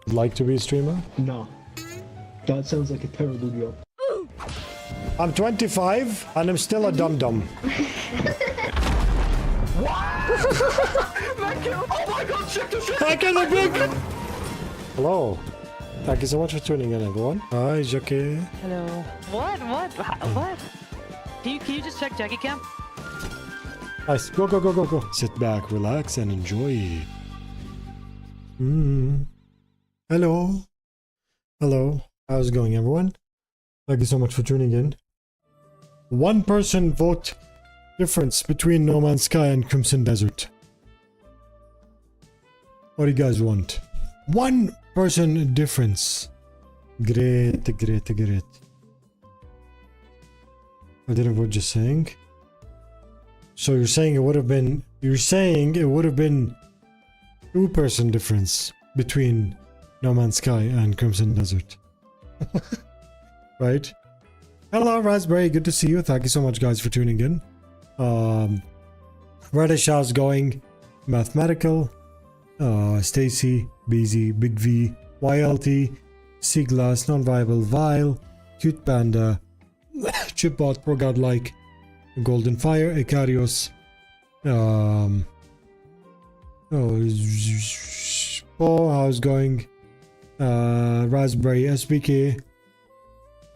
Like to be a streamer? No. That sounds like a terrible job. I'm 25 and I'm still a dum-dum. What? Oh my god, check the shit! Back in the big... Hello. Thank you so much for tuning in, everyone. Hi, Jackie. Hello. What? What? Can you just check Jackie Cam? Nice. Go. Sit back, relax, and enjoy. Hello. Hello. How's it going, everyone? Thank you so much for tuning in. One person vote difference between No Man's Sky and Crimson Desert. What do you guys want? One person difference. Great. I didn't vote, just saying. So you're saying it would have been... You're saying it would have been two-person difference between No Man's Sky and Crimson Desert. Right? Hello, Raspberry. Good to see you. Thank you so much, guys, for tuning in. Reddish, how's it going? Mathematical. Stacy, BZ, Big V, YLT, Seaglass, Non-Viable, Vile, Cute Panda, Chipbot, Pro Godlike, Golden Fire, Icarios, Paul, how's it going? Raspberry, SBK,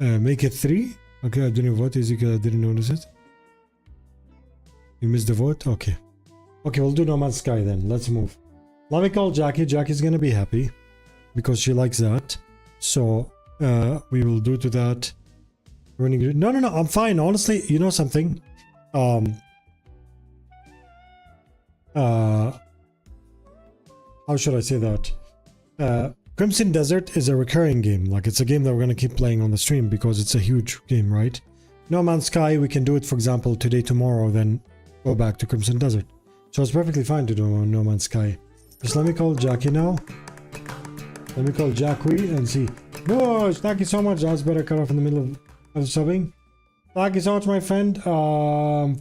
make it 3. Okay, I didn't vote. Ezekiel, I didn't notice it. You missed the vote? Okay. Okay, we'll do No Man's Sky then. Let's move. Let me call Jackie. Jackie's gonna be happy because she likes that. So, we will do to that. Running. No, I'm fine. Honestly, you know something? How should I say that? Crimson Desert is a recurring game. Like, it's a game that we're gonna keep playing on the stream because it's a huge game, right? No Man's Sky, we can do it, for example, today, tomorrow, then go back to Crimson Desert. So it's perfectly fine to do No Man's Sky. Just let me call Jackie now. Let me call Jackie and see. No, thank you so much. I was better cut off in the middle of subbing. Thank you so much, my friend.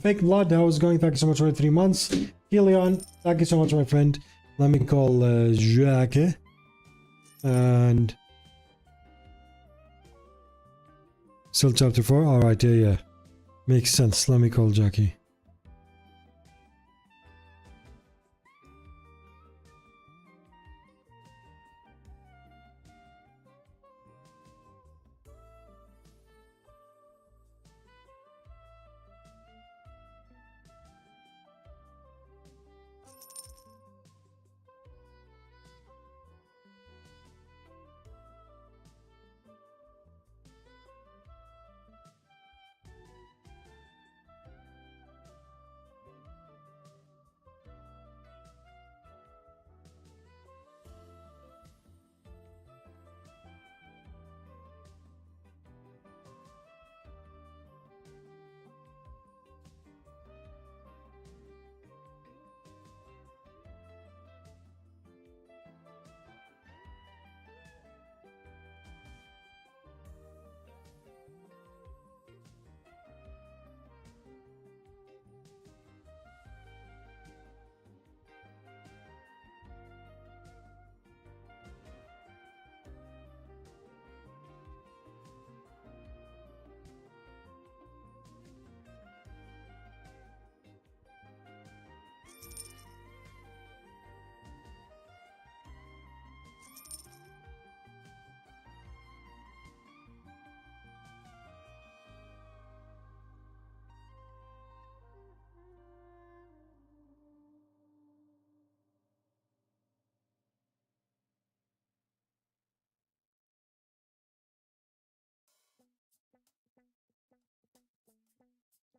Fake Blood, how is it going? Thank you so much for 3 months. Helion, thank you so much, my friend. Let me call Jackie. And... Still chapter 4? Alright, yeah. Makes sense. Let me call Jackie.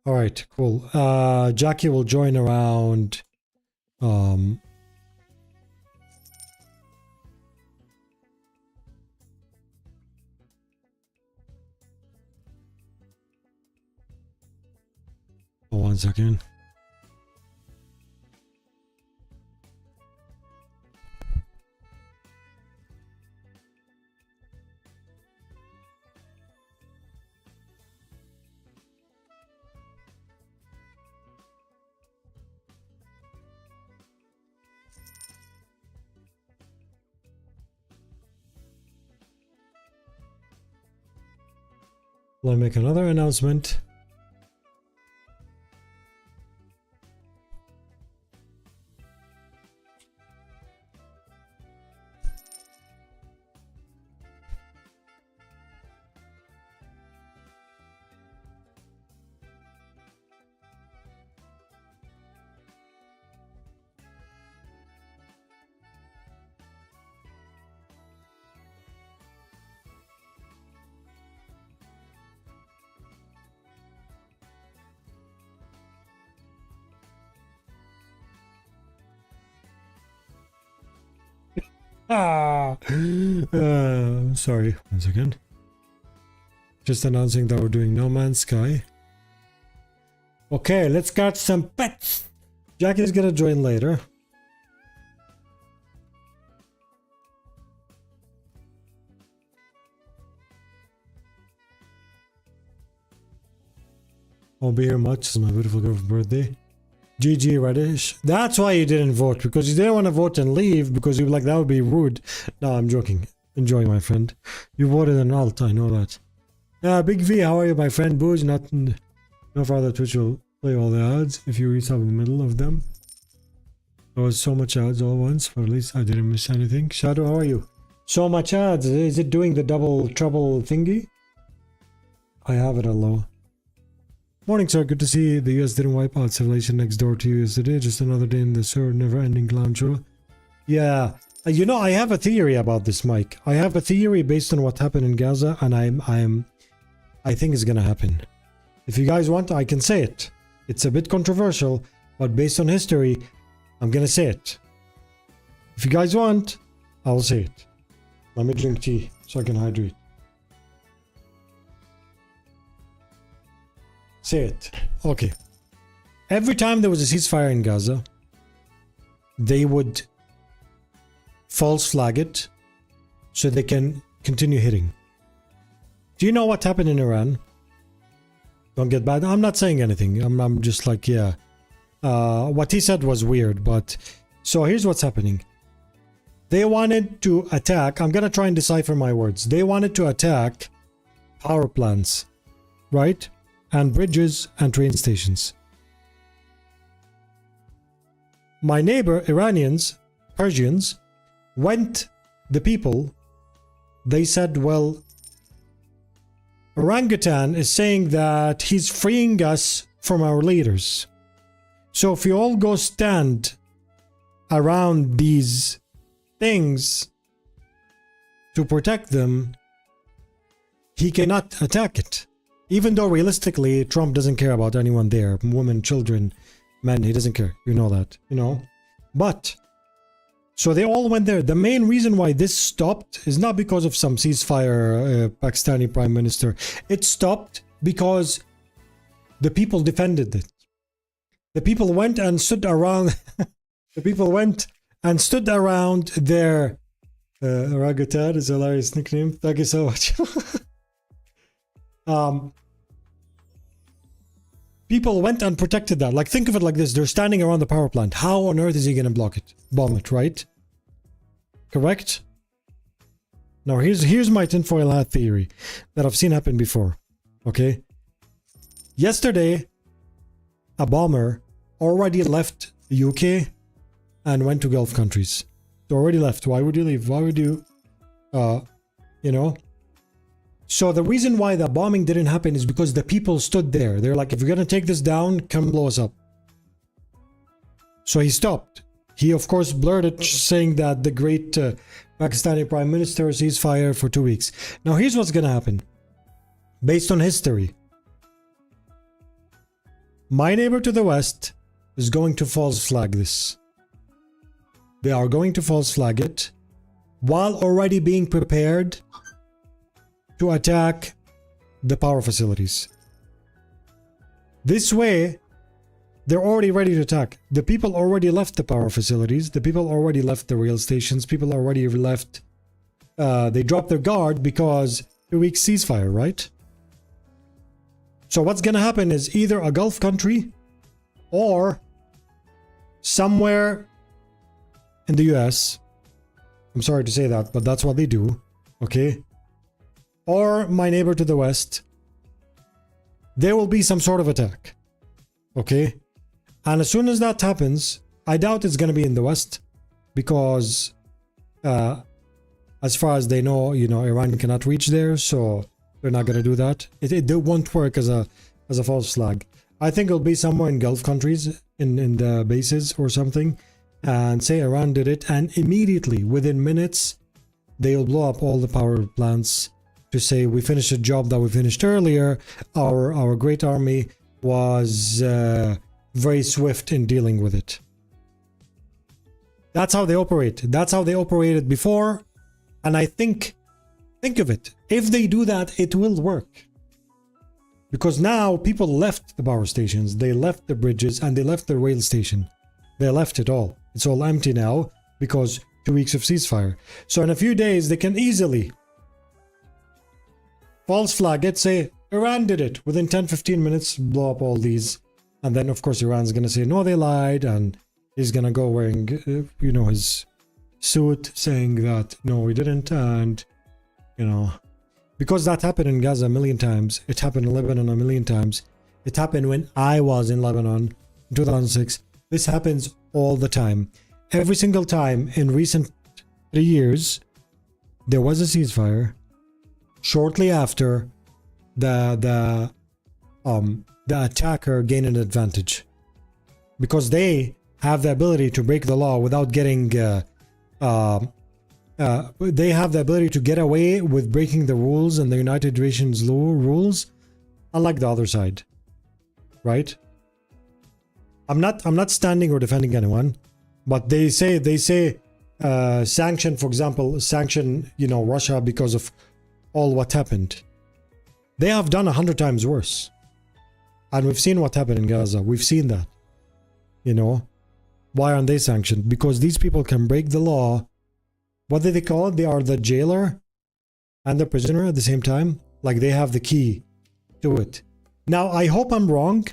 All right, cool. Jackie will join around. Oh, 1 second. Will I make another announcement? Sorry, one second. Just announcing that we're doing No Man's Sky. Okay, let's get some pets. Jackie's gonna join later. Won't be here much. It's my beautiful girl's birthday. GG Reddish. That's why you didn't vote, because you didn't want to vote and leave because you were like, that would be rude. No, I'm joking. Enjoy, my friend. You voted an alt, I know that. Big V, how are you, my friend? Booge, no further Twitch will play all the ads if you reach up in the middle of them. There was so much ads all once, but at least I didn't miss anything. Shadow, how are you? So much ads. Is it doing the double trouble thingy? I have it at low. Morning, sir. Good to see the US didn't wipe out civilization next door to you yesterday. Just another day in the sir never-ending clown show. Yeah. You know, I have a theory about this, Mike. I have a theory based on what happened in Gaza, and I think it's gonna happen. If you guys want, I can say it. It's a bit controversial, but based on history, I'm gonna say it. If you guys want, I'll say it. Let me drink tea so I can hydrate. Say it. Okay. Every time there was a ceasefire in Gaza, they would false flag it so they can continue hitting. Do you know what happened in Iran? Don't get bad. I'm not saying anything. I'm just like, yeah. What he said was weird, but... So here's what's happening. They wanted to attack... I'm gonna try and decipher my words. They wanted to attack power plants, right? And bridges and train stations. My neighbor, Iranians, Persians, the people, they said, well, Orangutan is saying that he's freeing us from our leaders. So if you all go stand around these things to protect them, he cannot attack it. Even though realistically, Trump doesn't care about anyone there. Women, children, men, he doesn't care. You know that, you know. But, so they all went there. The main reason why this stopped is not because of some ceasefire, Pakistani prime minister. It stopped because the people defended it. The people went and stood around. The people went and stood around their... Orangutan is a hilarious nickname. Thank you so much. People went and protected that. Like, think of it like this. They're standing around the power plant. How on earth is he going to block it? Bomb it, right? Correct? Now, here's my tinfoil hat theory that I've seen happen before. Okay? Yesterday, a bomber already left the UK and went to Gulf countries. They already left. Why would you leave? Why would you... you know... So the reason why the bombing didn't happen is because the people stood there. They're like, if you're going to take this down, come blow us up. So he stopped. He, of course, blurted saying that the great Pakistani prime minister ceasefire for 2 weeks. Now, here's what's going to happen. Based on history. My neighbor to the west is going to false flag this. They are going to false flag it while already being prepared to attack the power facilities. This way, they're already ready to attack. The people already left the power facilities. The people already left the rail stations. People already left. They dropped their guard because 2 weeks ceasefire, right? So what's gonna happen is either a Gulf country or somewhere in the US. I'm sorry to say that, but that's what they do. Okay? Or my neighbor to the west there will be some sort of attack. Okay? And as soon as that happens, I doubt it's going to be in the West, because as far as they know, you know, Iran cannot reach there, so they're not going to do that. It won't work as a false flag. I think it'll be somewhere in Gulf countries, in the bases or something, and say Iran did it, and immediately, within minutes, they'll blow up all the power plants to say, we finished a job that we finished earlier. Our great army was very swift in dealing with it. That's how they operate. That's how they operated before. And I think of it. If they do that, it will work. Because now people left the power stations, they left the bridges, and they left the rail station. They left it all. It's all empty now because 2 weeks of ceasefire. So in a few days, they can easily false flag it, say Iran did it. Within 10-15 minutes, blow up all these. And then, of course, Iran's going to say, no, they lied. And he's going to go wearing, you know, his suit saying that, no, we didn't. And, you know, because that happened in Gaza a million times. It happened in Lebanon a million times. It happened when I was in Lebanon in 2006. This happens all the time. Every single time in recent 3 years, there was a ceasefire. Shortly after, the attacker gained an advantage, because they have the ability to break the law without getting they have the ability to get away with breaking the rules and the United Nations law rules, unlike the other side, right? I'm not standing or defending anyone, but they say sanction, for example, sanction, you know, Russia because of all what happened. They have done 100 times worse. And we've seen what happened in Gaza. We've seen that. You know? Why aren't they sanctioned? Because these people can break the law. What do they call it? They are the jailer and the prisoner at the same time. Like, they have the key to it. Now, I hope I'm wrong.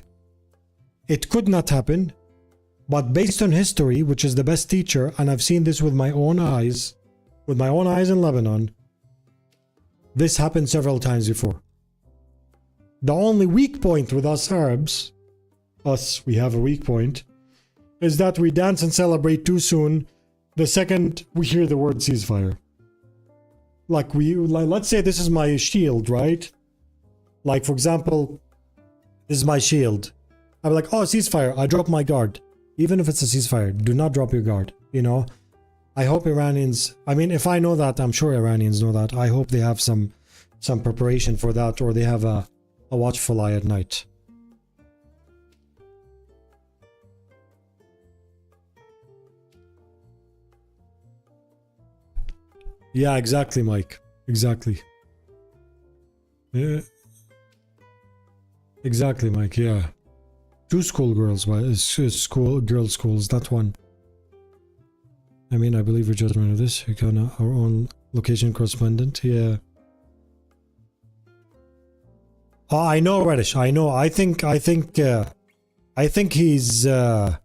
It could not happen. But based on history, which is the best teacher, and I've seen this with my own eyes in Lebanon, this happened several times before. The only weak point with us Arabs, we have a weak point, is that we dance and celebrate too soon the second we hear the word ceasefire. Like, let's say this is my shield, right? Like, for example, this is my shield. I'm like, oh, ceasefire, I drop my guard. Even if it's a ceasefire, do not drop your guard, you know? I hope Iranians, I mean, if I know that, I'm sure Iranians know that. I hope they have some preparation for that, or they have a watchful eye at night. Yeah, exactly, Mike. Exactly. Yeah. Exactly, Mike, yeah. 2 schoolgirls, girls' schools, not one. I mean, I believe your judgment of this. We got our own location correspondent. Yeah. Oh, I know, Reddish. I know. I think he's on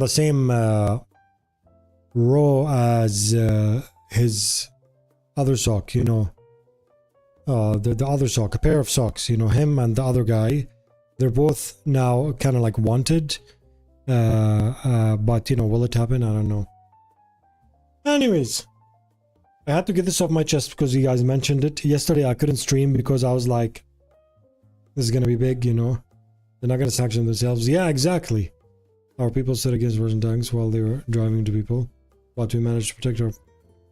the same row as his other sock. You know, the other sock, a pair of socks. You know, him and the other guy. They're both now kind of like wanted. But you know, will it happen? I don't know. Anyways, I had to get this off my chest because you guys mentioned it. Yesterday I couldn't stream because I was like, this is gonna be big, you know. They're not gonna sanction themselves. Yeah, exactly. Our people stood against Russian tanks while they were driving into people. But we managed to protect our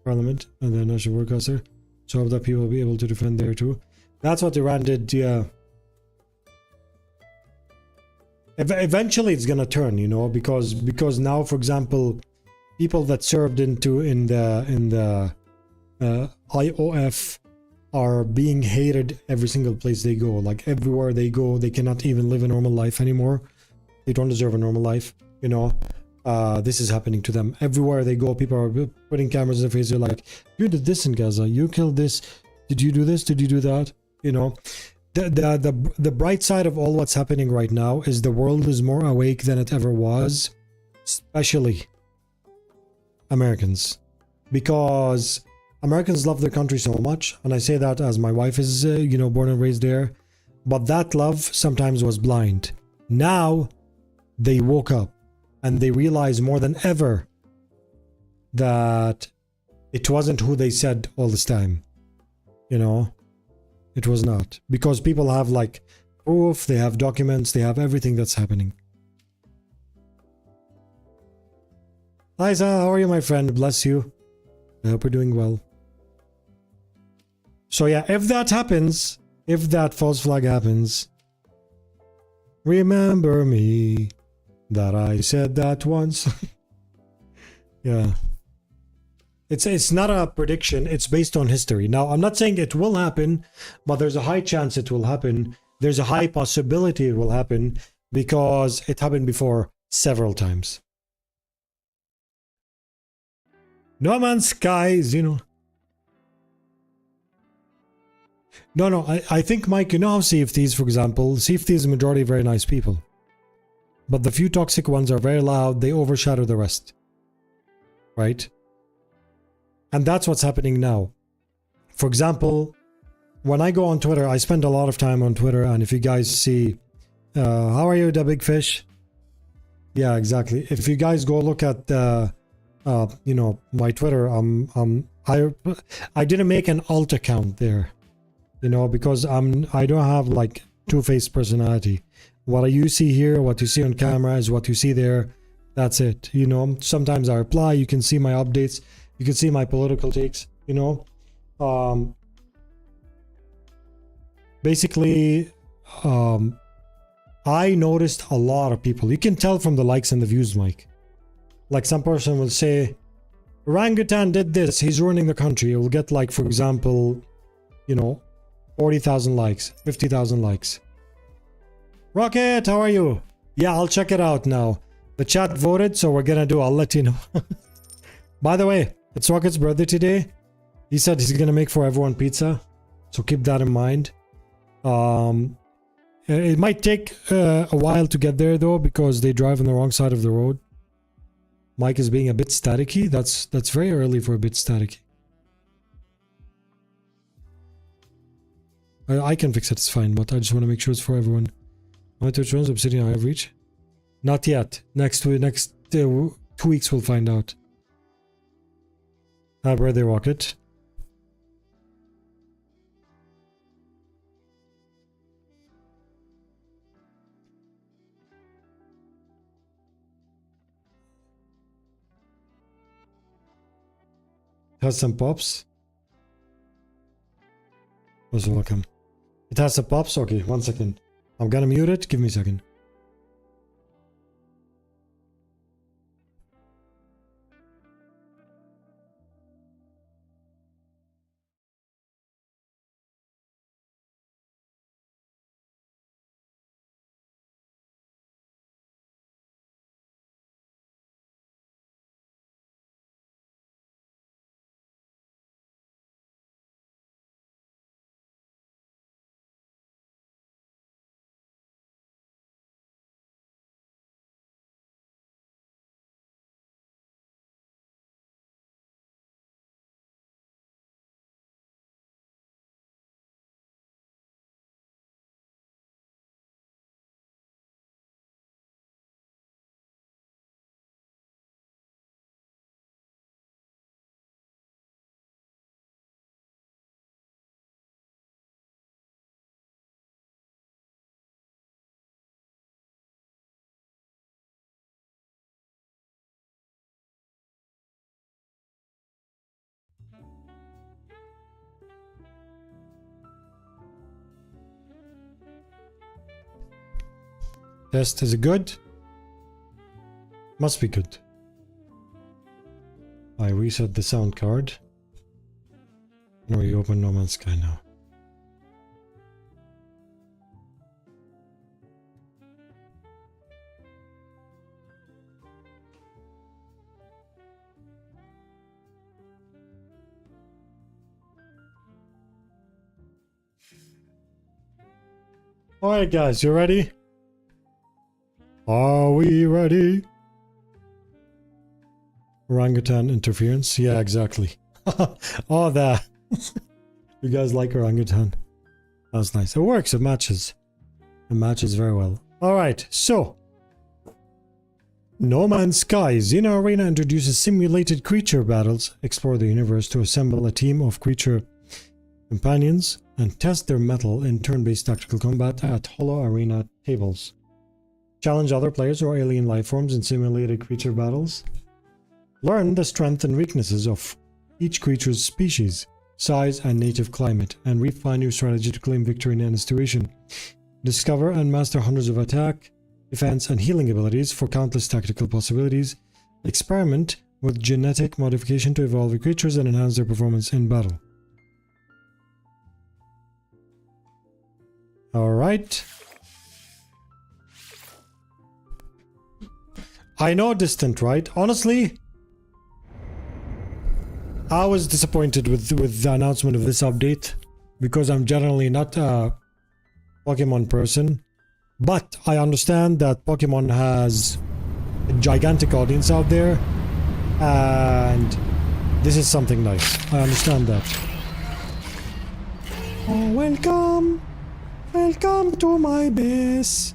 parliament and the national broadcaster. So hope that people will be able to defend there too. That's what Iran did, yeah. Eventually it's gonna turn, you know, because now, for example, people that served in the IOF are being hated every single place they go. Like, everywhere they go, they cannot even live a normal life anymore. They don't deserve a normal life, you know. This is happening to them. Everywhere they go, people are putting cameras in their face. They're like, you did this in Gaza, you killed this, did you do this, did you do that, you know. The bright side of all what's happening right now is the world is more awake than it ever was, especially Americans, because Americans love their country so much, and I say that as my wife is, you know, born and raised there. But that love sometimes was blind. Now they woke up and they realize more than ever that it wasn't who they said all this time. You know, it was not. Because people have like proof, they have documents, they have everything that's happening. Liza, how are you, my friend? Bless you. I hope you're doing well. So yeah, if that happens, if that false flag happens, remember me that I said that once. Yeah. It's not a prediction, it's based on history. Now, I'm not saying it will happen, but there's a high chance it will happen. There's a high possibility it will happen because it happened before several times. No Man's Skies, you know. No, I think, Mike, you know how Sea of Thieves, for example, Sea of Thieves, majority very nice people. But the few toxic ones are very loud, they overshadow the rest. Right? And that's what's happening now. For example, when I go on Twitter, I spend a lot of time on Twitter, and if you guys see, how are you, the big fish? Yeah, exactly. If you guys go look at, you know, my Twitter, I didn't make an alt account there, you know, because I don't have like two-faced personality. What you see here, what you see on camera is what you see there. That's it. You know, sometimes I reply, you can see my updates. You can see my political takes, you know. Basically, I noticed a lot of people. You can tell from the likes and the views, Mike. Like some person will say, Orangutan did this, he's ruining the country. It will get like, for example, you know, 40,000 likes, 50,000 likes. Rocket, how are you? Yeah, I'll check it out now. The chat voted, so we're gonna do, I'll let you know. By the way, it's Rocket's birthday today. He said he's gonna make for everyone pizza, so keep that in mind. It might take a while to get there though, because they drive on the wrong side of the road. Mike is being a bit staticky. That's very early for a bit staticky. I can fix it, it's fine, but I just want to make sure it's for everyone. My Twitch runs Obsidian I have reach? Not yet. Next 2 weeks we'll find out. Happy birthday, Rocket. Has some pops. Also welcome. It has some pops? Okay, 1 second. I'm gonna mute it. Give me a second. Test, is it good? Must be good. I reset the sound card. And we open No Man's Sky now. Alright guys, you ready? Are we ready? Orangutan interference? Yeah, exactly. Oh, that. You guys like orangutan. That's nice. It works. It matches. It matches very well. Alright, so. No Man's Sky. Xena Arena introduces simulated creature battles. Explore the universe to assemble a team of creature companions and test their mettle in turn-based tactical combat at Hollow Arena tables. Challenge other players or alien life forms in simulated creature battles. Learn the strengths and weaknesses of each creature's species, size, and native climate, and refine your strategy to claim victory in any situation. Discover and master hundreds of attack, defense, and healing abilities for countless tactical possibilities. Experiment with genetic modification to evolve your creatures and enhance their performance in battle. Alright. I know Distant, right? Honestly, I was disappointed with the announcement of this update because I'm generally not a Pokemon person, but I understand that Pokemon has a gigantic audience out there and this is something nice. I understand that. Oh, welcome! Welcome to my base.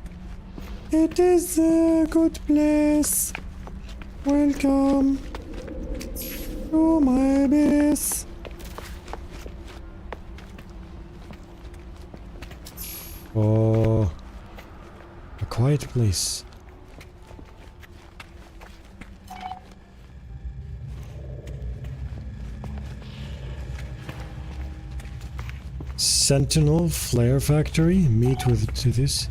It is a good place. Welcome to my base. Oh, a quiet place. Sentinel Flare Factory. Meet with to this.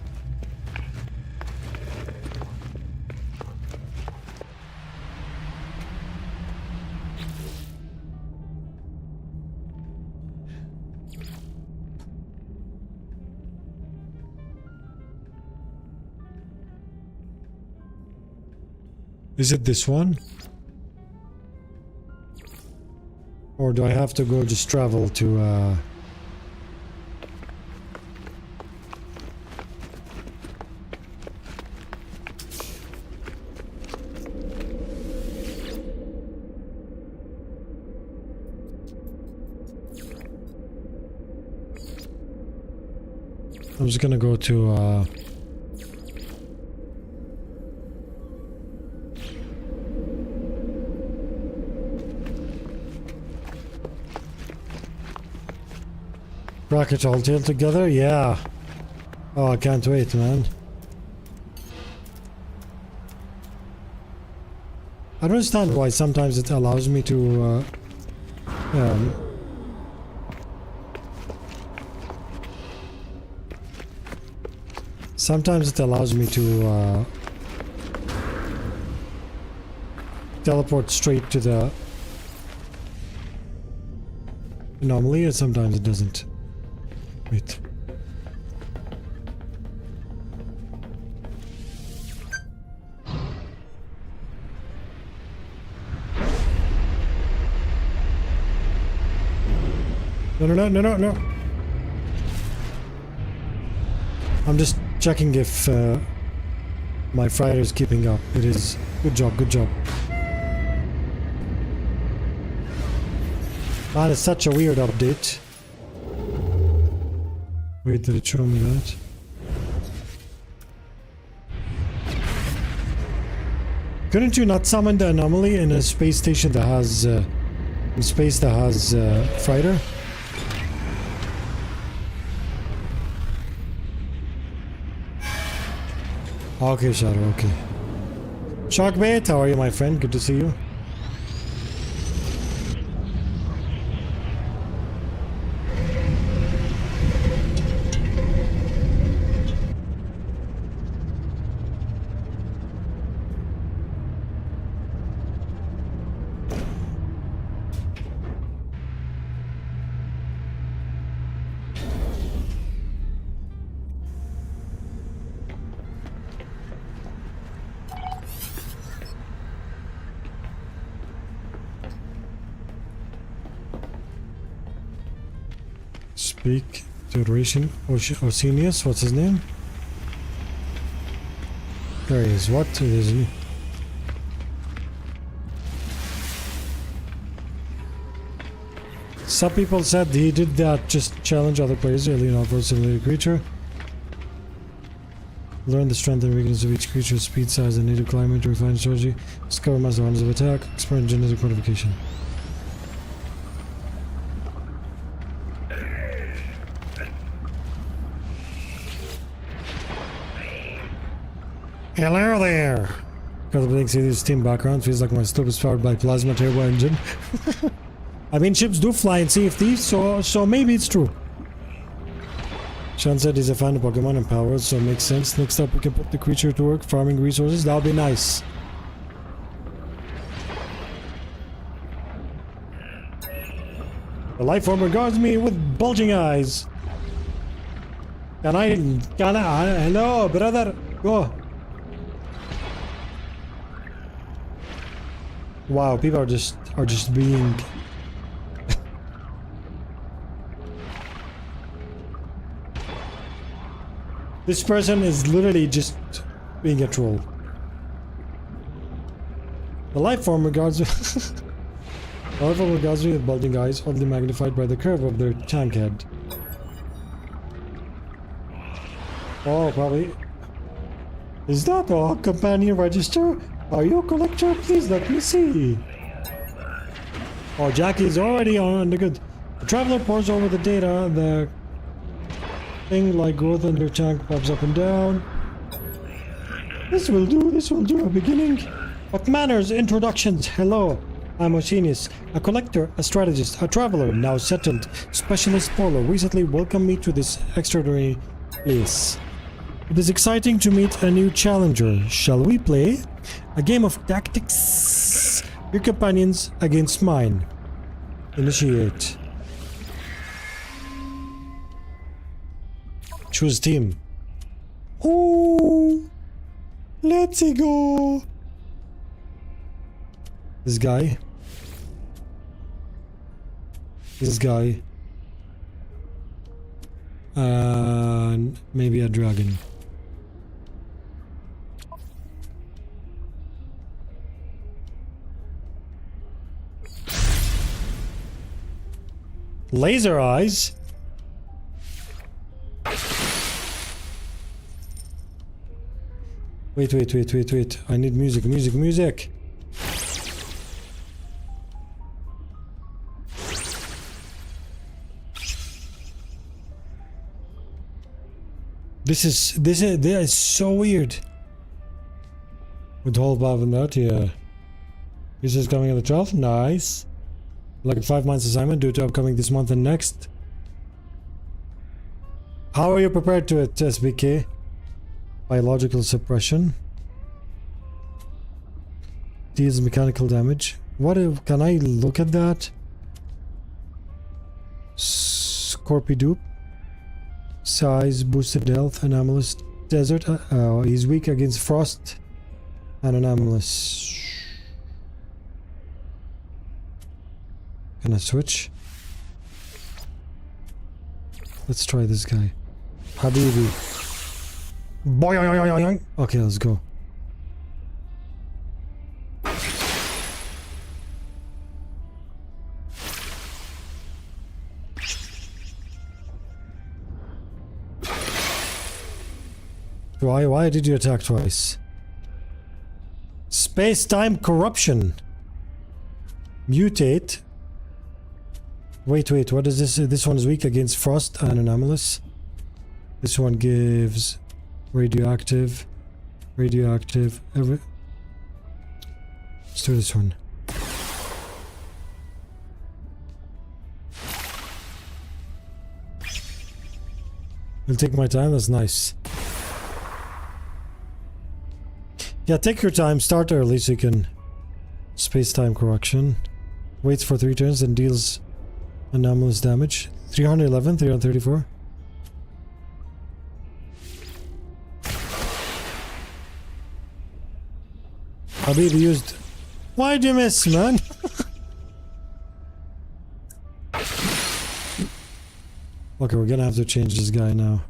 Is it this one? Or do I have to go just travel to I'm just gonna go to Rocket all tail together? Yeah. Oh, I can't wait, man. I don't understand why sometimes it allows me to sometimes it allows me to teleport straight to the anomaly, and sometimes it doesn't. Wait. No. I'm just checking if my fryer is keeping up. It is. Good job, good job. Man, it's such a weird update. Wait, did it show me that? Couldn't you not summon the anomaly in a space station that has space that has freighter? Okay, Shadow, okay. Shockbait, how are you, my friend? Good to see you. Speak to Oceanius, what's his name? There he is. What is he? Some people said he did that just to challenge other players. Alien off-road simulated creature. Learn the strength and weakness of each creature's speed, size, and native climate to refine strategy. Discover master rounds of attack. Experiment genetic modification. Hello there! Got the big city's steam background. Feels like my slope is powered by plasma turbo engine. I mean, ships do fly in CFD, so maybe it's true. Sean said he's a fan of Pokemon and powers, so it makes sense. Next up, we can put the creature to work farming resources. That'll be nice. The life form regards me with bulging eyes. Can I hello, brother, go. Wow, people are just being. This person is literally just being a troll. The life form regards. The life form regards me with bulging eyes, oddly magnified by the curve of their tank head. Oh, probably. Is that a companion register? Are you a collector? Please let me see. Oh, Jackie's already on the good. The traveler pours over the data. The thing like growth in their tank pops up and down. This will do a beginning. What manners, introductions. Hello, I'm Oceanus, a collector, a strategist, a traveler, now settled, specialist polar. Recently welcomed me to this extraordinary place. It is exciting to meet a new challenger. Shall we play? A game of tactics. Your companions against mine. Initiate. Choose team. Oh, let's go. This guy. This guy. And maybe a dragon. Laser eyes? Wait. I need music. This is so weird. With the whole above and that, yeah. This is coming on the 12th, nice. Like a 5 months assignment due to upcoming this month and next. How are you prepared to it, SBK? Biological suppression. Deals mechanical damage. What if, can I look at that? Scorpidupe. Size, boosted health, anomalous desert. He's weak against frost and anomalous. Can I switch? Let's try this guy. Habibi. Boing. Okay, let's go. Why did you attack twice? Space-time corruption. Mutate. Wait, what is this? This one is weak against frost and anomalous. This one gives radioactive. Let's do this one. I'll take my time, that's nice. Yeah, take your time, start early so you can... Space-time correction. Waits for 3 turns and deals anomalous damage. 311, 334. Habibi used... Why'd you miss, man? Okay, we're gonna have to change this guy now.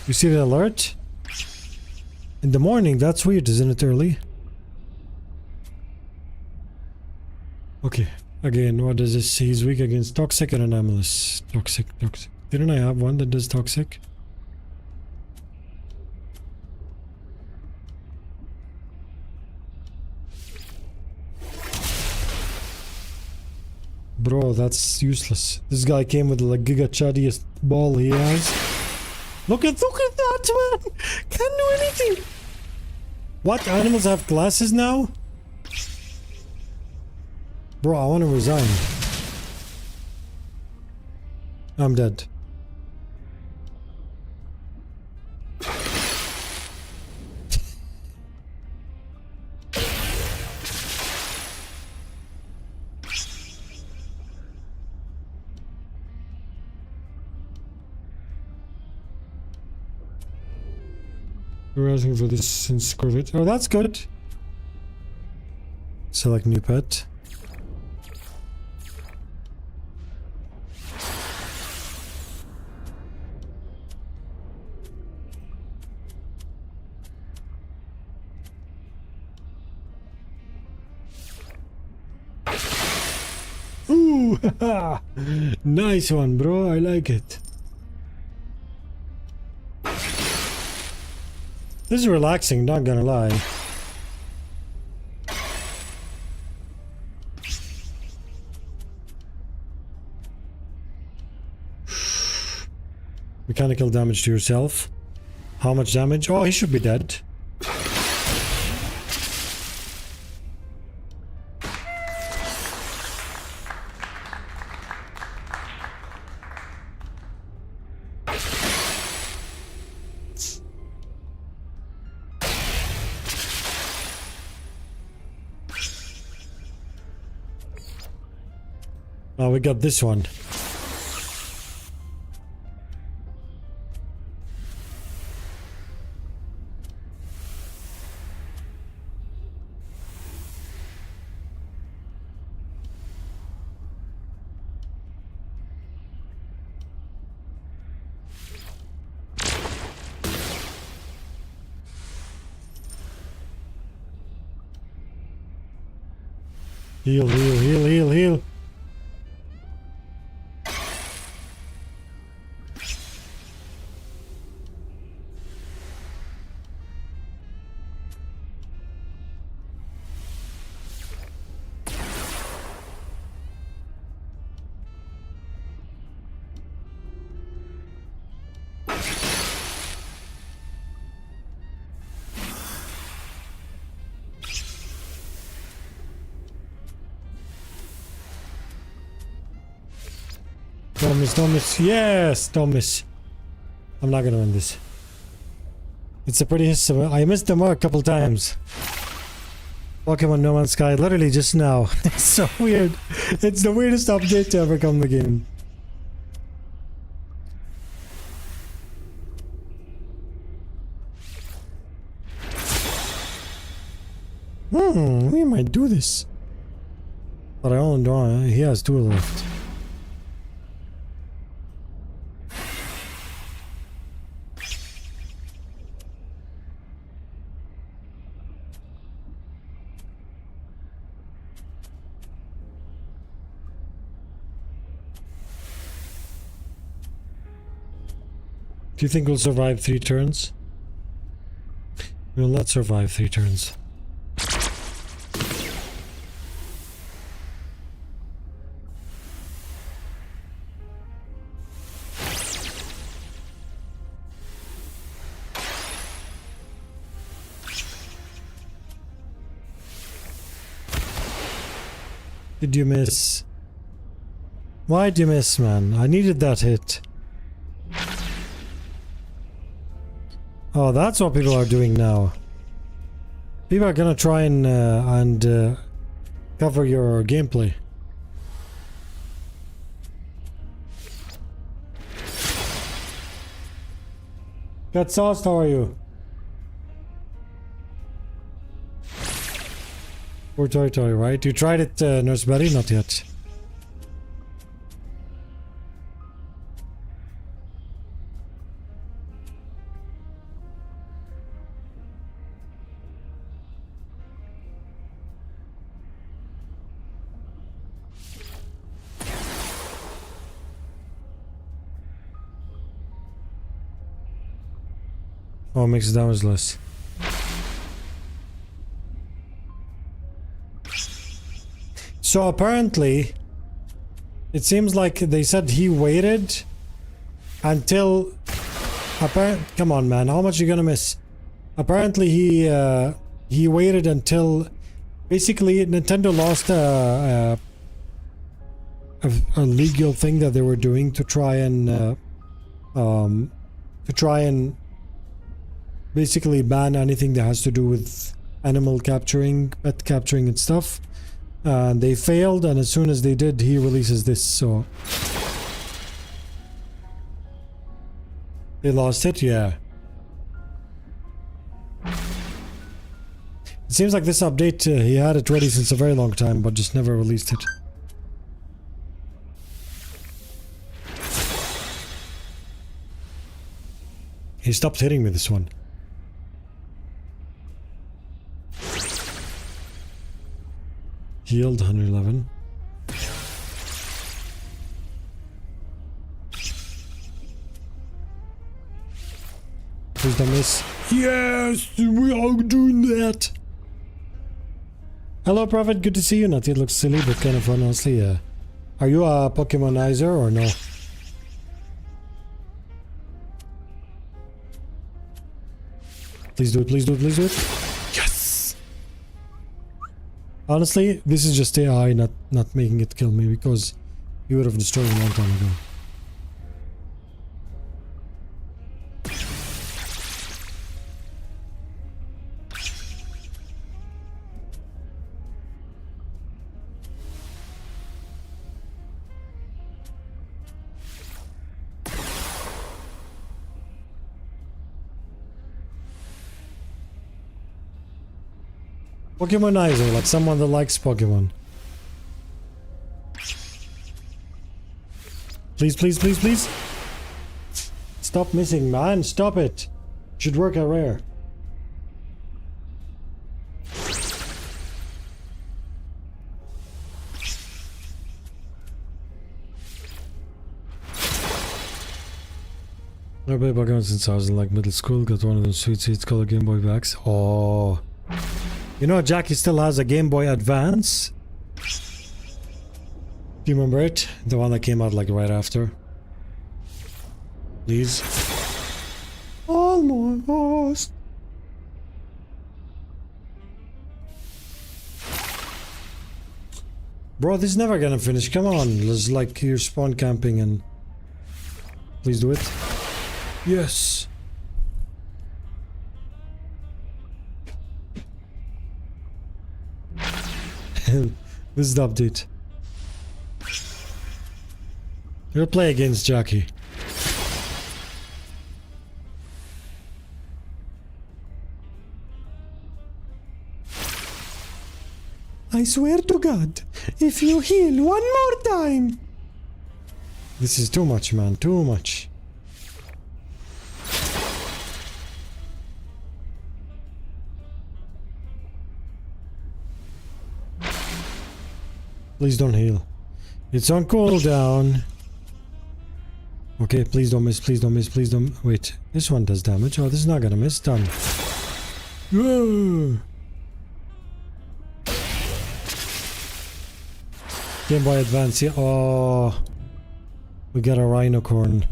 You see the alert? In the morning, that's weird, isn't it early? Okay, again, what does this say? He's weak against toxic and anomalous. Toxic. Didn't I have one that does toxic? Bro, that's useless. This guy came with the like, giga chuddiest ball he has. Look at that, man! Can't do anything! What? Animals have glasses now? Bro, I want to resign. I'm dead. We're asking for this since Corvette. Oh, that's good. Select new pet. Ooh, nice one, bro. I like it. This is relaxing, not gonna lie. Mechanical damage to yourself. How much damage? Oh, he should be dead. Oh, we got this one. Heal, heal, heal, heal, heal. Don't miss, don't miss. Yes, don't miss. I'm not gonna win this. It's a pretty hiss. I missed the mark a couple times. Pokemon No Man's Sky, literally just now. It's so weird. It's the weirdest update to ever come to the game. We might do this. But I only don't. He has 2 left. Do you think we'll survive 3 turns? We'll not survive 3 turns. Did you miss? Why'd you miss, man? I needed that hit. Oh, that's what people are doing now. People are gonna try and cover your gameplay. Got sauced, how are you? Poor Toy Toy, right? You tried it, Nurse Betty? Not yet. Oh, it makes the damage less. So apparently, it seems like they said he waited until... Come on, man. How much are you gonna miss? Apparently, he waited until... Basically, Nintendo lost a legal thing that they were doing to try and basically ban anything that has to do with animal capturing, pet capturing and stuff. They failed, and as soon as they did, he releases this, so... They lost it? Yeah. It seems like this update, he had it ready since a very long time, but just never released it. He stopped hitting me, this one. Healed 111. Please don't miss. Yes! We are doing that! Hello, Prophet. Good to see you. Not it looks silly, but kind of fun, honestly. Are you a Pokemonizer or no? Please do it, please do it, please do it. Yes! Honestly, this is just AI not making it kill me, because you would have destroyed me a long time ago. Pokemonizer, like someone that likes Pokemon. Please, please, please, please. Stop missing, man. Stop it. Should work at rare. I played Pokemon since I was in like middle school. Got one of those sweet seats called Game Boy backs. Oh. You know, Jackie still has a Game Boy Advance. Do you remember it? The one that came out like right after. Please. Almost. Bro, this is never gonna finish. Come on. It's like you're spawn camping and... Please do it. Yes. This is the update. We'll play against Jackie. I swear to God, if you heal one more time... This is too much, man, too much. Please don't heal. It's on cooldown. Okay, please don't miss, please don't miss, please don't... Wait, this one does damage. Oh, this is not gonna miss. Done. Whoa. Game Boy Advance, yeah. Oh. We got a Rhinocorn.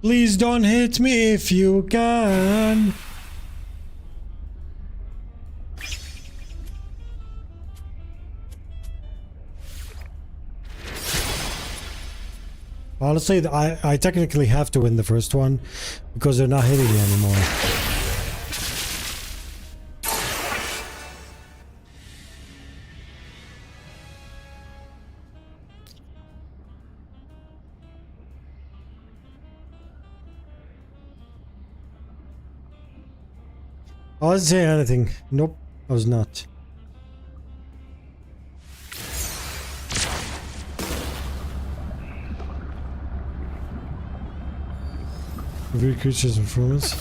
Please don't hit me if you can. Honestly, I technically have to win the first one because they're not hitting me anymore. I wasn't saying anything. Nope, I was not. Review creatures' performance.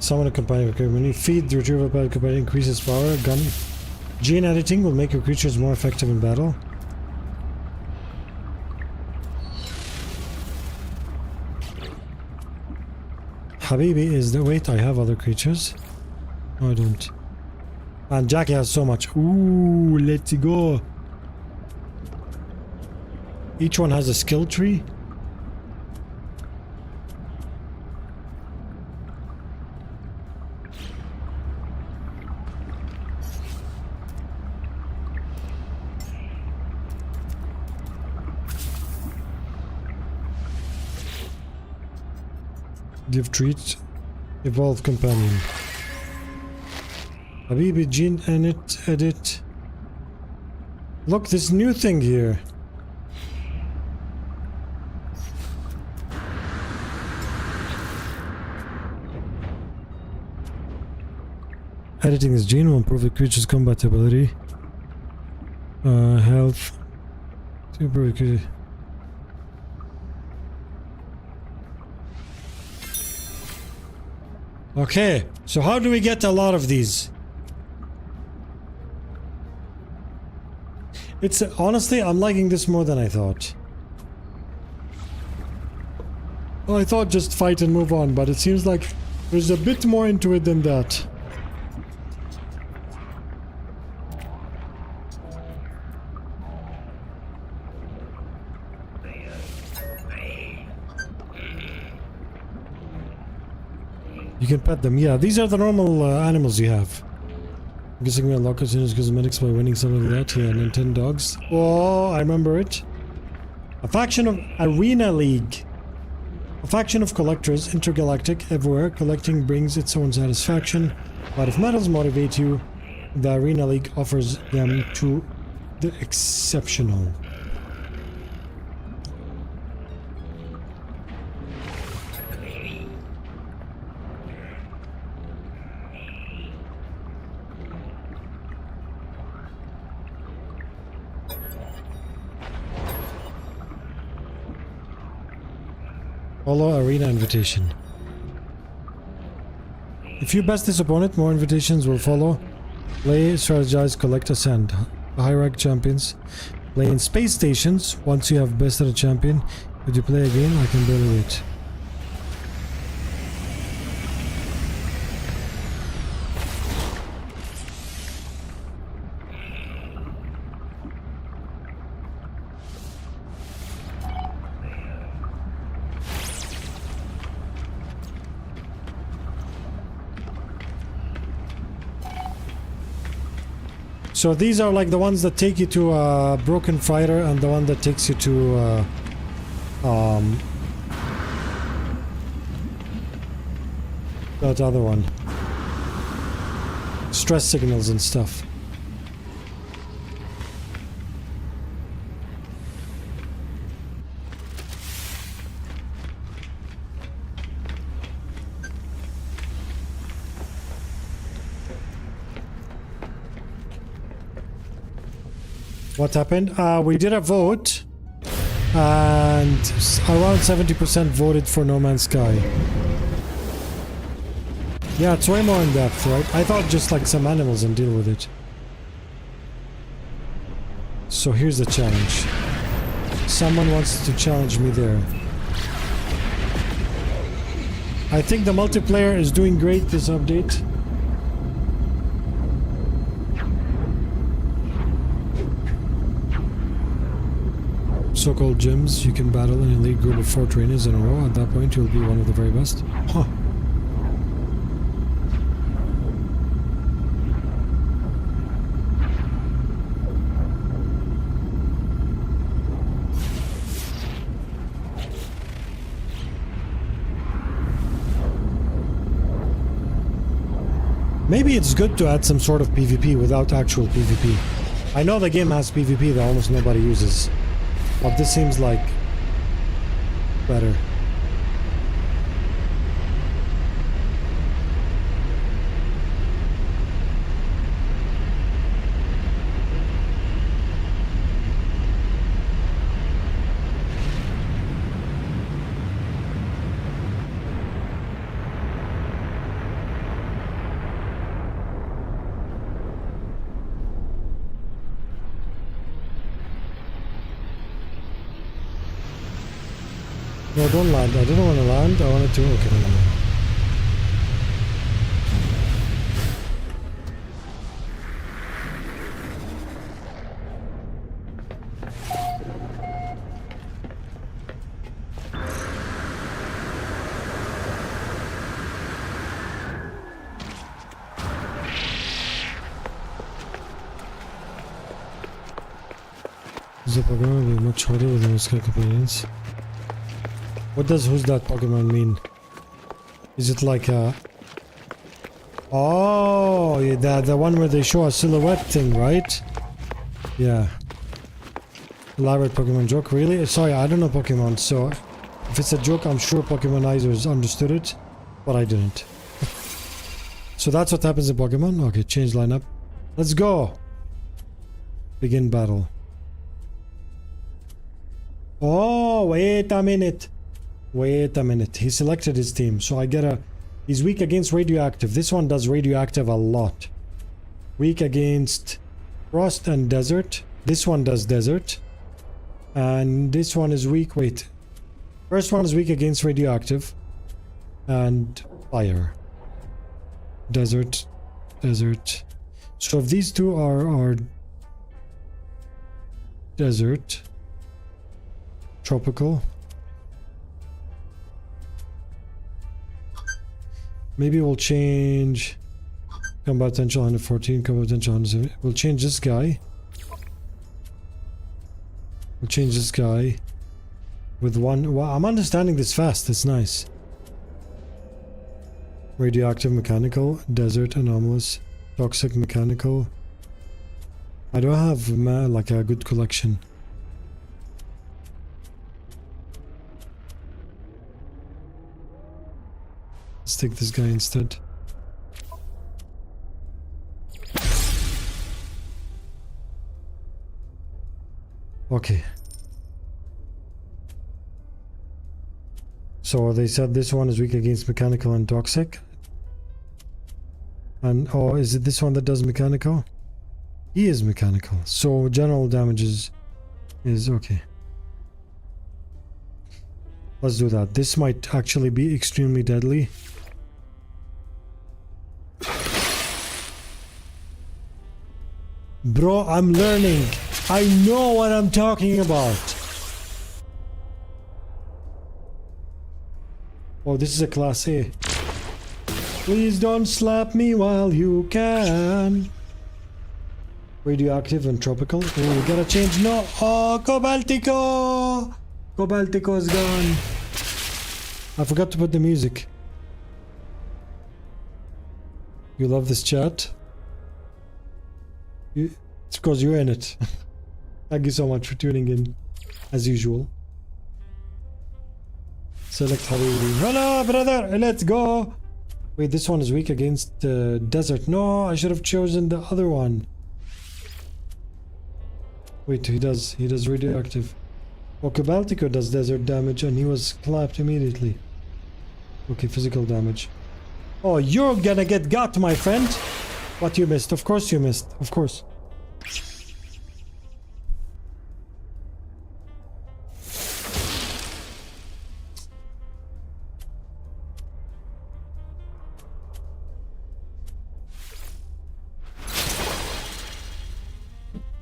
Summon a companion. Okay, when you feed the retrieval by the companion, increases power. Gun. Gene editing will make your creatures more effective in battle. Habibi is the... Wait, I have other creatures. No, I don't. And Jackie has so much. Ooh, let's go. Each one has a skill tree. Give treat. Evolve companion. Habibi gene edit. Look, this new thing here. Editing this gene will improve the creature's compatibility. Health. To improve the creature. Okay, so how do we get a lot of these? It's honestly, I'm liking this more than I thought. Well, I thought just fight and move on, but it seems like there's a bit more into it than that. You can pet them. Yeah, these are the normal animals you have. I'm guessing we unlock as cosmetics by winning something like that. Yeah, and then 10 dogs. Oh, I remember it. A faction of Arena League. A faction of collectors, intergalactic, everywhere. Collecting brings its own satisfaction. But if metals motivate you, the Arena League offers them to the exceptional. Follow arena invitation. If you best this opponent, more invitations will follow. Play, strategize, collect, ascend. High rank champions. Play in space stations. Once you have bested a champion, could you play again? I can barely wait. So these are like the ones that take you to a broken fighter and the one that takes you to that other one. Stress signals and stuff. What happened? We did a vote, and around 70% voted for No Man's Sky. Yeah, it's way more in depth, right? I thought just like some animals and deal with it. So here's the challenge. Someone wants to challenge me there. I think the multiplayer is doing great this update. So-called gyms, you can battle an elite group of 4 trainers in a row. At that point, you'll be one of the very best. Huh. Maybe it's good to add some sort of PvP without actual PvP. I know the game has PvP that almost nobody uses. But this seems like better. No, don't land. I didn't want to land. I wanted to. Okay, never mind. The Pokemon will be much harder with the muscular companions. What does who's that Pokemon mean? Is it like a... Oh, yeah, the one where they show a silhouette thing, right? Yeah. Elaborate Pokemon joke, really? Sorry, I don't know Pokemon, so... If it's a joke, I'm sure Pokemonizers understood it, but I didn't. So that's what happens in Pokemon? Okay, change lineup. Let's go! Begin battle. Oh, wait a minute. Wait a minute. He selected his team, so I get a... He's weak against radioactive. This one does radioactive a lot. Weak against frost and desert. This one does desert. And this one is weak... Wait. First one is weak against radioactive. And fire. Desert. Desert. So if these two are desert... Tropical. Maybe we'll change combat potential 114, combat potential 170. We'll change this guy. We'll change this guy with one. Wow, I'm understanding this fast. It's nice. Radioactive, mechanical, desert, anomalous, toxic, mechanical. I don't have like a good collection. Let's take this guy instead. Okay. So they said this one is weak against mechanical and toxic. And oh, is it this one that does mechanical? He is mechanical. So general damage is okay. Let's do that. This might actually be extremely deadly. Bro, I'm learning. I know what I'm talking about. Oh, this is a class A. Please don't slap me while you can. Radioactive and tropical. Oh, we gotta change. No. Oh, Cobaltico. Cobaltico is gone. I forgot to put the music. You love this chat? It's because you're in it. Thank you so much for tuning in, as usual. Select Habibi. Hello, brother! Let's go! Wait, this one is weak against desert. No, I should have chosen the other one. Wait, he does radioactive. Oh, Cobaltico does desert damage and he was clapped immediately. Okay, physical damage. Oh, you're gonna get got, my friend! What you missed? Of course you missed. Of course.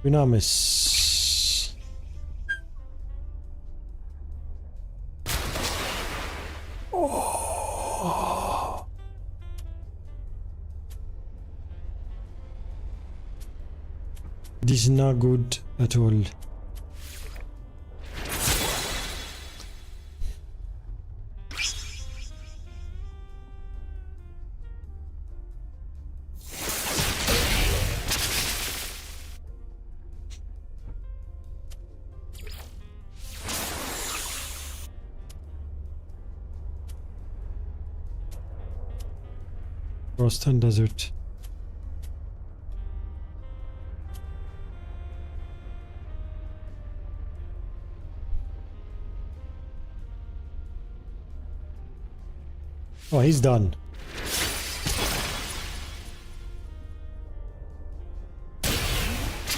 We now miss. Oh. This is not good at all. Frost and desert. Oh, he's done.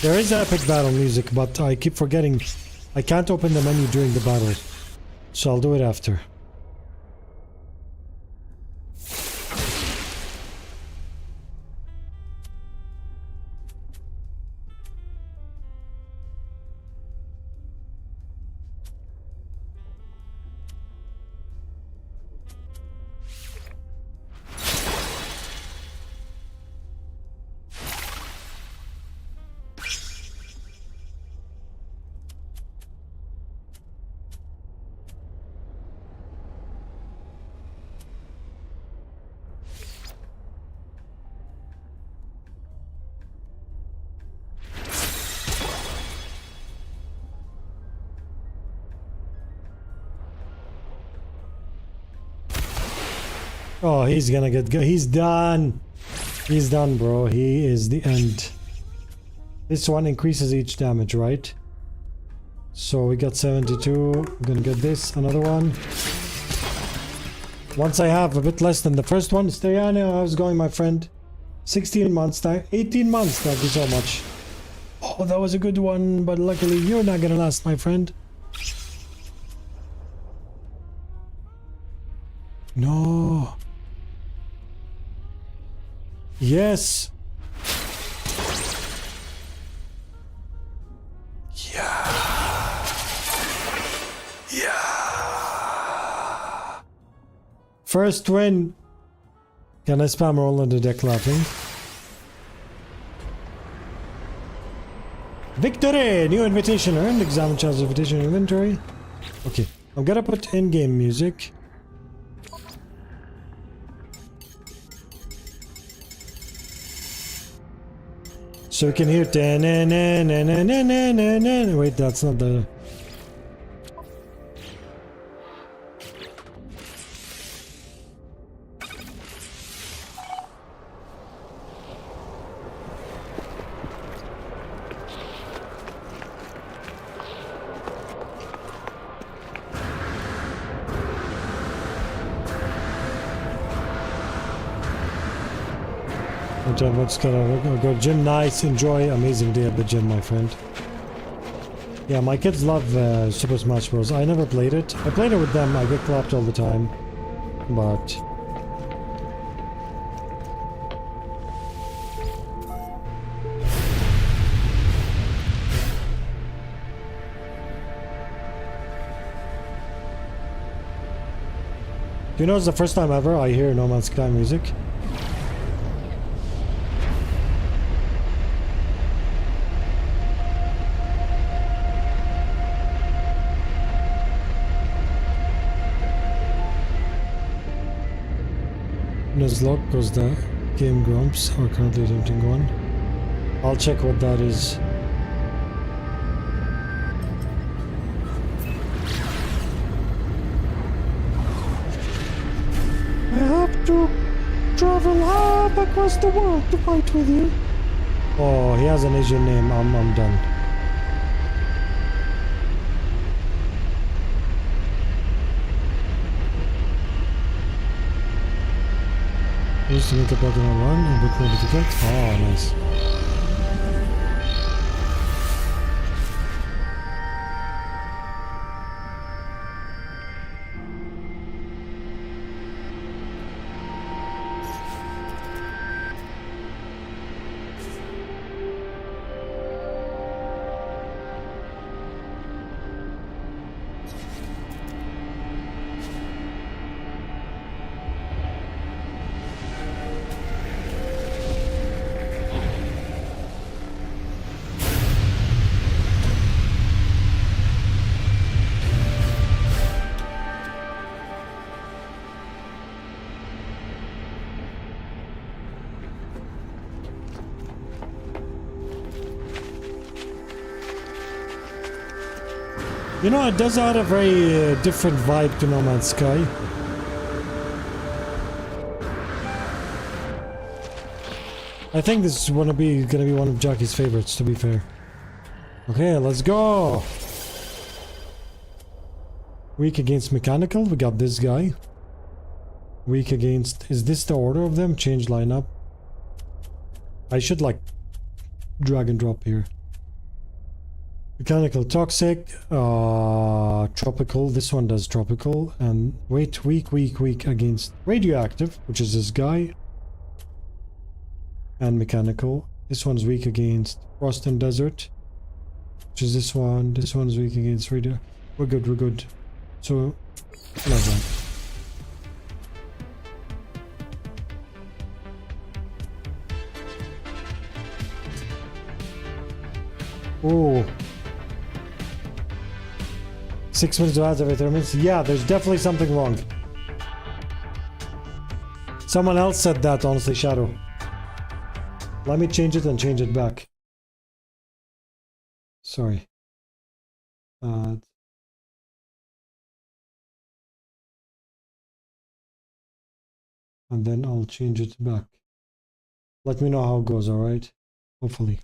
There is epic battle music, but I keep forgetting I can't open the menu during the battle. So I'll do it after. Oh, he's gonna get good. He's done. He's done, bro. He is the end. This one increases each damage, right? So we got 72. I'm gonna get this. Another one. Once I have a bit less than the first one. Stereano, how's it going, my friend? 16 months. 18 months. Thank you so much. Oh, that was a good one. But luckily, you're not gonna last, my friend. No. Yes. Yeah. Yeah. First win. Can I spam roll on the deck clapping? Victory! New invitation earned. Examine chance invitation inventory. Okay. I'm gonna put in-game music. So we can hear. Wait, that's not the. What's gonna go gym? Nice, enjoy, amazing day at the gym, my friend. Yeah, my kids love Super Smash Bros. I never played it. I played it with them. I get clapped all the time, but you know, it's the first time ever I hear No Man's Sky music. Nuzlocke because the Game Grumps are currently attempting one. I'll check what that is. I have to travel up across the world to fight with you. Oh, he has an Asian name. I'm done. Used to make a button on one and book notifications. Oh, nice. You know, it does add a very different vibe to No Man's Sky. I think this is gonna be one of Jackie's favorites, to be fair. Okay, let's go. Weak against mechanical, we got this guy. Weak against, is this the order of them? Change lineup. I should like drag and drop here. Mechanical toxic, tropical, this one does tropical, and wait, weak against radioactive, which is this guy, and mechanical. This one's weak against frost and desert, which is this one's weak against radio. We're good. So, level. Oh. 6 minutes to add every 3 minutes. Yeah, there's definitely something wrong. Someone else said that, honestly, Shadow. Let me change it and change it back. Sorry. And then I'll change it back. Let me know how it goes, alright? Hopefully.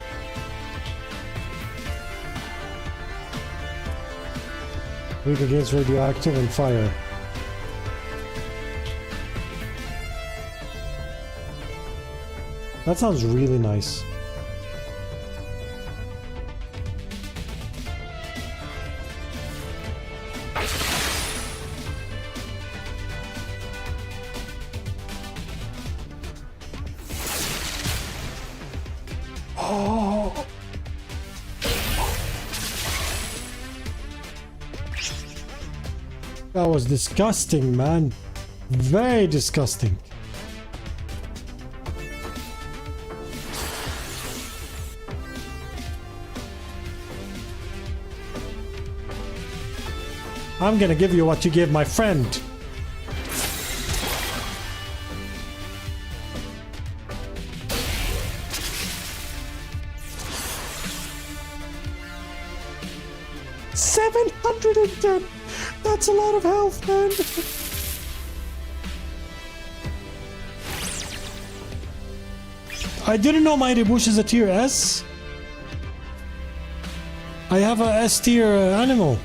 Weak against radioactive and fire. That sounds really nice. Oh. That was disgusting, man. Very disgusting. I'm gonna give you what you gave my friend. $710. That's a lot of health, man. I didn't know Mighty Bush is a tier S. I have a S tier animal.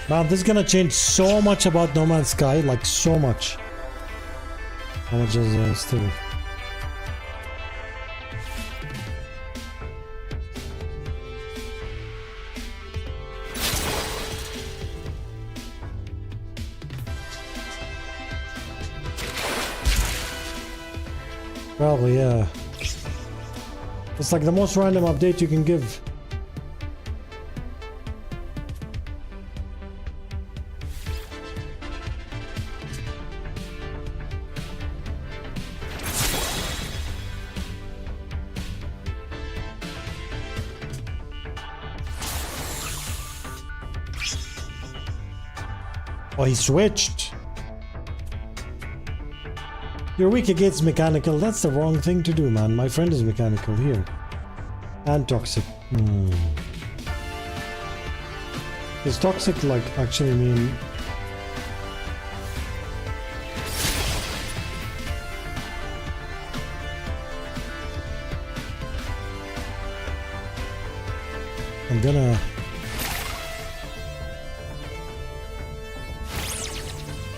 Man, this is gonna change so much about No Man's Sky, like so much. How much is still? Probably, yeah. It's like the most random update you can give. Oh, he switched. You're weak against mechanical. That's the wrong thing to do, man. My friend is mechanical here. And toxic. Does toxic, like, actually mean...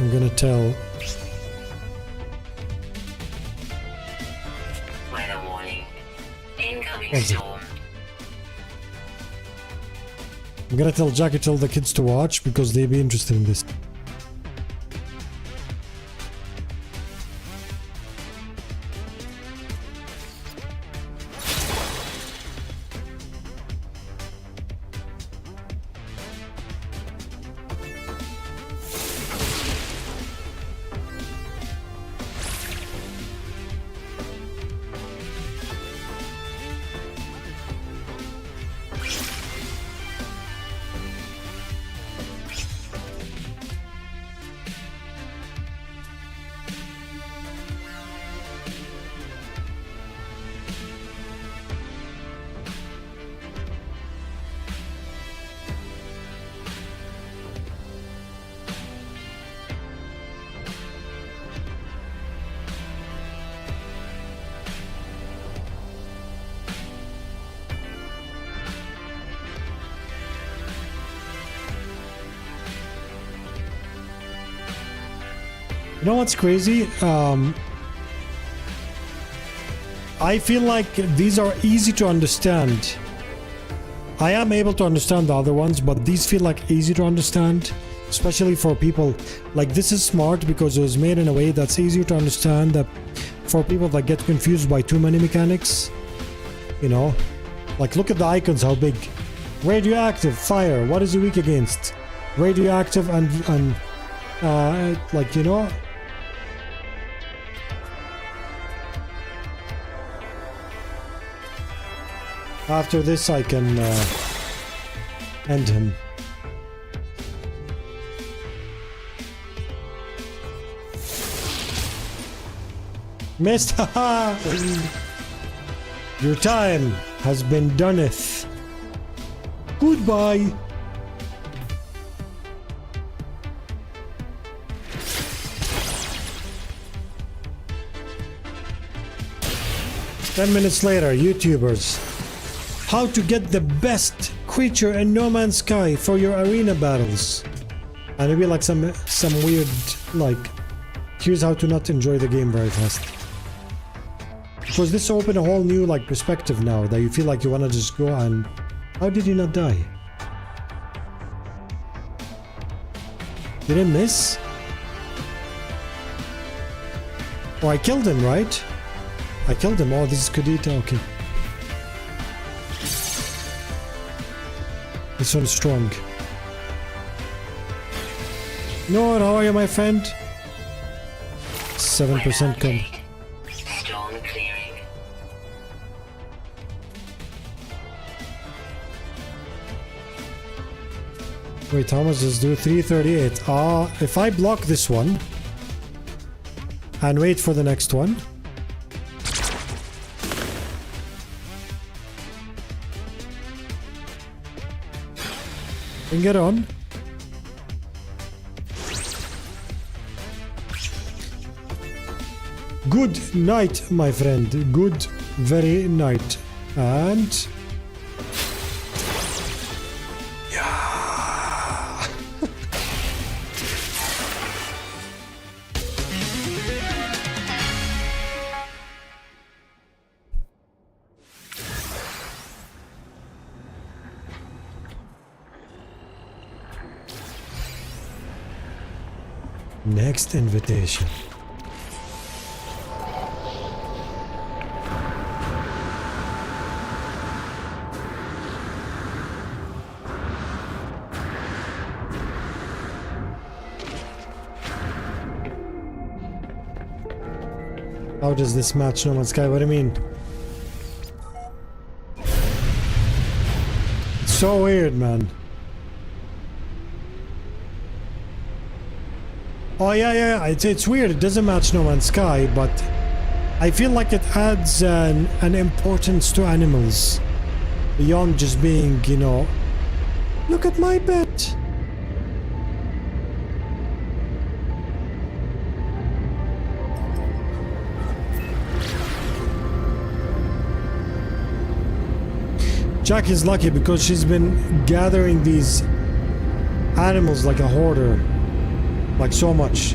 I'm gonna tell... Weather warning. Incoming storm. I'm gonna tell Jackie, tell the kids to watch because they'd be interested in this. You know what's crazy? I feel like these are easy to understand. I am able to understand the other ones, but these feel like easy to understand, especially for people. Like, this is smart because it was made in a way that's easier to understand, that for people that get confused by too many mechanics. You know? Like, look at the icons, how big. Radioactive, fire, what is he weak against? Radioactive and like, you know? After this, I can end him. Missed, haha! Your time has been doneth. Goodbye. Ten minutes later, YouTubers. How to get the best creature in No Man's Sky for your arena battles. And it'll be like some weird, like, here's how to not enjoy the game very fast. Because this opened a whole new, like, perspective now, that you feel like you want to just go and... How did you not die? Did I miss? Oh, I killed him, right? I killed him. Oh, this is Kudita, okay. This one's strong. No, how are you, my friend? 7% come. Storm clearing. Wait, how much does do? 338. If I block this one and wait for the next one. And get on. Good night, my friend. Good very night. And yeah. Next invitation. How does this match No Man's Sky? What do you mean? It's so weird, man. Oh yeah, it's weird. It doesn't match No Man's Sky, but I feel like it adds an importance to animals beyond just being, you know, look at my pet. Jack is lucky because she's been gathering these animals like a hoarder. Like so much.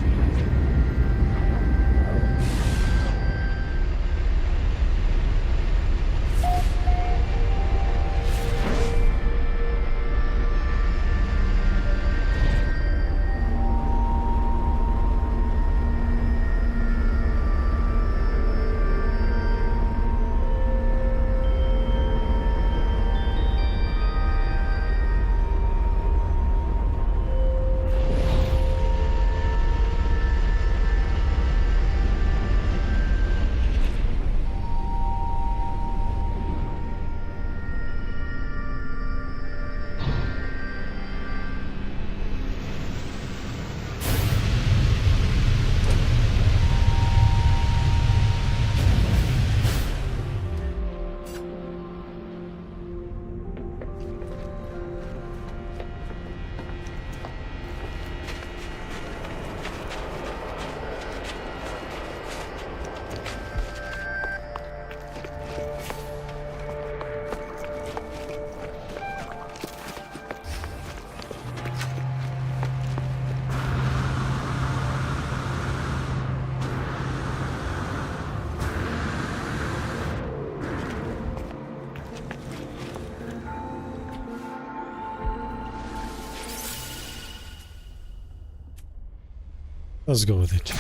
Let's go with it.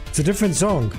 It's a different song.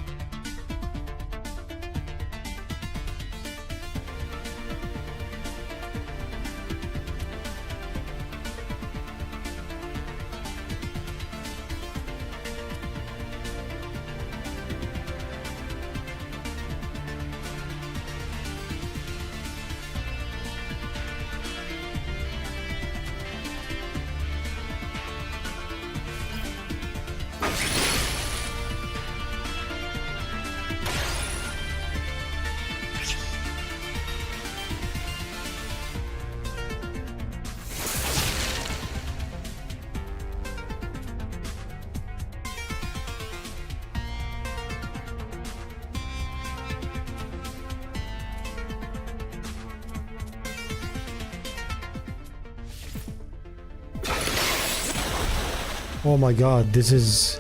Oh my god, this is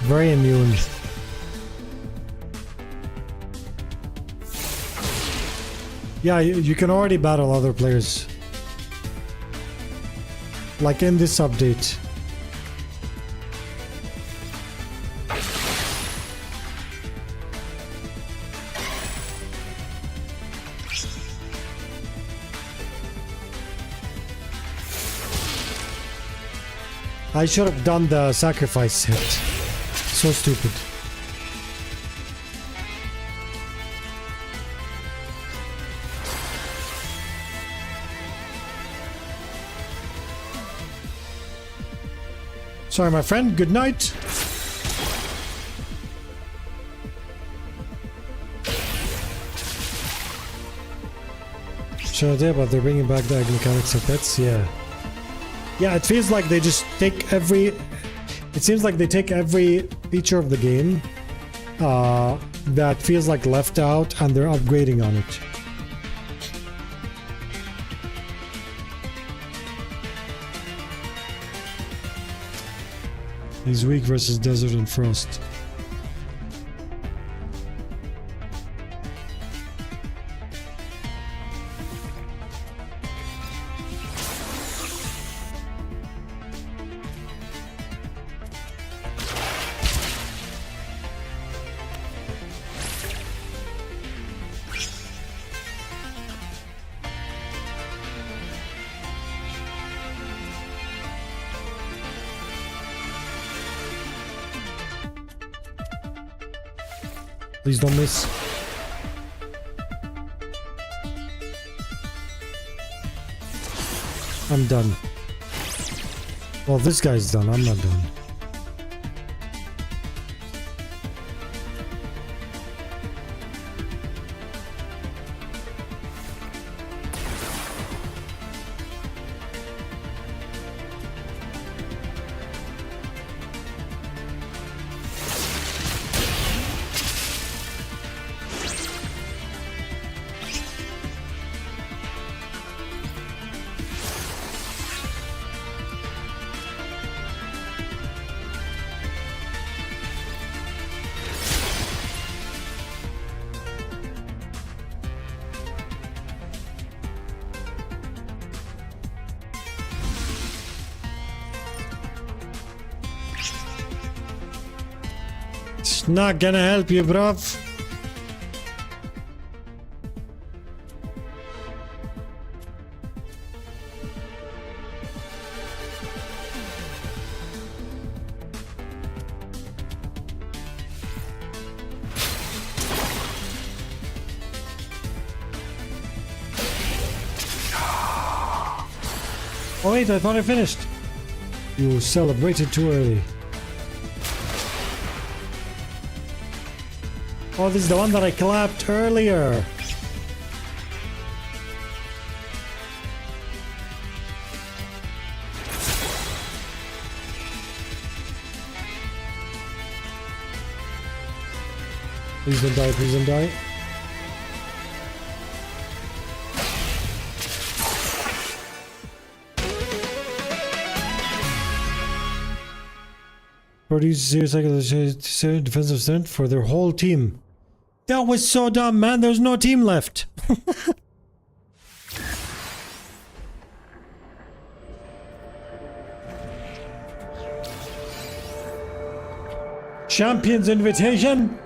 very immune. Yeah, you can already battle other players. Like in this update. I should have done the sacrifice hit. So stupid. Sorry, my friend. Good night. Should I tell you about they're bringing back the egg mechanics of pets? Yeah. Yeah, it feels like they just take every... It seems like they take every feature of the game that feels like left out and they're upgrading on it. He's weak versus Desert and Frost. Please don't miss. I'm done. Well, this guy's done. I'm not done. It's not gonna help you, bruv. Oh wait, I thought I finished. You celebrated too early. Oh, this is the one that I clapped earlier. Please don't die, please don't die. Produce 0 seconds defensive strength for their whole team. That was so dumb, man. There's no team left. Champions invitation.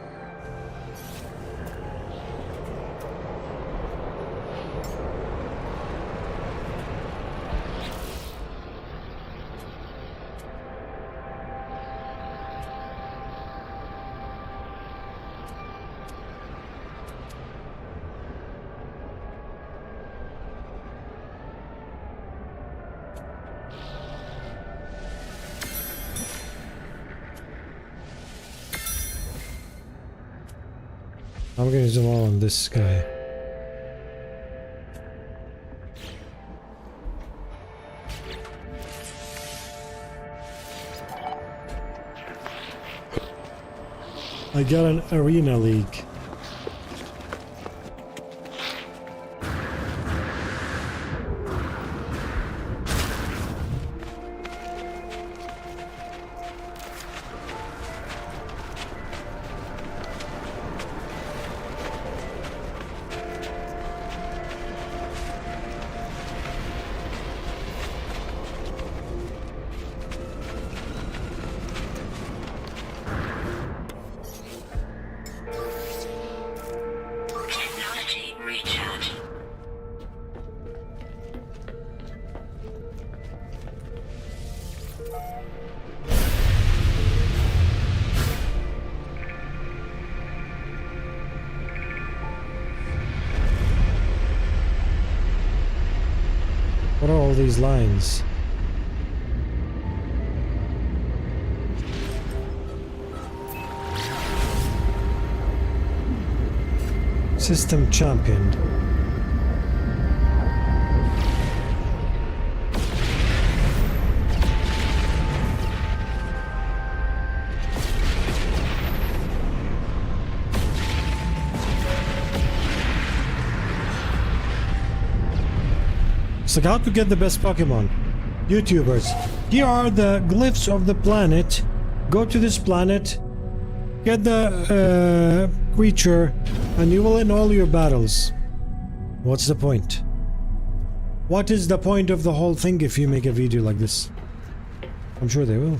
I'm gonna zoom all on this guy. I got an arena league. Technology recharge. What are all these lines? System championed. It's like how to get the best Pokemon. YouTubers, here are the glyphs of the planet. Go to this planet, get the creature, and you will win all your battles. What's the point? What is the point of the whole thing if you make a video like this? I'm sure they will.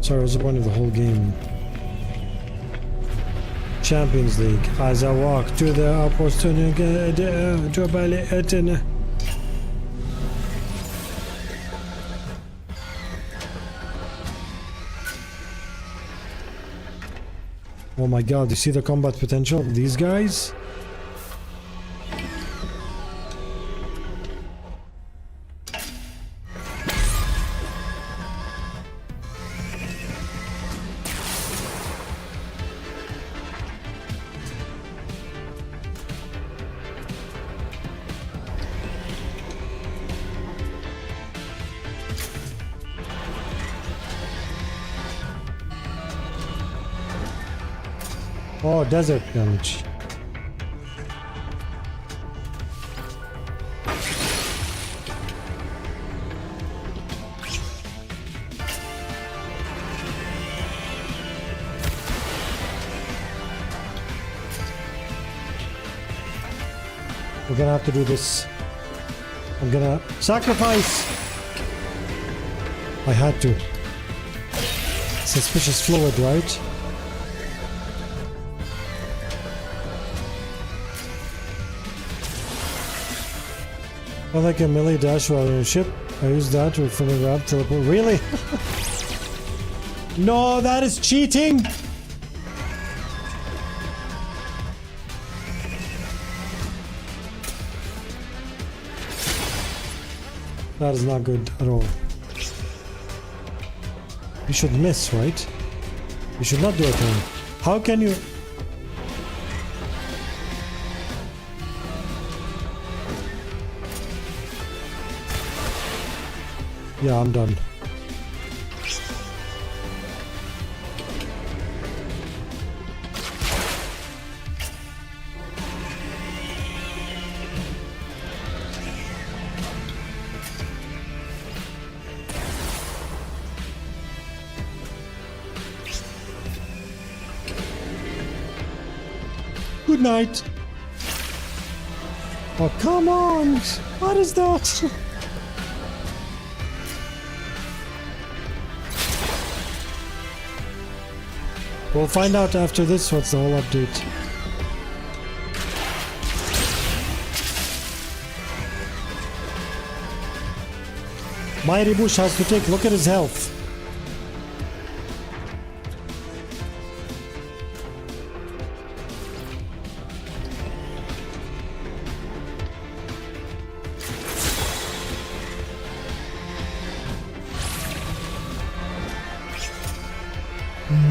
Sorry, what's the point of the whole game? Champions League. As I walk to the outpost to oh my god, you see the combat potential of these guys? Oh, desert damage. We're gonna have to do this. I'm gonna sacrifice. I had to. Suspicious fluid, right? I like a melee dash while in a ship. I use that to from a grab teleport. Really? No, that is cheating! That is not good at all. You should miss, right? You should not do it then. How can you... Yeah, I'm done. Good night. Oh, come on. What is that? We'll find out after this what's the whole update. Mighty Bush has to take. Look at his health.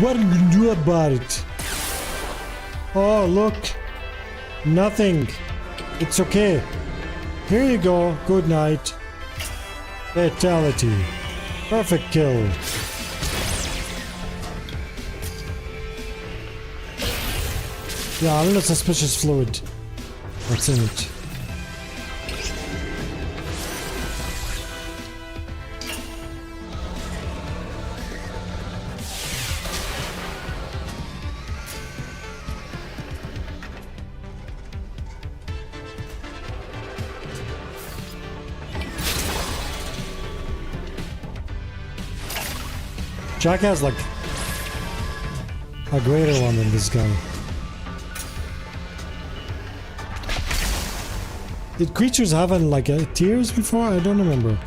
What are you gonna do about it? Oh, look. Nothing. It's okay. Here you go. Good night. Fatality. Perfect kill. Yeah, a little suspicious fluid. What's in it? Jack has like a greater one than this guy. Did creatures have like tiers before? I don't remember.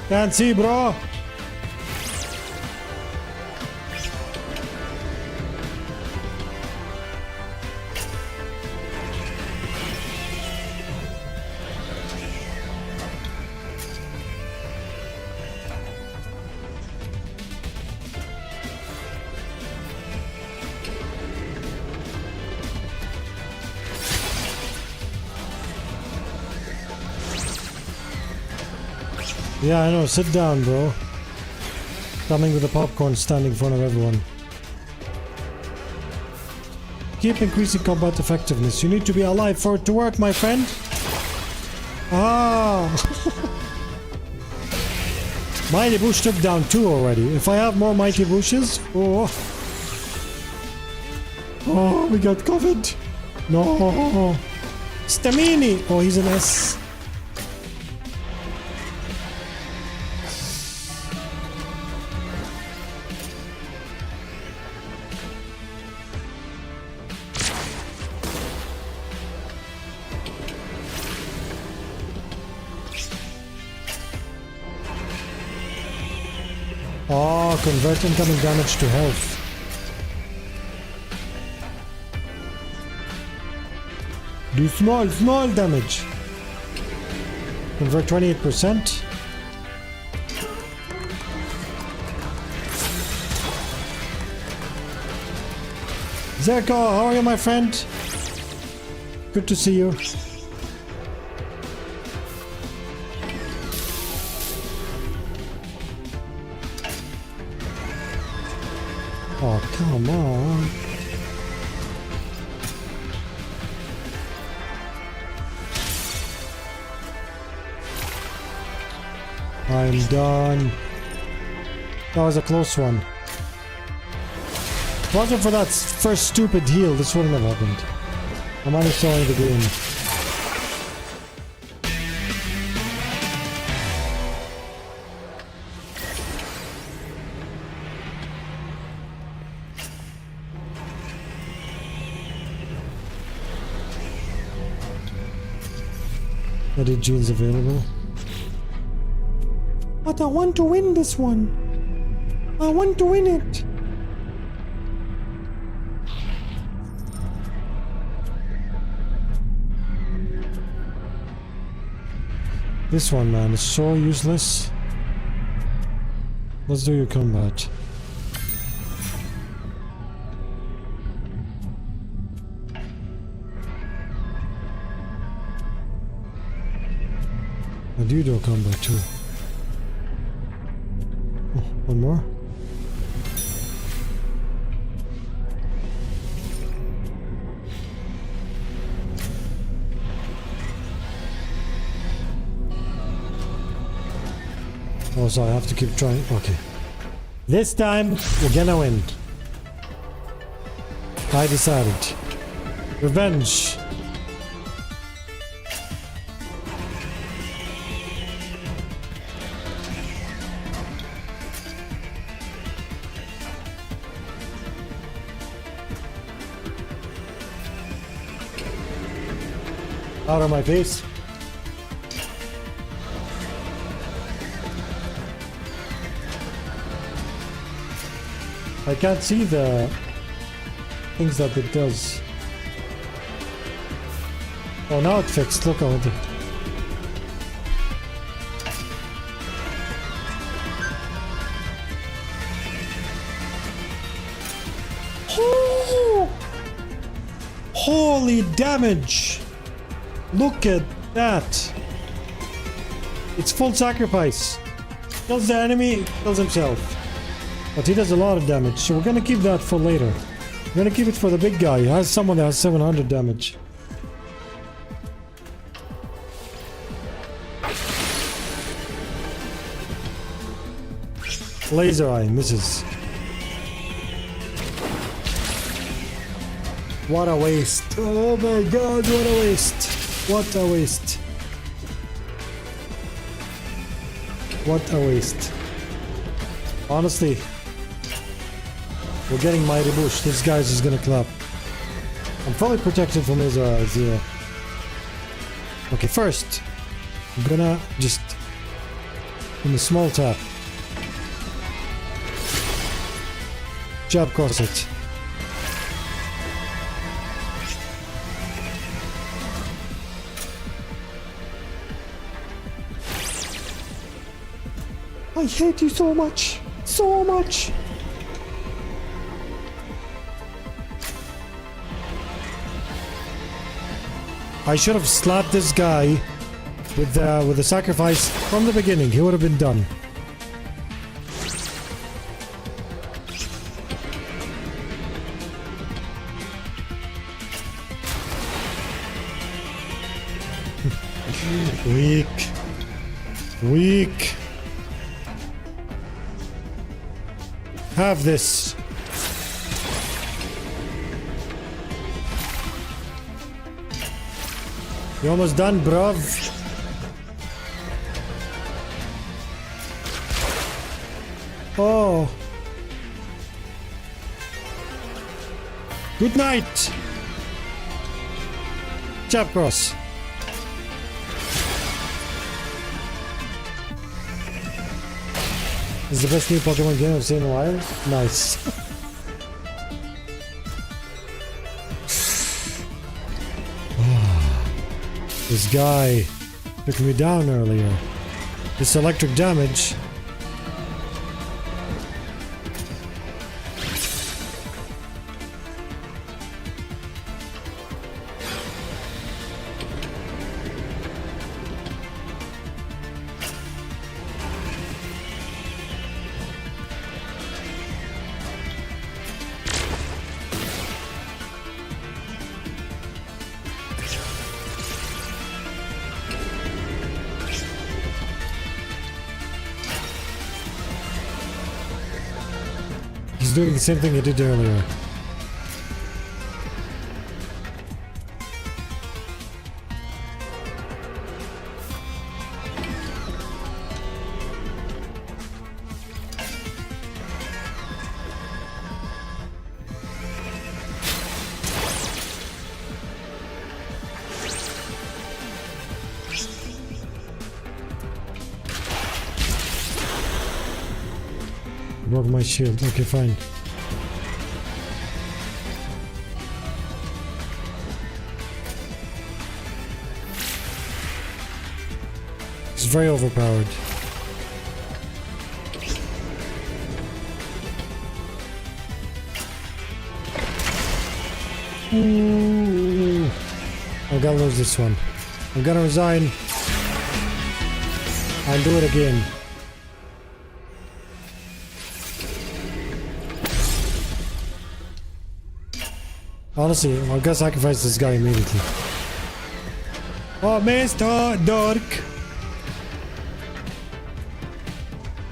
Can't see, bro. Yeah, I know. Sit down, bro. Coming with the popcorn, standing in front of everyone. Keep increasing combat effectiveness. You need to be alive for it to work, my friend. Ah! Mighty Bush took down 2 already. If I have more Mighty Bushes... Oh! Oh, we got COVID! No! Stamini! Oh, he's an S. Oh, convert incoming damage to health. Do small damage. Convert 28%. Zerko, how are you, my friend? Good to see you. Oh, come on. I'm done. That was a close one. If it wasn't for that first stupid heal, this wouldn't have happened. I'm uninstalling the game. Edit genes available. But I want to win this one. I want to win it. This one, man, is so useless. Let's do your combat. And you do combat too. Oh, one more. Oh, so I have to keep trying. Okay. This time, we're gonna win. I decided. Revenge. Out of my face. I can't see the things that it does. Oh, now it fixed. Look at it. Oh! Holy damage! Look at that! It's full sacrifice. Kills the enemy, kills himself. But he does a lot of damage, so we're gonna keep that for later. We're gonna keep it for the big guy. He has someone that has 700 damage. Laser eye misses. What a waste. Oh my god, what a waste. What a waste. What a waste. Honestly, we're getting mighty bush. This guy's just gonna clap. I'm fully protected from his eyes, yeah. Okay, first, I'm gonna just in a small tap. Jab cross it. I hate you so much. So much. I should have slapped this guy with the sacrifice from the beginning. He would have been done. Weak. Weak. Have this. You almost done, bruv. Oh. Good night. Jab cross. This is the best new Pokemon game I've seen in a while. Nice. This guy took me down earlier. This electric damage. He's doing the same thing he did earlier. Broke my shield. Okay, fine. It's very overpowered. Ooh. I'm gonna lose this one. I'm gonna resign. I'll do it again. Honestly, I'm gonna sacrifice this guy immediately. Oh, Mr. Dark!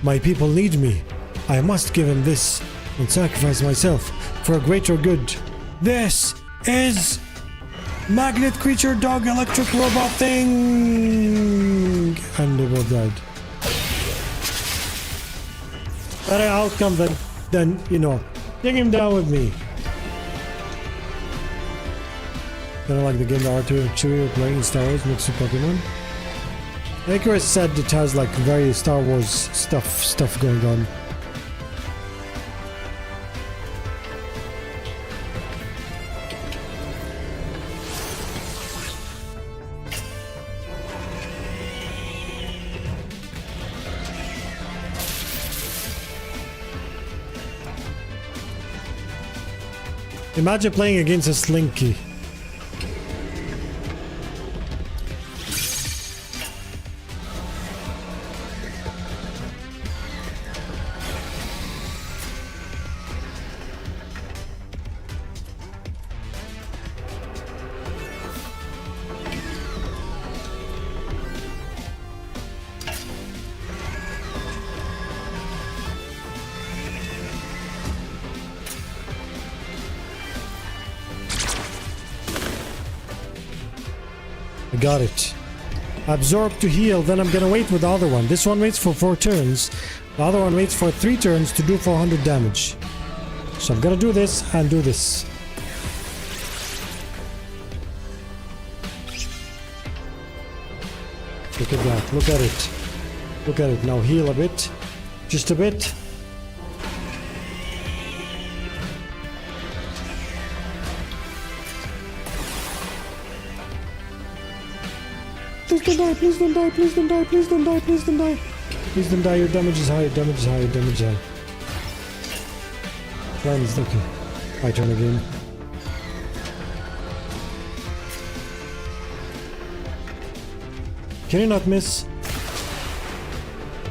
My people need me. I must give him this and sacrifice myself for a greater good. This is magnet creature dog electric robot thing. And they both died. Better outcome than you know, take him down with me. Kind of like the game that Arthur and Chewie were playing in Star Wars next to Pokemon. Icarus said it has like very Star Wars stuff going on. Imagine playing against a Slinky. I got it. Absorb to heal, then I'm gonna wait with the other one. This one waits for 4 turns. The other one waits for 3 turns to do 400 damage. So I'm gonna do this and do this. Look at that, look at it. Look at it, now heal a bit. Just a bit. Please don't die, please don't die, please don't die, please don't die, please don't die. Please don't die, your damage is high, your damage is high, your damage is high. Cleansed, okay. My turn again. Can you not miss?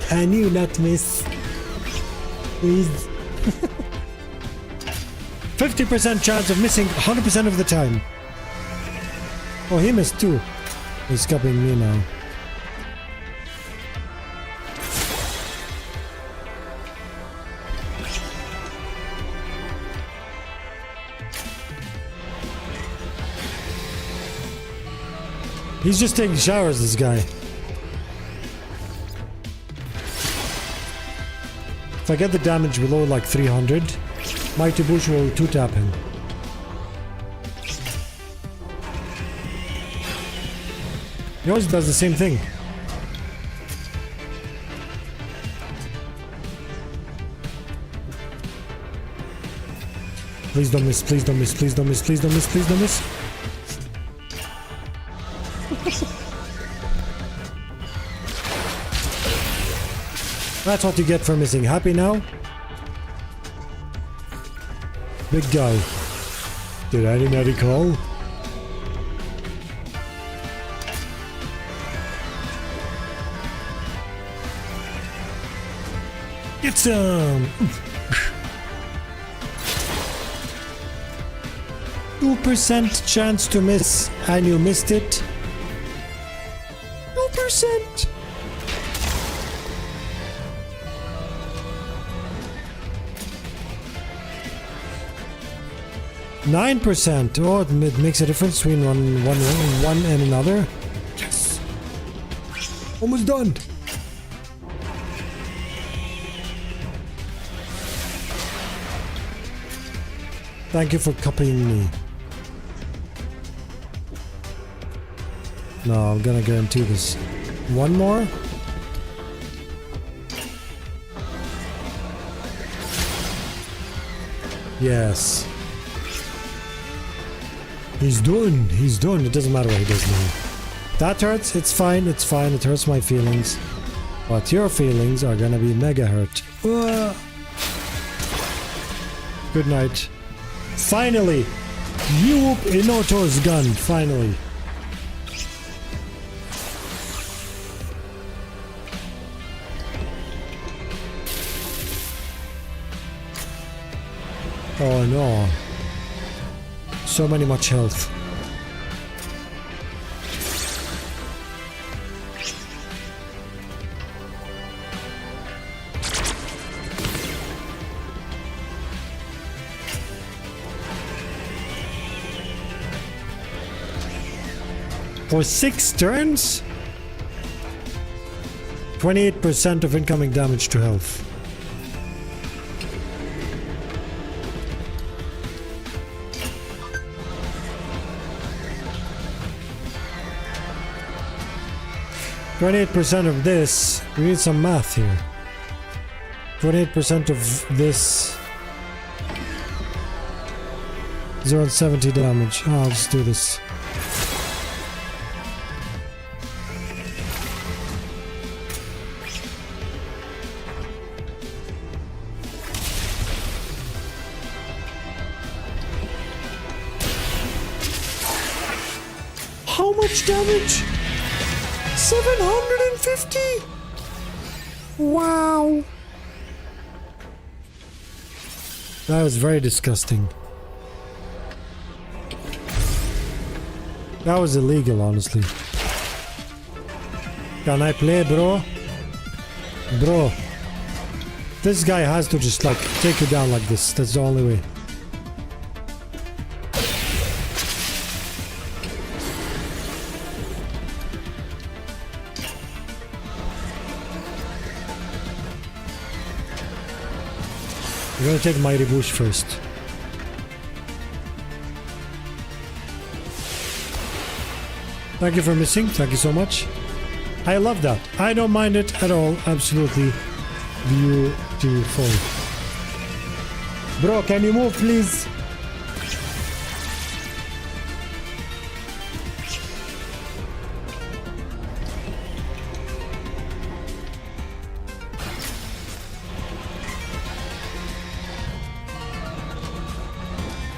Can you not miss? Please. 50% chance of missing 100% of the time. Oh, he missed too. He's copying me now. He's just taking showers, this guy. If I get the damage below like 300, Mighty Bush will 2-tap him. He always does the same thing. Please don't miss, please don't miss, please don't miss, please don't miss, please don't miss. That's what you get for missing. Happy now? Big guy. Did anybody call? Get some! 2% chance to miss, and you missed it. 2%! %. Oh, it makes a difference between one and another. Yes! Almost done! Thank you for copying me. No, I'm gonna guarantee this. One more? Yes. He's done. He's done. It doesn't matter what he does now. That hurts. It's fine. It's fine. It hurts my feelings. But your feelings are gonna be mega hurt. Good night. Finally! Yup, Inoto's gun. Finally. Oh no. So much health. For 6 turns? 28% of incoming damage to health. %of this. We need some math here. 28% of this. 0 and 70 damage. Oh, I'll just do this. How much damage? 750? Wow. That was very disgusting. That was illegal, honestly. Can I play, bro? Bro. This guy has to just, like, take you down like this. That's the only way. I'm gonna take Mighty Bush first. Thank you for missing. Thank you so much. I love that. I don't mind it at all. Absolutely beautiful. Bro, can you move, please?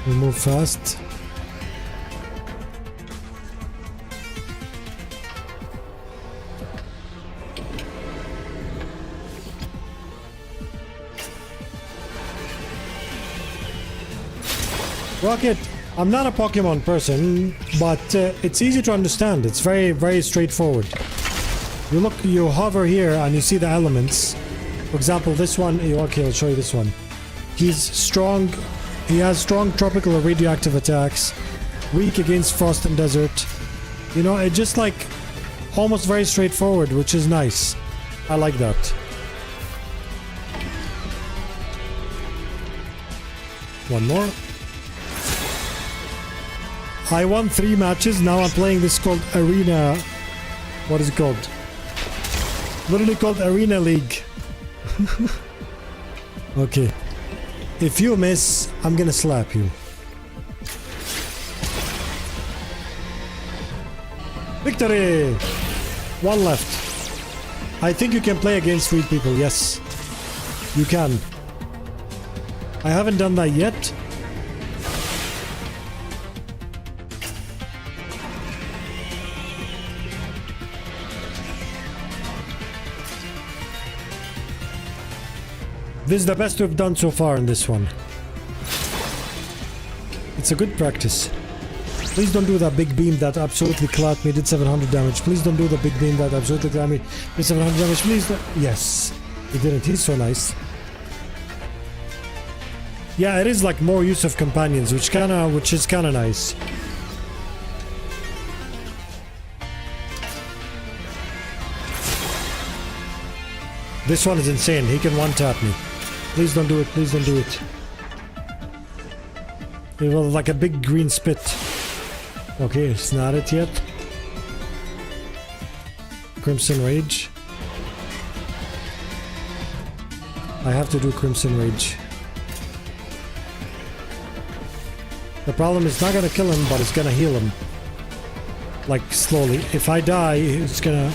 We move fast. Rocket, I'm not a Pokemon person, but it's easy to understand. It's very, very straightforward. You look, you hover here and you see the elements. For example, this one, okay, I'll show you this one. He's strong. He has strong tropical or radioactive attacks, weak against frost and desert. You know, it's just like almost very straightforward, which is nice. I like that. One more. I won 3 matches. Now I'm playing this called Arena. What is it called? Literally called Arena League. Okay. If you miss, I'm gonna slap you. Victory! 1 left. I think you can play against 3 people. Yes. You can. I haven't done that yet. This is the best we've done so far in this one. It's a good practice. Please don't do that big beam that absolutely clapped me, did 700 damage. Please don't do the big beam that absolutely clapped me, did 700 damage. Please don't. Yes. He didn't. He's so nice. Yeah, it is like more use of companions, which is kinda nice. This one is insane. He can one-tap me. Please don't do it. Please don't do it. It was like a big green spit. Okay, it's not it yet. Crimson Rage. I have to do Crimson Rage. The problem is not gonna kill him, but it's gonna heal him. Like, slowly. If I die, it's gonna...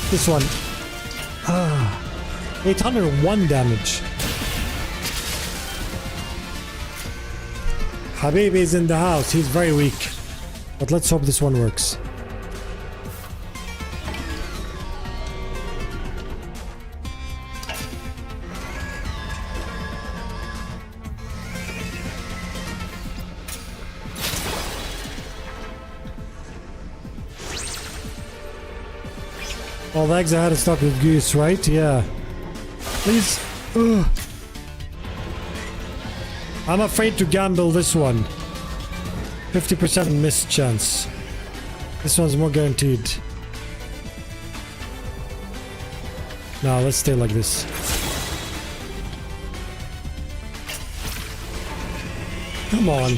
This one. 801 damage. Habibi is in the house. He's very weak. But let's hope this one works. All the eggs I had is stuck with goose, right? Yeah. Please. Ugh. I'm afraid to gamble this one. 50% miss chance. This one's more guaranteed. Now let's stay like this. Come on.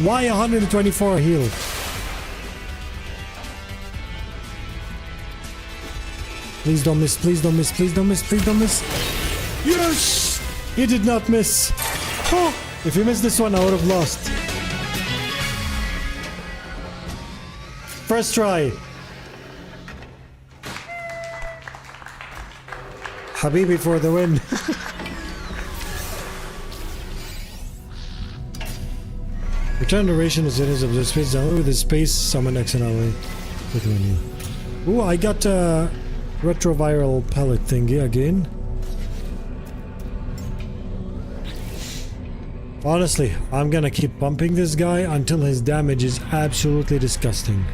Why 124 heal? Please don't miss, please don't miss, please don't miss, please don't miss. Yes! He did not miss. Oh, if he missed this one, I would have lost. First try. Habibi for the win. Return duration is units of the space down with the space summon X and away. Click menu. Ooh, I got a retroviral pellet thingy again. Honestly, I'm gonna keep pumping this guy until his damage is absolutely disgusting.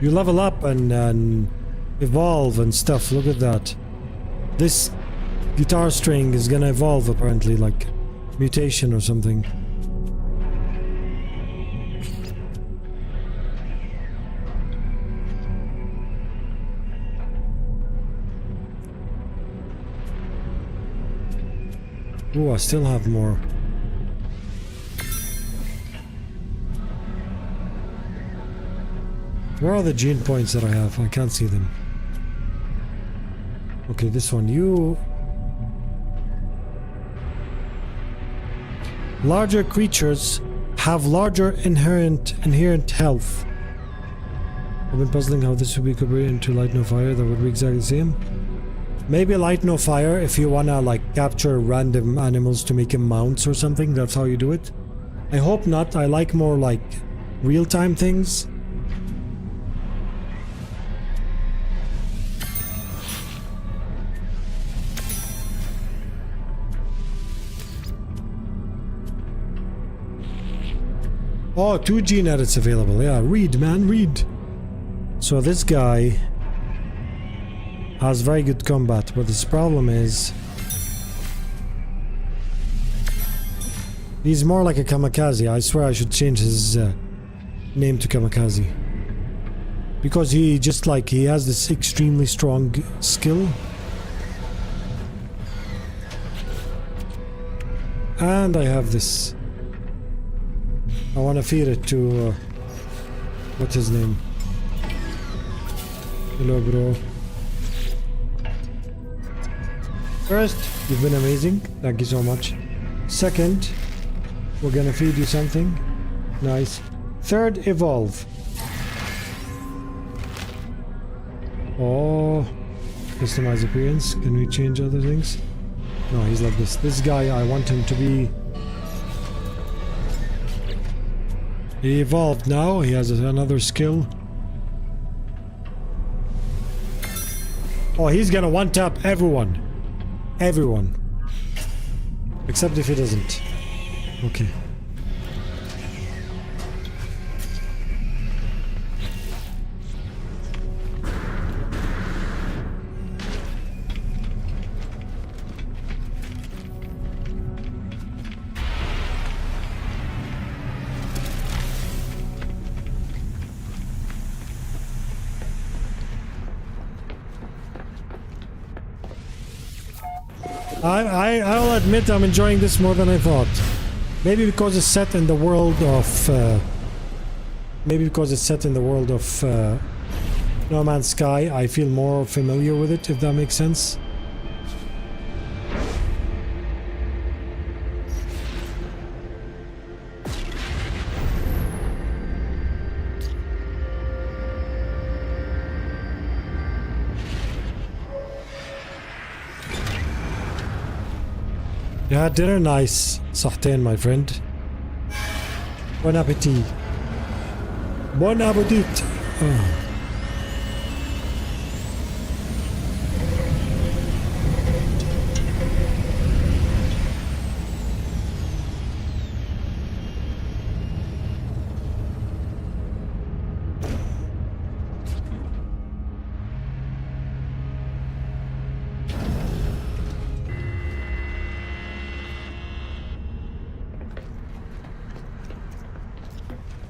You level up and evolve and stuff. Look at that. This guitar string is gonna evolve apparently, like mutation or something. Ooh, I still have more. Where are the gene points that I have? I can't see them. Okay, this one. You... Larger creatures have larger inherent health. I've been puzzling how this would be converted into light no fire. That would be exactly the same. Maybe light no fire if you wanna like capture random animals to make them mounts or something. That's how you do it. I hope not. I like more like real-time things. Oh, 2 gene edits available. Yeah, read, man, read. So this guy has very good combat, but his problem is he's more like a kamikaze. I swear I should change his name to kamikaze. Because he just like, he has this extremely strong skill. And I have this. I want to feed it to, what's his name? Hello, bro. First, you've been amazing. Thank you so much. Second, we're gonna feed you something. Nice. Third, evolve. Oh, customize appearance. Can we change other things? No, he's like this. This guy, I want him to be... He evolved now. He has another skill. Oh, he's gonna one-tap everyone. Everyone. Except if he doesn't. Okay. I'll admit I'm enjoying this more than I thought. Maybe because it's set in the world of... No Man's Sky, I feel more familiar with it, if that makes sense. You had dinner? Nice. صحتين, my friend. Bon appetit. Bon appetit. Oh.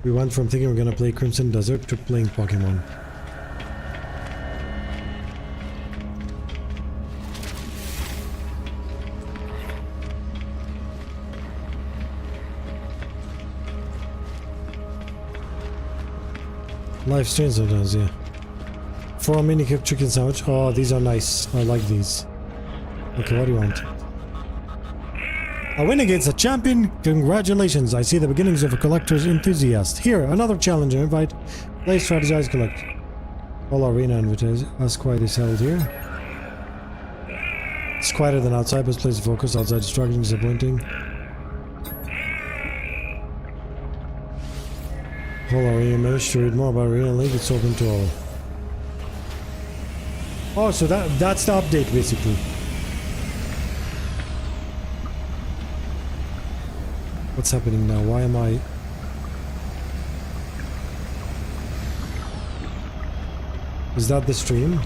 We went from thinking we're gonna play Crimson Desert to playing Pokemon. Live streams sometimes, yeah. 4 mini cooked chicken sandwich. Oh, these are nice. I like these. Okay, what do you want? A win against a champion. Congratulations. I see the beginnings of a collector's enthusiast. Here, another challenger. Invite. Play, strategize, collect. All arena invitation. Ask why is held here. It's quieter than outside, but place focus. Outside distracting, disappointing. Whole arena managed to read more about Arena League. It's open to all. Oh, so that's the update basically. What's happening now? Why am I... Is that the stream?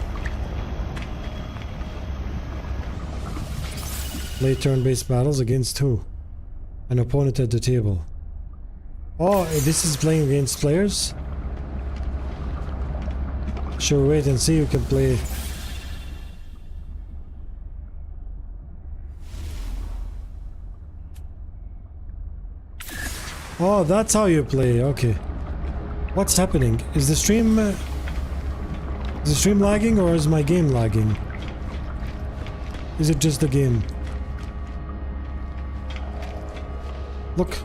Play turn-based battles against who? An opponent at the table. Oh, this is playing against players? Should we wait and see who can play? Oh, that's how you play. Okay. What's happening? Is the stream lagging or is my game lagging? Is it just the game? Look.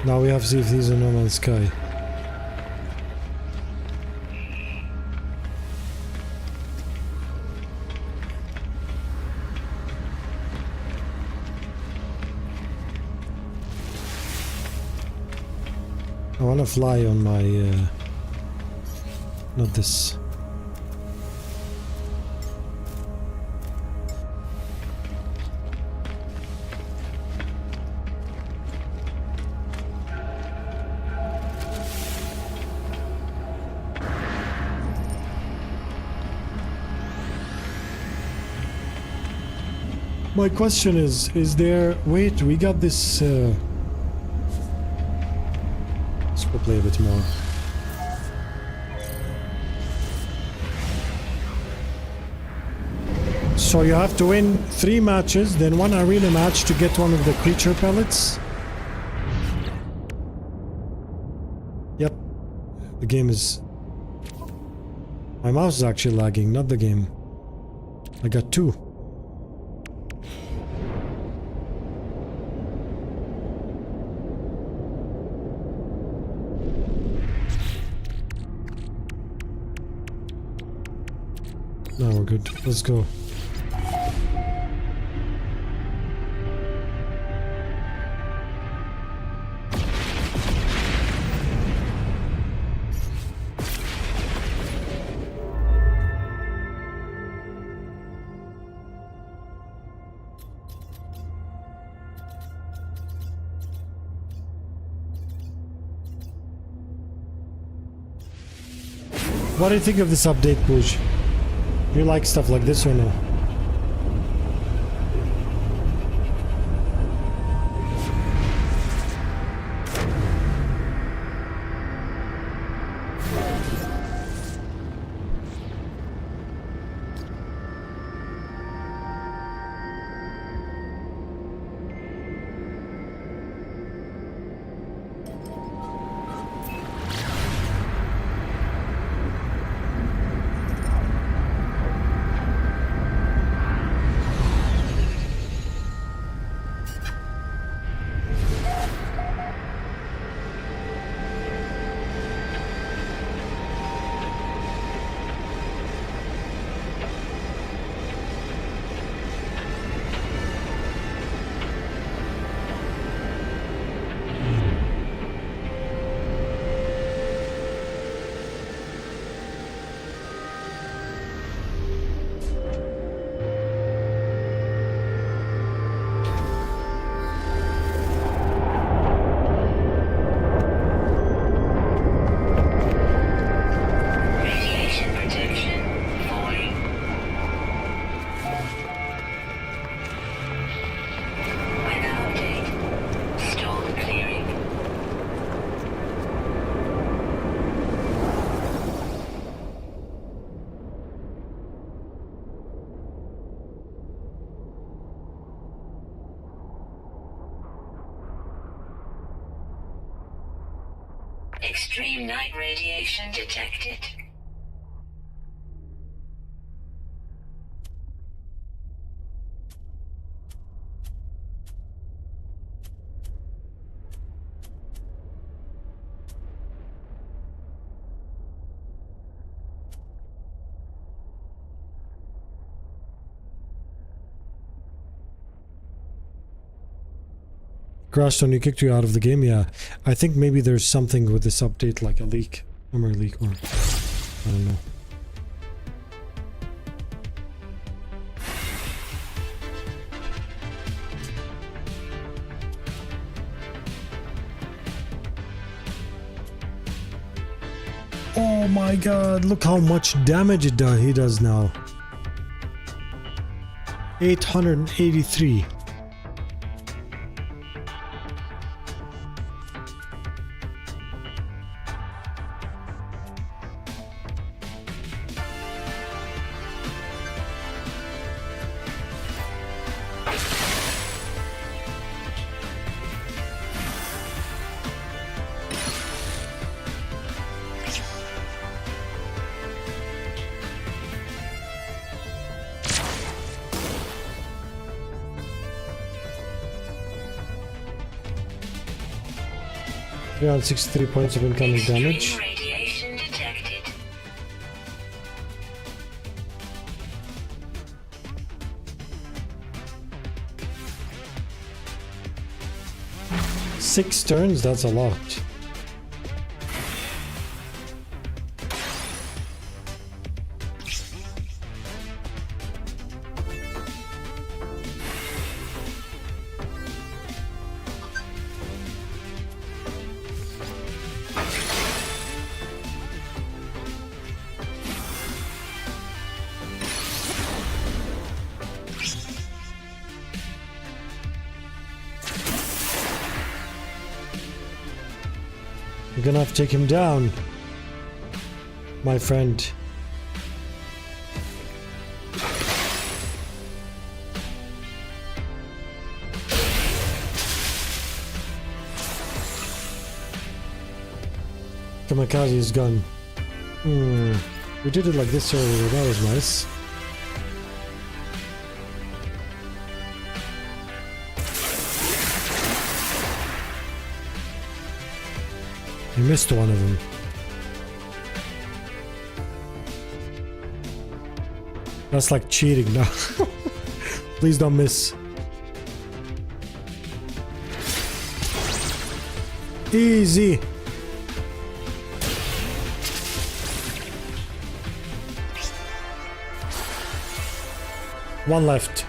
Now we have to see if these are No Man's Sky. I want to fly on my... not this. My question is there... Wait, we got this... Let's go play a bit more. So you have to win 3 matches, then 1 arena match to get one of the creature pellets? Yep. The game is... My mouse is actually lagging, not the game. I got 2. No, we're good. Let's go. What do you think of this update, Push? Do you like stuff like this or no? Extreme night radiation detected. Crashed he kicked you out of the game? Yeah. I think maybe there's something with this update, like a leak. Memory leak, or I don't know. Oh my god, look how much damage he does now. 883. Around 63 points of incoming damage. Radiation detected. Six turns, that's a lot. You're gonna have to take him down, my friend. Kamikaze's gun. We did it like this earlier, that was nice. You missed one of them. That's like cheating now. Please don't miss. Easy. One left.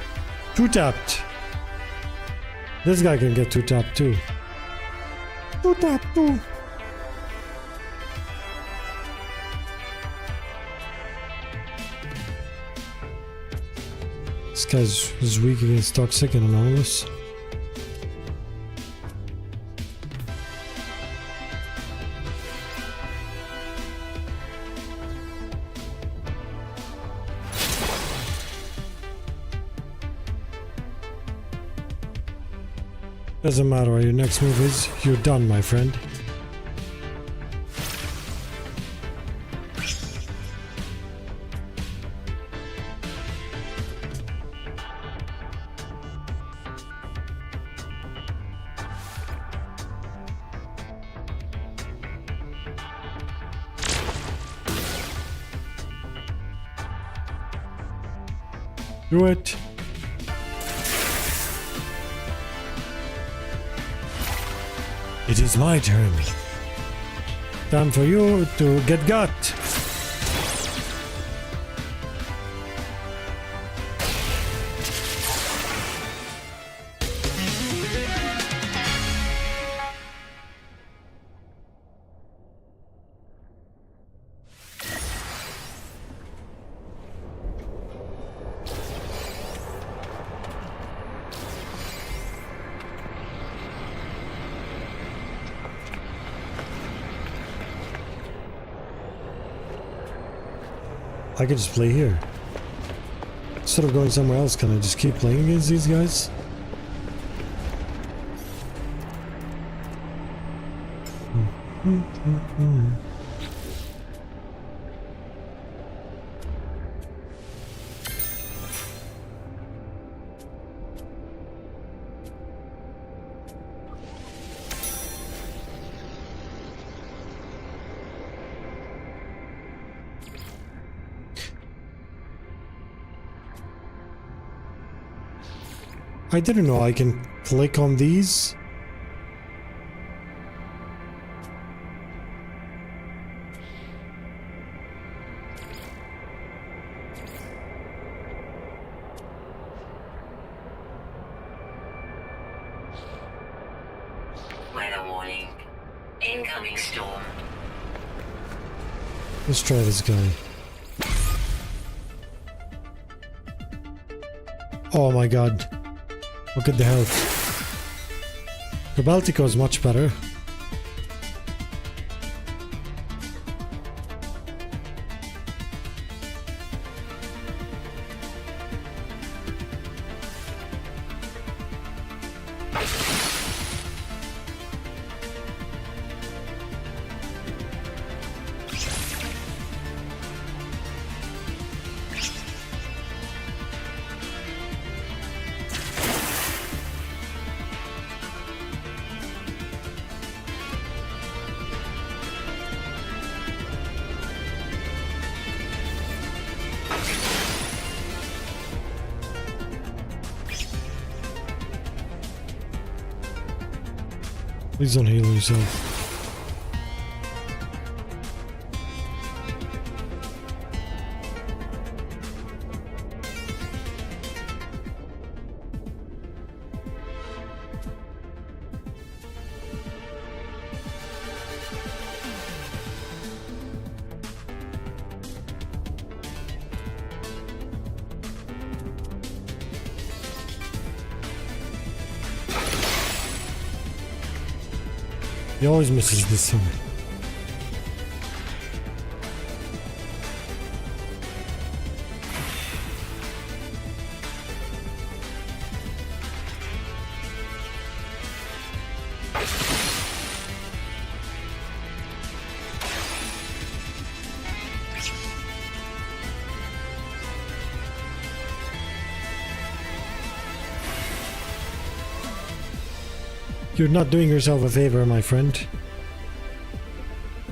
Two tapped. This guy can get two tapped too. Two tapped too. This guy's is weak against toxic and anomalous. Doesn't matter what your next move is, you're done, my friend. Do it. It is my turn. Time for you to get got. I could just play here. Instead of going somewhere else, can I just keep playing against these guys? I didn't know I can click on these. Weather warning. Incoming storm. Let's try this guy. Oh my god. Look at the health. The Baltico is much better. Please don't heal yourself. He always misses this one. You're not doing yourself a favor, my friend.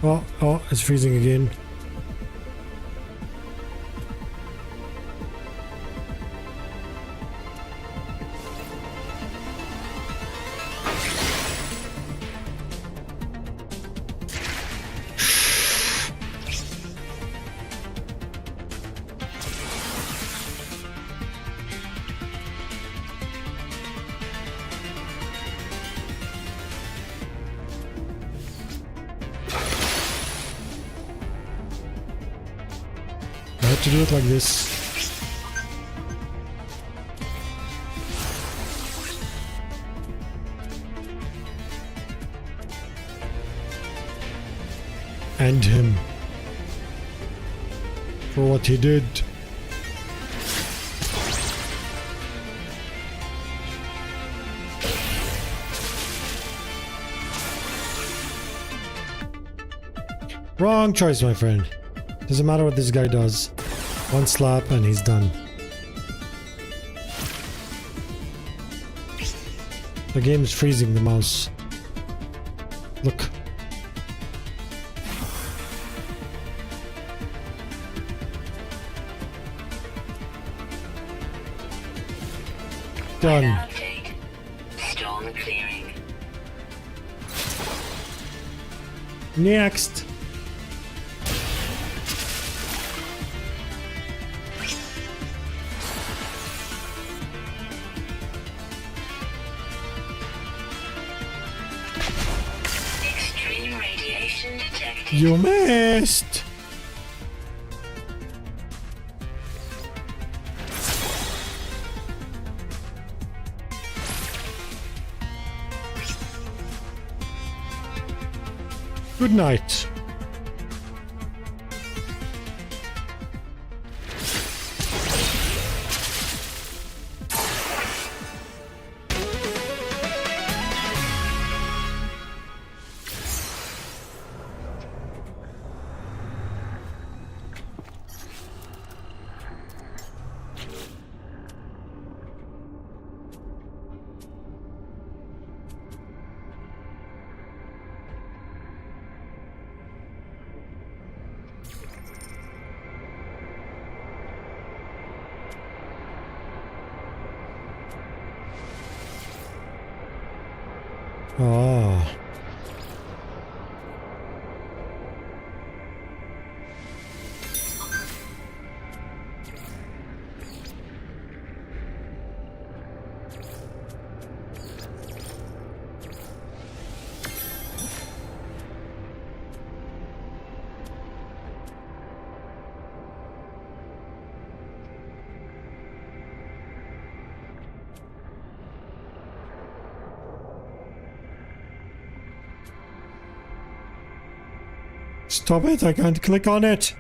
Oh, it's freezing again. I have to do it like this. And him. For what he did. Wrong choice, my friend. Doesn't matter what this guy does. One slap and he's done. The game is freezing the mouse. Look. Done. Update. Storm clearing. Next. Extreme radiation detected. You missed. Good night. Oh. Stop it, I can't click on it.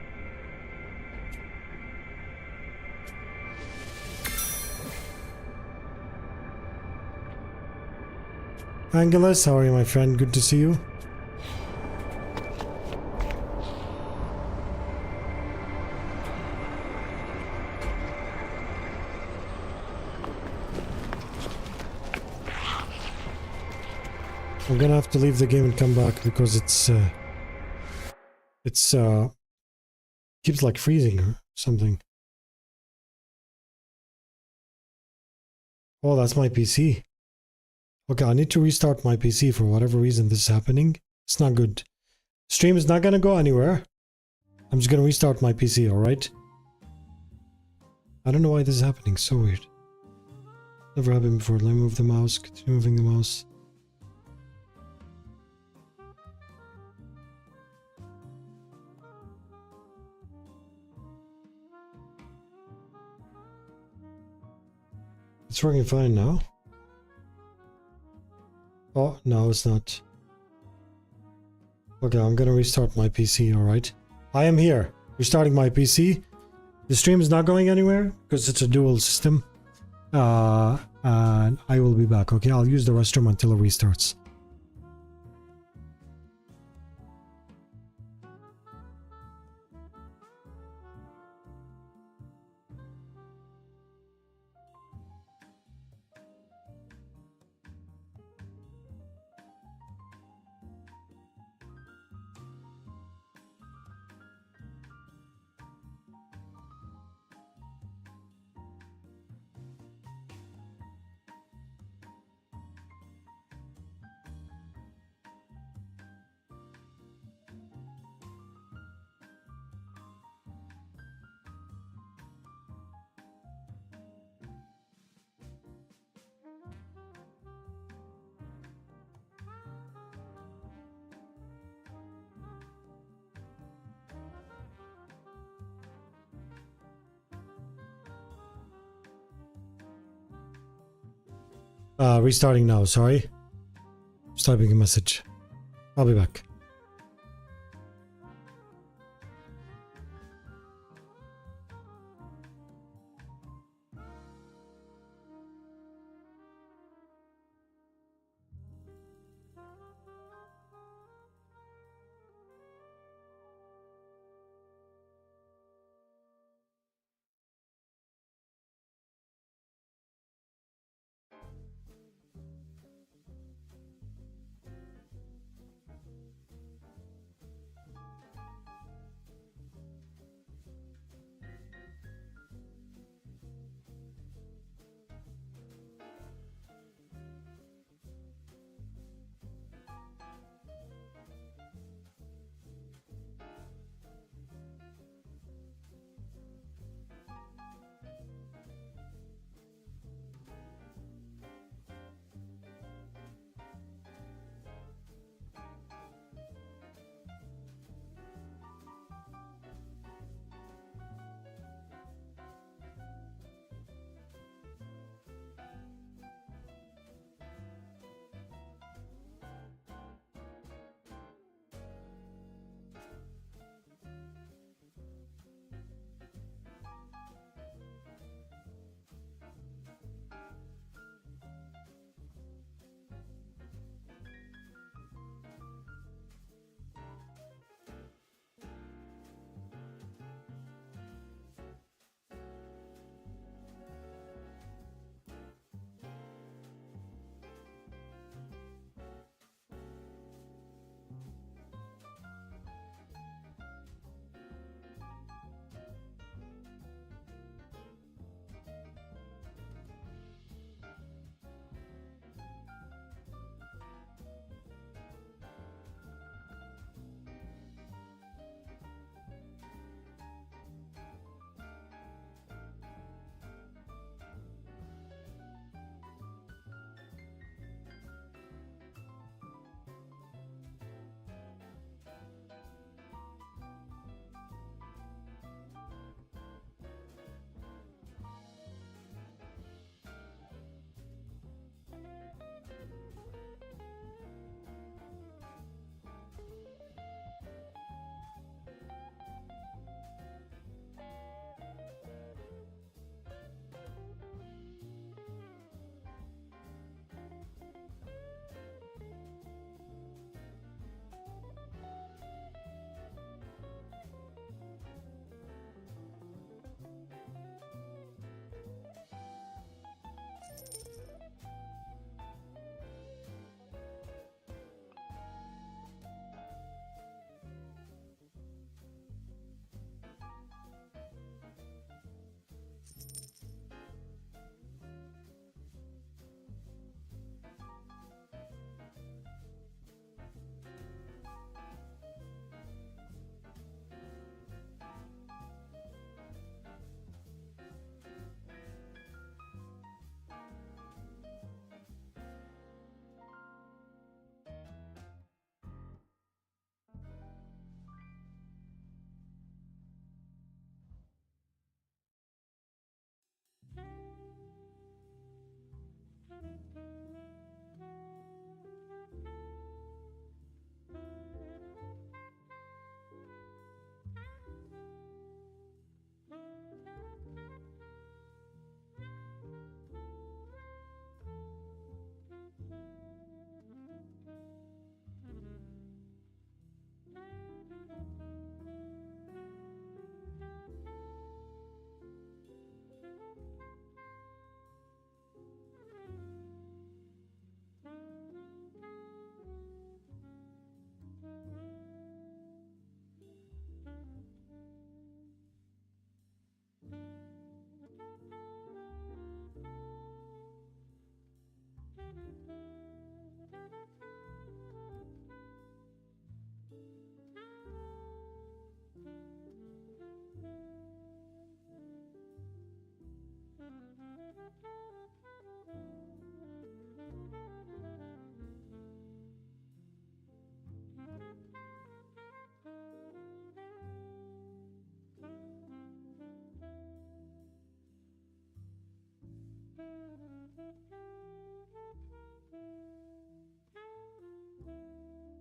Angelus, how are you, my friend? Good to see you. I'm gonna have to leave the game and come back because it's keeps like freezing or something. Oh, that's my PC. Okay, I need to restart my PC for whatever reason this is happening. It's not good. Stream is not gonna go anywhere. I'm just gonna restart my PC, alright? I don't know why this is happening, so weird. Never happened before. Let me move the mouse, continue moving the mouse. It's working fine now. Oh, no, it's not. Okay, I'm gonna restart my PC, alright? I am here, restarting my PC. The stream is not going anywhere, because it's a dual system. And I will be back, okay? I'll use the restroom until it restarts. Restarting now, sorry. Just typing a message. I'll be back.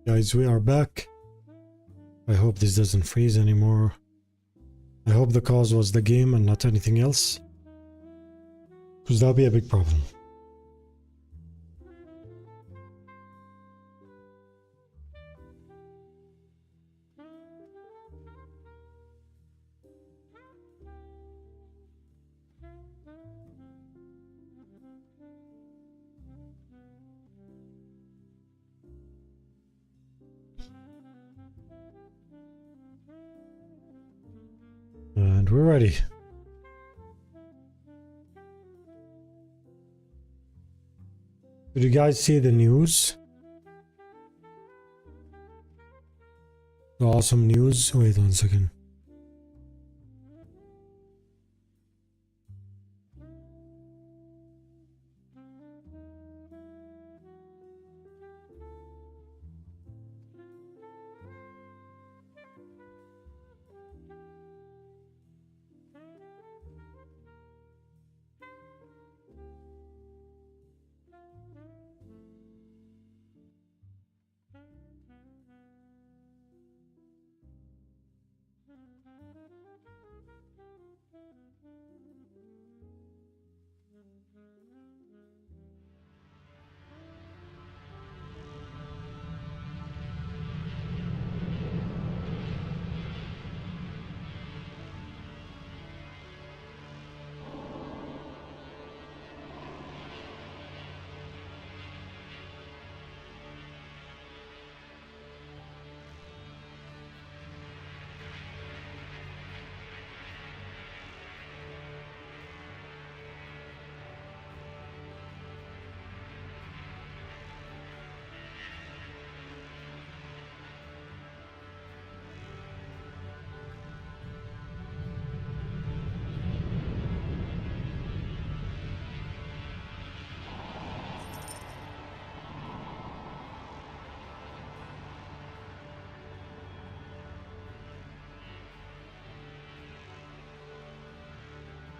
Guys, we are back. I hope this doesn't freeze anymore. I hope the cause was the game and not anything else, because that'll be a big problem. And we're ready. Did you guys see the news? The awesome news. Wait 1 second.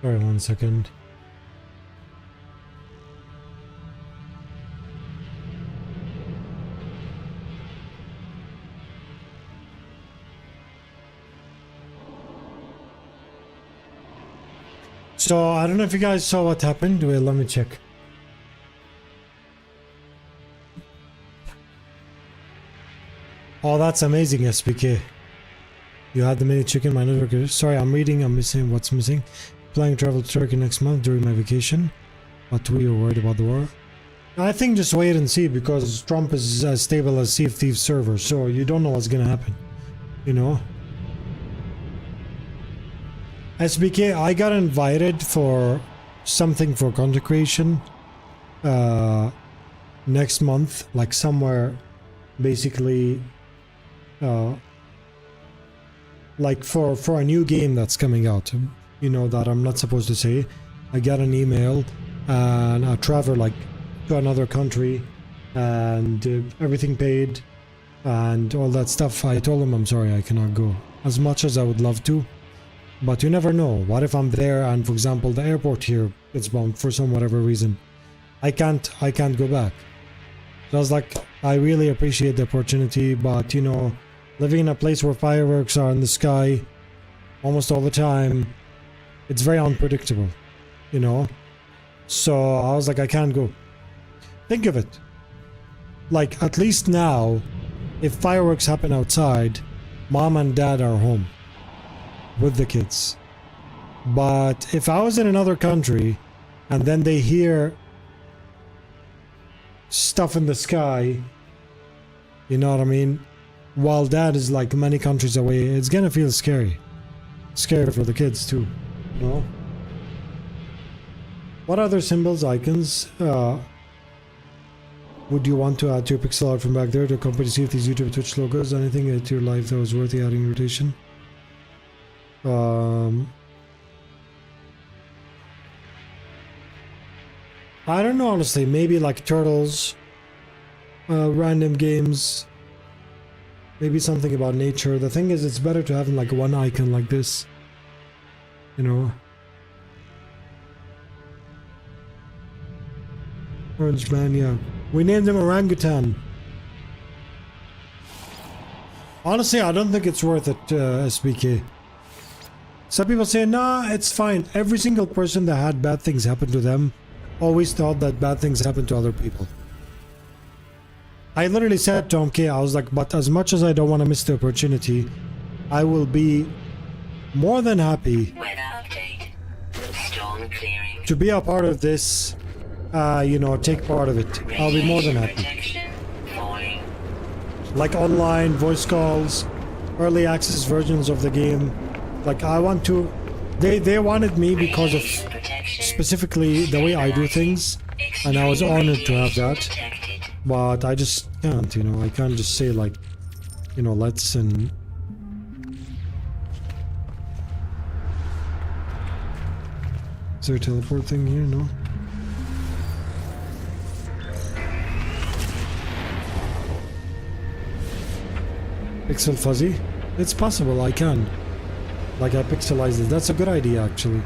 Sorry, 1 second. So, I don't know if you guys saw what happened. Wait, let me check. Oh, that's amazing, SPK. You had the mini chicken, my network is... Sorry, I'm missing what's missing. Planning to travel to Turkey next month during my vacation. But we are worried about the war. I think just wait and see, because Trump is as stable as Sea of Thieves server, so you don't know what's gonna happen. You know? SBK, I got invited for something for content creation next month, like somewhere basically like for a new game that's coming out, you know, that I'm not supposed to say. I got an email and I travel like to another country and everything paid and all that stuff. I told them I'm sorry, I cannot go, as much as I would love to. But you never know. What if I'm there and, for example, the airport here gets bombed for some whatever reason? I can't go back. So I was like, I really appreciate the opportunity, but you know, living in a place where fireworks are in the sky almost all the time, it's very unpredictable, you know? So I was like, I can't go. Think of it. Like, at least now, if fireworks happen outside, mom and dad are home with the kids. But if I was in another country and then they hear stuff in the sky, you know what I mean, while dad is like many countries away, it's gonna feel scary for the kids too, you know? What other symbols, icons would you want to add to your pixel art from back there to accompany Sea of Thieves YouTube, Twitch logos? Anything to your life that was worthy adding rotation? I don't know, honestly. Maybe like turtles, random games, maybe something about nature. The thing is, it's better to have like one icon like this, you know. Orange man, yeah. We named him Orangutan. Honestly, I don't think it's worth it, SBK. Some people say, nah, it's fine. Every single person that had bad things happen to them always thought that bad things happen to other people. I literally said to MK, I was like, but as much as I don't want to miss the opportunity, I will be more than happy Weather update. Storm clearing. to be a part of this, you know, take part of it. I'll be more than happy. Protection falling. Like online, voice calls, early access versions of the game. Like I want to, they wanted me because of Radiation protection. specifically the way I do things, and I was honored to have that. Detected. But I just can't, you know, I can't just say like, you know, let's and... Is there a teleport thing here? No? Pixel fuzzy? It's possible, I can. Like I pixelized it. That's a good idea actually.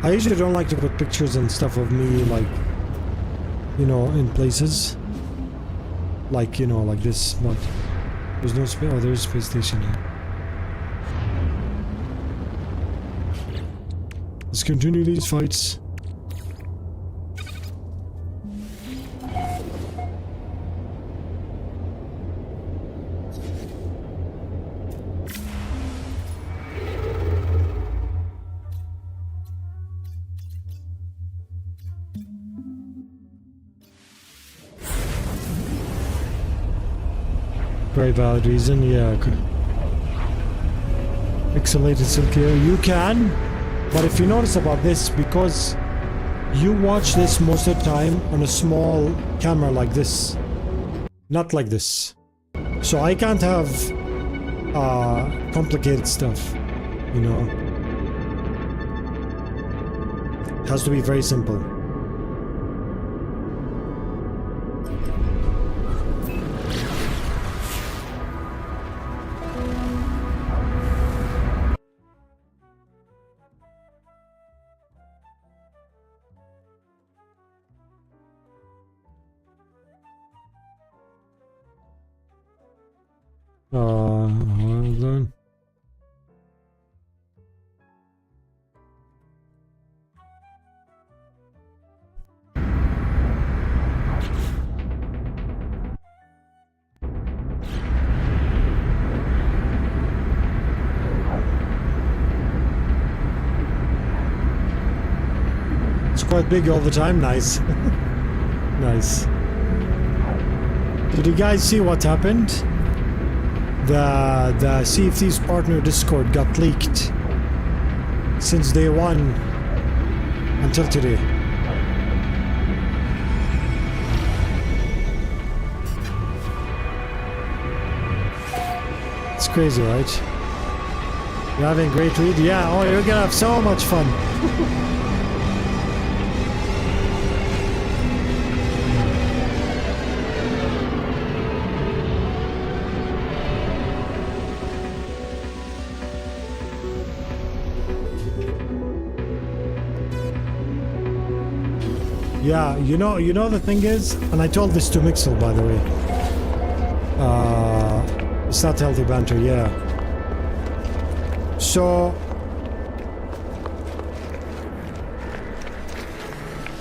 I usually don't like to put pictures and stuff of me like, you know, in places. Like, you know, like this, but there's no space. Oh, there's a space station here. Let's continue these fights. Very valid reason, yeah. Pixelated silkier. You can, but if you notice about this, because you watch this most of the time on a small camera like this, not like this. So I can't have complicated stuff, you know. It has to be very simple. Hold on. It's quite big all the time. Nice. Nice. Did you guys see what happened? The Sea of Thieves partner Discord got leaked since day one until today. It's crazy, right? You're having a great read? Yeah, oh, you're gonna have so much fun. Yeah, you know the thing is, and I told this to Mixel, by the way. It's not healthy banter, yeah. So,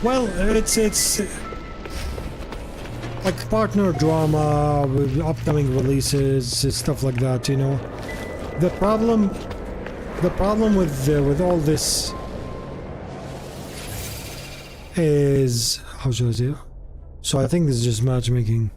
well, it's like partner drama with upcoming releases, stuff like that, you know. The problem with all this is, how should I say it? So I think this is just matchmaking.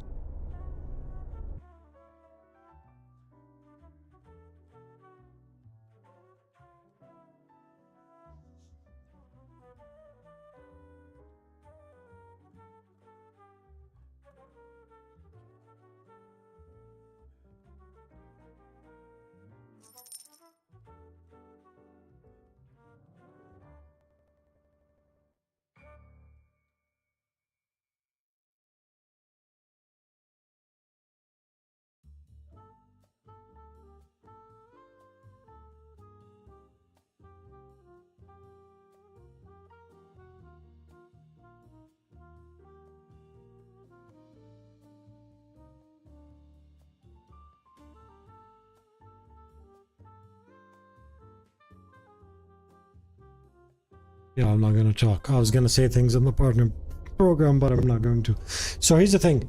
Yeah, I'm not gonna talk. I was gonna say things on the partner program, but I'm not going to. So here's the thing.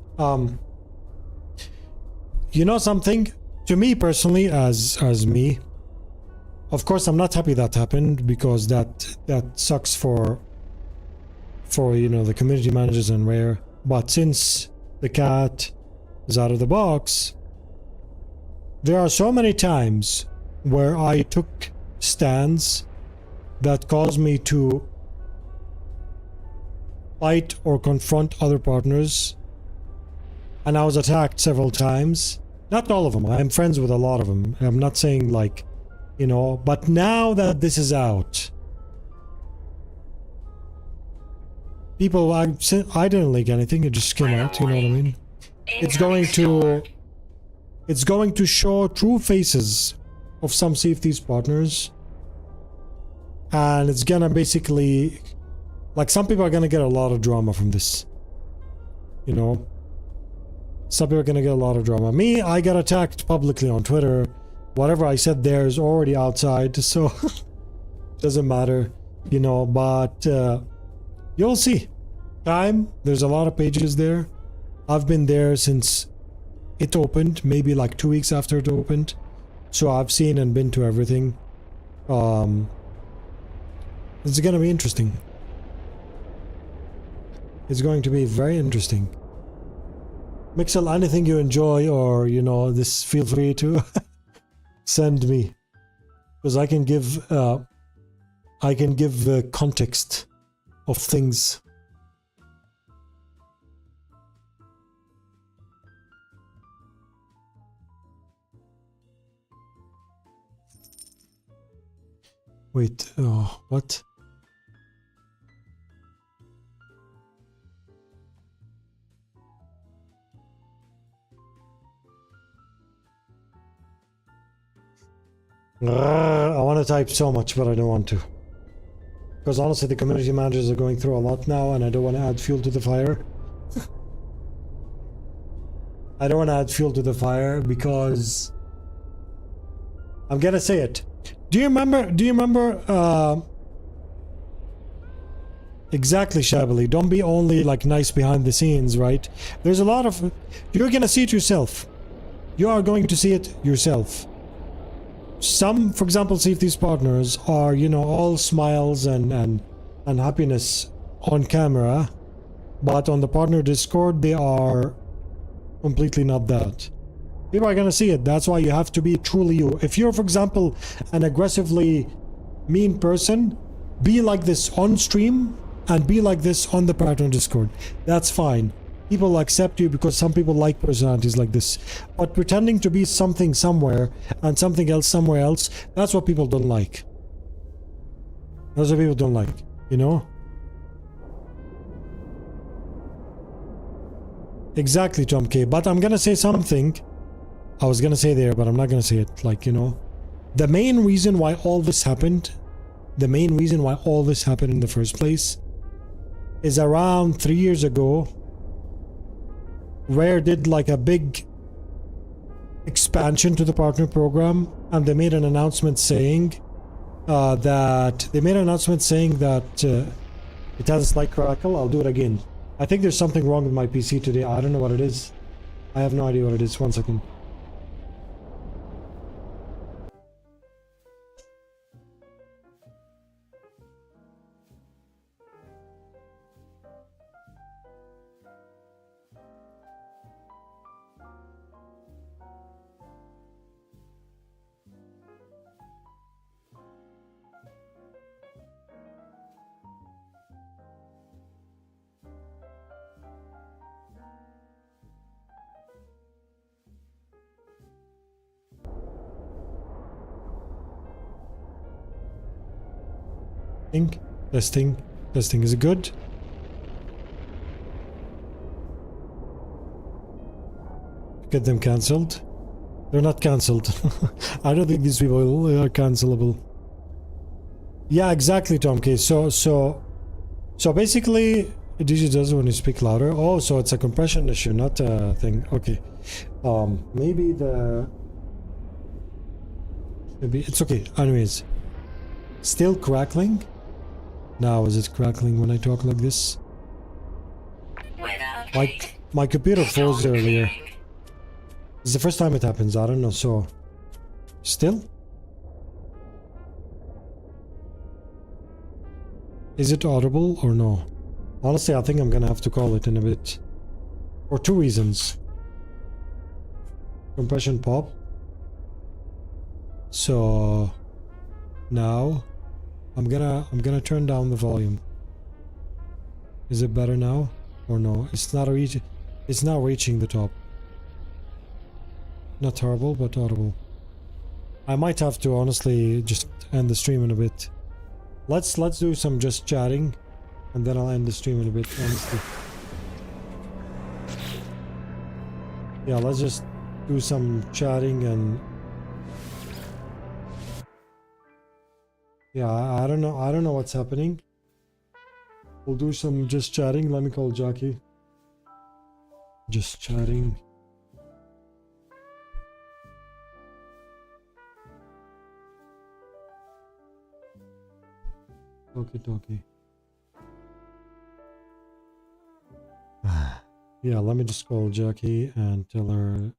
You know something? To me personally, as me, of course I'm not happy that happened, because that sucks for you know, the community managers and Rare. But since the cat is out of the box, there are so many times where I took stands that caused me to fight or confront other partners, and I was attacked several times. Not all of them. I'm friends with a lot of them. I'm not saying, like, you know, but now that this is out, people, I didn't leak anything. It just came out. You know what I mean? It's going to show true faces of some Sea of Thieves partners, and it's gonna basically, like, some people are gonna get a lot of drama from this. You know, some people are gonna get a lot of drama. Me, I got attacked publicly on Twitter. Whatever I said there is already outside, so doesn't matter, you know. But you'll see. There's a lot of pages there. I've been there since it opened, maybe like 2 weeks after it opened. So I've seen and been to everything. It's gonna be interesting. It's going to be very interesting. Mixel, anything you enjoy, or, you know, this, feel free to send me, because I can give the context of things. Wait, what? I want to type so much, but I don't want to. Because honestly, the community managers are going through a lot now, and I don't want to add fuel to the fire. I don't want to add fuel to the fire, because I'm gonna say it. Do you remember, exactly, Shabali, don't be only like nice behind the scenes, right? There's a lot of, you're gonna see it yourself. You are going to see it yourself. Some, for example, Sea of Thieves partners are, you know, all smiles and happiness on camera, but on the partner Discord, they are completely not that. People are gonna see it. That's why you have to be truly you. If you're, for example, an aggressively mean person, be like this on stream and be like this on the partner Discord. That's fine. People accept you because some people like personalities like this. But pretending to be something somewhere and something else somewhere else, that's what people don't like. That's what people don't like, you know? Exactly, Tom K. But I'm gonna say something. I was gonna say there, but I'm not gonna say it. Like, you know, the main reason why all this happened, in the first place, is around 3 years ago, Rare did like a big expansion to the partner program, and they made an announcement saying that it has a slight crackle. I'll do it again. I think there's something wrong with my PC today. I don't know what it is. I have no idea what it is. 1 second. Testing. Is it good? Get them cancelled. They're not cancelled. I don't think these people are cancelable. Yeah, exactly, Tom K. So basically, DJ does it when you speak louder. Oh, so it's a compression issue, not a thing. Okay. Maybe it's okay. Anyways, still crackling. Now is it crackling when I talk like this? Weather My, update. my computer froze Storm earlier. clearing. It's the first time it happens, I don't know, so... Still? Is it audible or no? Honestly, I think I'm gonna have to call it in a bit. For two reasons. Compression pop. So... Now... I'm gonna turn down the volume. Is it better now? Or no? It's not reaching the top. Not terrible, but audible. I might have to honestly just end the stream in a bit. Let's do some just chatting, and then I'll end the stream in a bit, honestly. Yeah, let's just do some chatting and... Yeah, I don't know what's happening. We'll do some just chatting. Let me call Jackie. Just chatting. Talkie. Yeah, let me just call Jackie and tell her.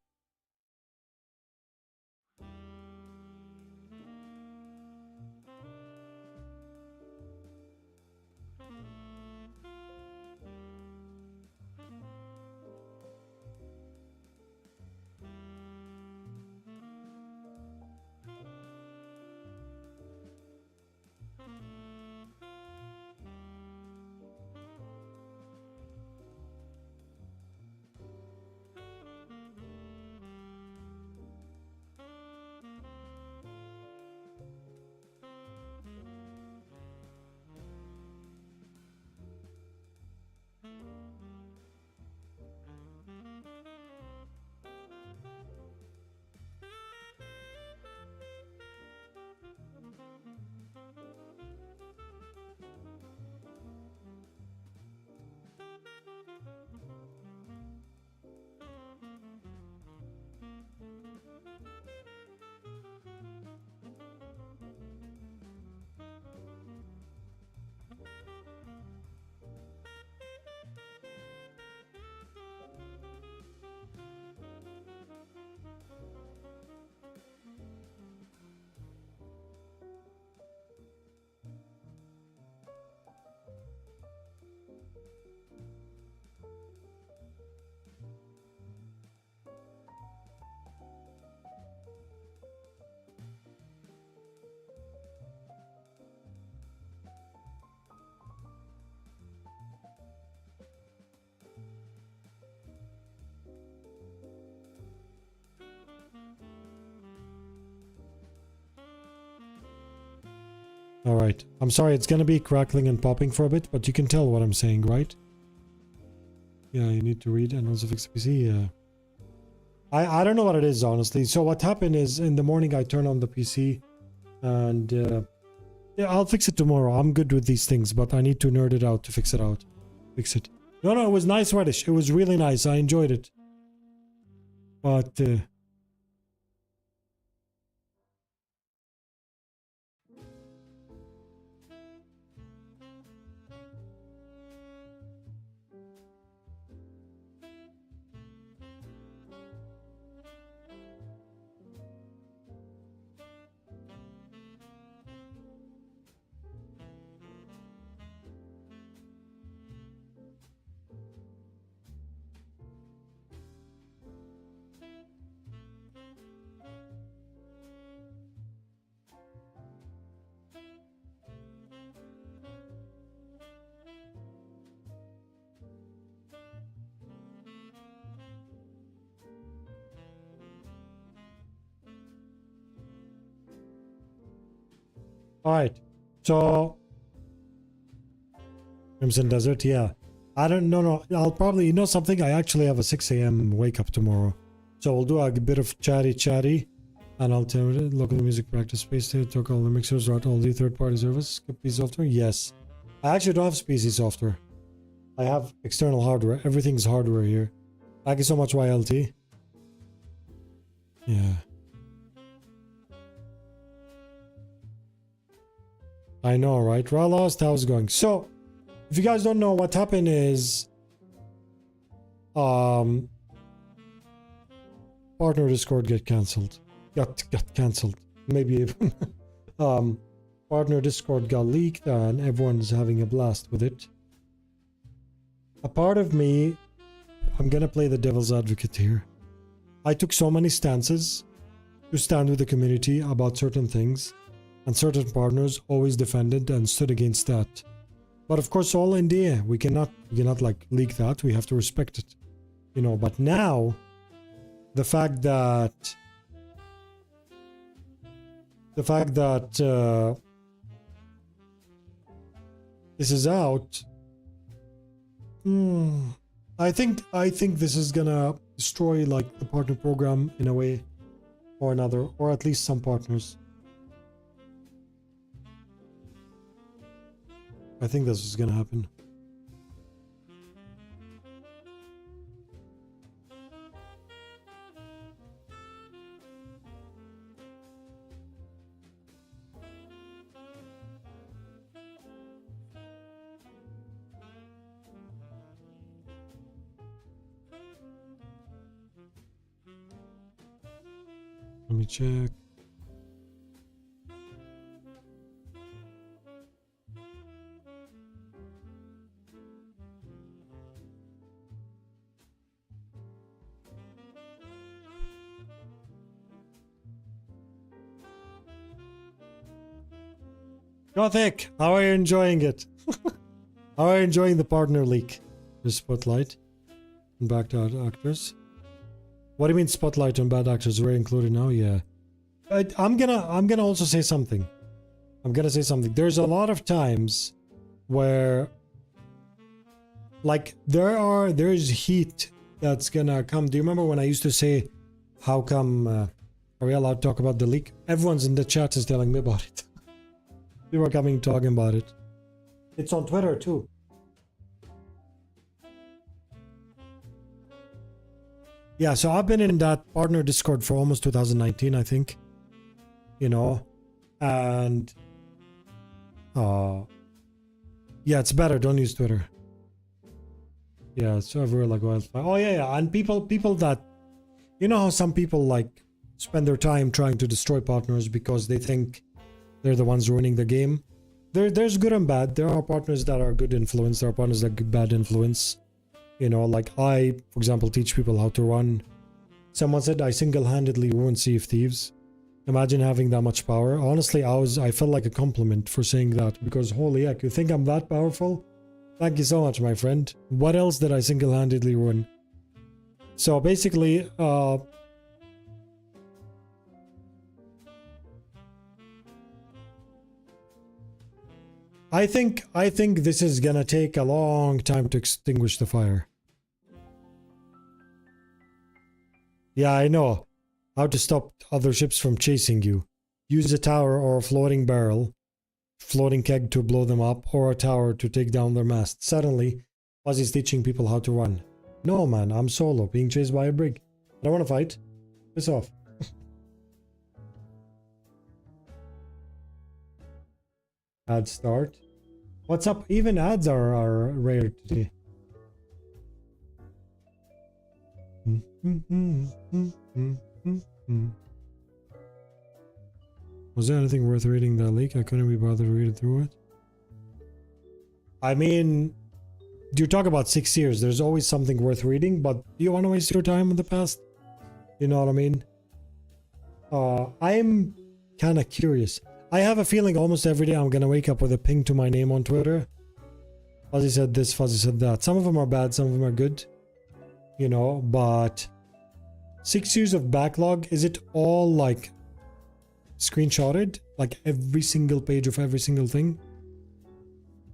Alright, I'm sorry, it's gonna be crackling and popping for a bit, but you can tell what I'm saying, right? Yeah, you need to read and also fix the PC, yeah. I don't know what it is, honestly. So what happened is, in the morning I turn on the PC, and yeah, I'll fix it tomorrow. I'm good with these things, but I need to nerd it out to fix it out. Fix it. No, it was nice Reddish. It was really nice. I enjoyed it. But, alright. So, Crimson Desert, yeah. I don't know, no. I'll probably, you know something? I actually have a 6 a.m. wake up tomorrow. So we'll do a bit of chatty. And I'll tell you, local music practice space to talk all the mixers, route all the third-party service, PC software. Yes. I actually don't have PC software. I have external hardware. Everything's hardware here. Thank you so much, YLT. Yeah. I know, right? Raw lost, how's it going? So, if you guys don't know, what happened is partner Discord got cancelled. Got cancelled. Maybe even partner Discord got leaked and everyone's having a blast with it. A part of me, I'm gonna play the devil's advocate here. I took so many stances to stand with the community about certain things, and certain partners always defended and stood against that. But of course, all in the air. We cannot like leak that. We have to respect it, you know. But now, the fact that this is out, I think this is gonna destroy like the partner program in a way or another, or at least some partners. I think this is gonna happen. Let me check. Gothic, how are you enjoying it? How are you enjoying the partner leak? The spotlight and back to actors. What do you mean spotlight on bad actors? We're included now? Yeah. I'm gonna also say something. I'm gonna say something. There's a lot of times where like there's heat that's gonna come. Do you remember when I used to say, how come are we allowed to talk about the leak? Everyone's in the chat is telling me about it. People are coming talking about it. It's on Twitter too. Yeah, so I've been in that partner Discord for almost 2019, I think. You know, and yeah, it's better. Don't use Twitter. Yeah, it's everywhere like wildfire. Oh yeah, and people that, you know how some people like spend their time trying to destroy partners because they think they're the ones ruining the game. There's good and bad. There are partners that are good influence. There are partners that are bad influence. You know, like I, for example, teach people how to run. Someone said I single-handedly ruined Sea of Thieves. Imagine having that much power. Honestly, I felt like a compliment for saying that, because holy heck, you think I'm that powerful? Thank you so much, my friend. What else did I single-handedly ruin? So basically, I think this is gonna take a long time to extinguish the fire. Yeah, I know. How to stop other ships from chasing you. Use a tower or a floating barrel, floating keg to blow them up, or a tower to take down their mast. Suddenly, Fuzzy's teaching people how to run. No man, I'm solo, being chased by a brig. I don't want to fight. Piss off. Ad start. What's up? Even ads are rare today. Was there anything worth reading that leak? I couldn't be bothered to read through it. I mean, you talk about 6 years. There's always something worth reading, but do you want to waste your time in the past? You know what I mean? I'm kind of curious. I have a feeling almost every day I'm gonna wake up with a ping to my name on Twitter. Fuzzy said this, Fuzzy said that. Some of them are bad, some of them are good. You know, but 6 years of backlog, is it all like screenshotted? Like every single page of every single thing?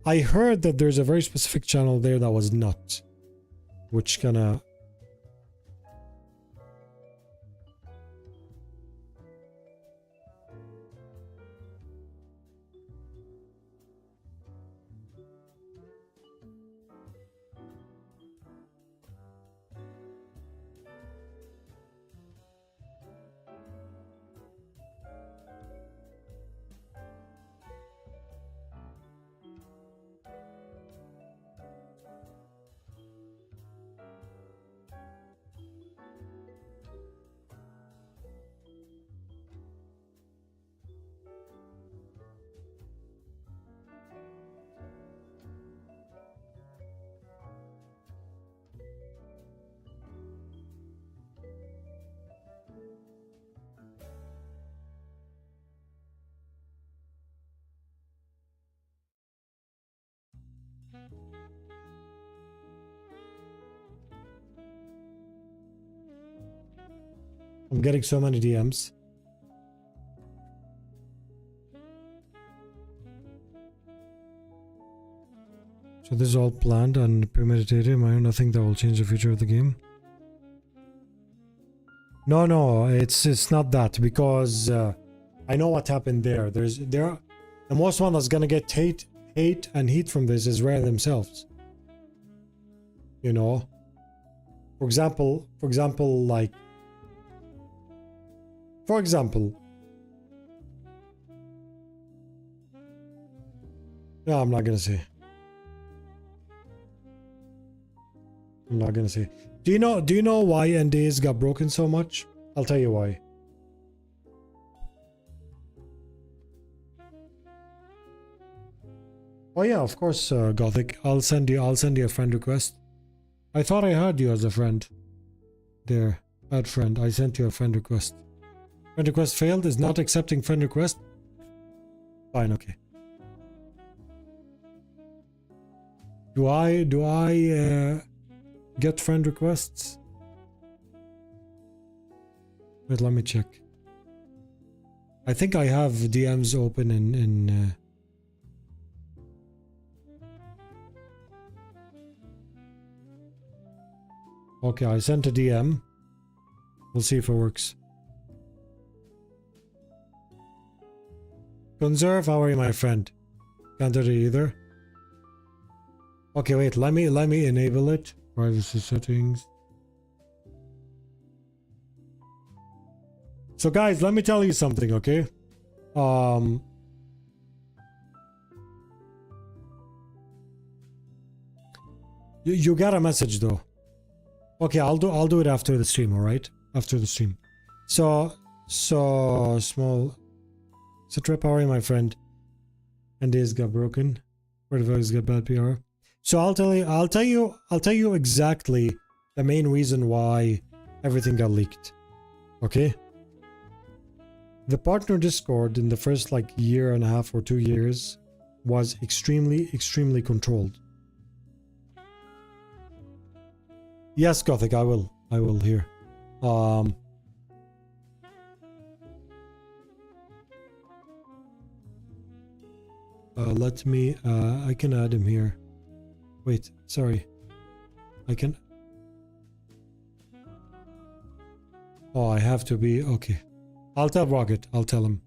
I heard that there's a very specific channel there that was not. Which kinda... I'm getting so many DMs. So this is all planned and premeditated. I nothing that will change the future of the game. No, it's not that, because I know what happened there. The most one that's gonna get hate and heat from this is Rare themselves. You know, for example, no, I'm not gonna say. I'm not gonna say. Do you know why NDAs got broken so much? I'll tell you why. Oh yeah, of course, Gothic. I'll send you a friend request. I thought I had you as a friend. There, add friend. I sent you a friend request. Friend request failed. Is not accepting friend request. Fine, okay. Do I get friend requests? Wait, let me check. I think I have DMs open in Okay, I sent a DM. We'll see if it works. Conserve, how are you, my friend? Can't do it either. Okay, wait, let me enable it. Privacy settings. So guys, let me tell you something, okay? You got a message though. Okay, I'll do it after the stream, all right? After the stream. So small. So trip, how are you, my friend? And days got broken. Where the fuck got bad PR? So I'll tell you exactly the main reason why everything got leaked. Okay? The partner Discord in the first like year and a half or 2 years was extremely controlled. Yes, Gothic, I will here. Let me I can add him here. Wait, sorry. I can. Oh, I have to be okay. I'll tell Rocket. I'll tell him.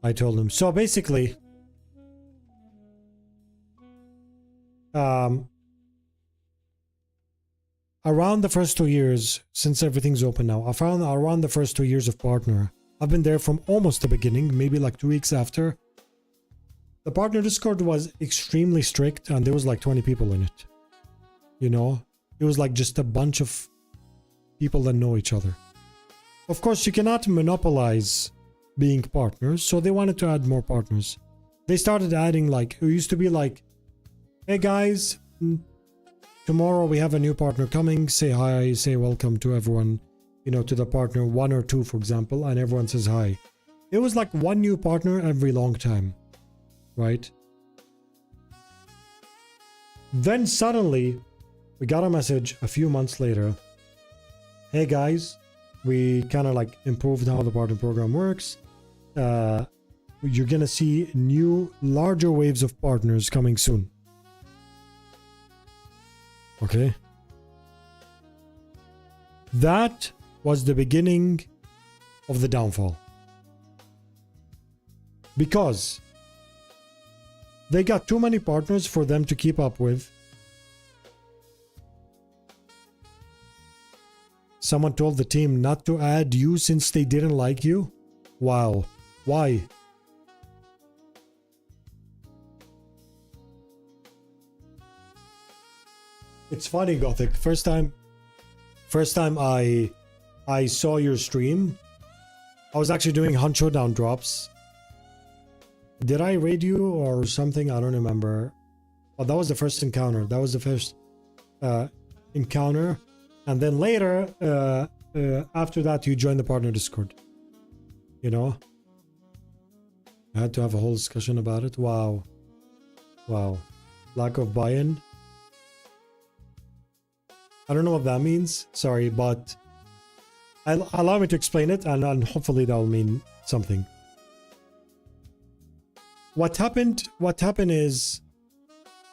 I told him. So basically, around the first 2 years, since everything's open now, I found around the first 2 years of partner, I've been there from almost the beginning, maybe like 2 weeks after. The partner Discord was extremely strict and there was like 20 people in it. You know, it was like just a bunch of people that know each other. Of course, you cannot monopolize being partners, so they wanted to add more partners. They started adding like, it used to be like, hey guys, tomorrow we have a new partner coming, say hi, say welcome to everyone, you know, to the partner 1 or 2, for example, and everyone says hi. It was like one new partner every long time, right? Then suddenly, we got a message a few months later. Hey guys, we kind of like improved how the partner program works. You're gonna see new, larger waves of partners coming soon. Okay. That was the beginning of the downfall. Because they got too many partners for them to keep up with. Someone told the team not to add you since they didn't like you? Wow. Why? It's funny, Gothic. First time I saw your stream, I was actually doing Hunt Showdown drops. Did I raid you or something? I don't remember. Oh, that was the first encounter. That was the first encounter. And then later, after that, you joined the partner Discord. you know. I had to have a whole discussion about it. Wow. Wow. Lack of buy-in. I don't know what that means. Sorry, but allow me to explain it, and hopefully that will mean something. What happened is,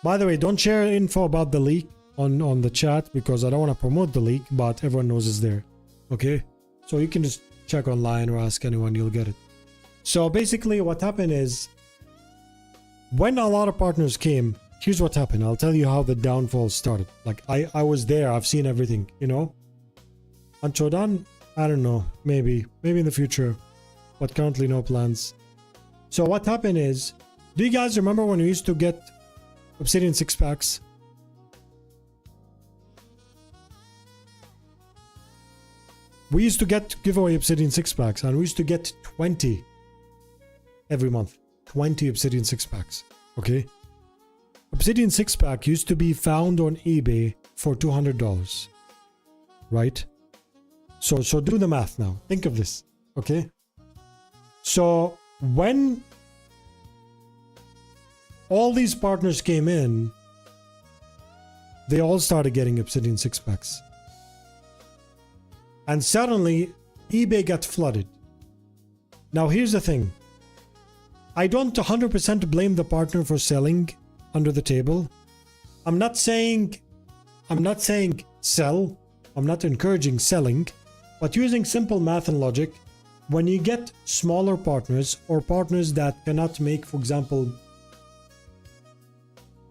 by the way, don't share info about the leak on the chat because I don't want to promote the leak, but everyone knows it's there. Okay? So you can just check online or ask anyone, you'll get it. So basically what happened is, when a lot of partners came, here's what happened. I'll tell you how the downfall started. Like, I was there, I've seen everything, you know? Until then, I don't know, maybe in the future, but currently no plans. So what happened is, do you guys remember when we used to get Obsidian 6-packs? We used to give away Obsidian 6-packs, and we used to get 20 every month. 20 Obsidian 6-packs, okay? Obsidian 6-pack used to be found on eBay for $200, right? So do the math now. Think of this, okay? So when all these partners came in, they all started getting Obsidian 6-packs. And suddenly, eBay got flooded. Now here's the thing. I don't 100% blame the partner for selling under the table. I'm not saying sell. I'm not encouraging selling. But using simple math and logic, when you get smaller partners or partners that cannot make, for example,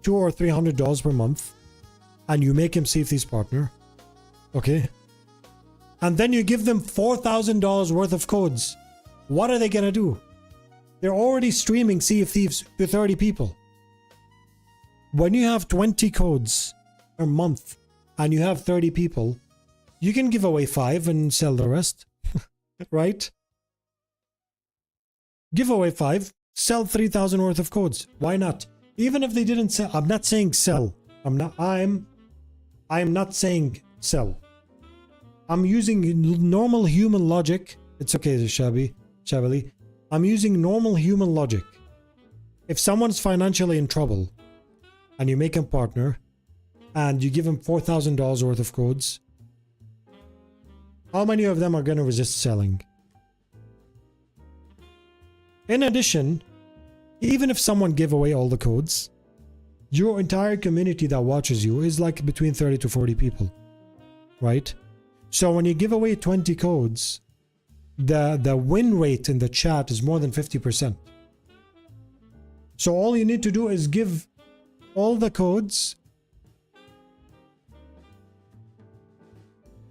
$200 or $300 per month, and you make him Sea of Thieves partner, okay? And then you give them $4,000 worth of codes. What are they gonna do? They're already streaming Sea of Thieves to 30 people. When you have 20 codes per month and you have 30 people, you can give away 5 and sell the rest, right? Give away 5, sell 3,000 worth of codes. Why not? Even if they didn't sell, I'm not saying sell. I'm not saying sell. I'm using normal human logic. It's okay, Shabali. I'm using normal human logic. If someone's financially in trouble and you make him partner and you give him $4,000 worth of codes, how many of them are going to resist selling? In addition, even if someone gave away all the codes, your entire community that watches you is like between 30 to 40 people, right? So when you give away 20 codes, the win rate in the chat is more than 50%. So all you need to do is give all the codes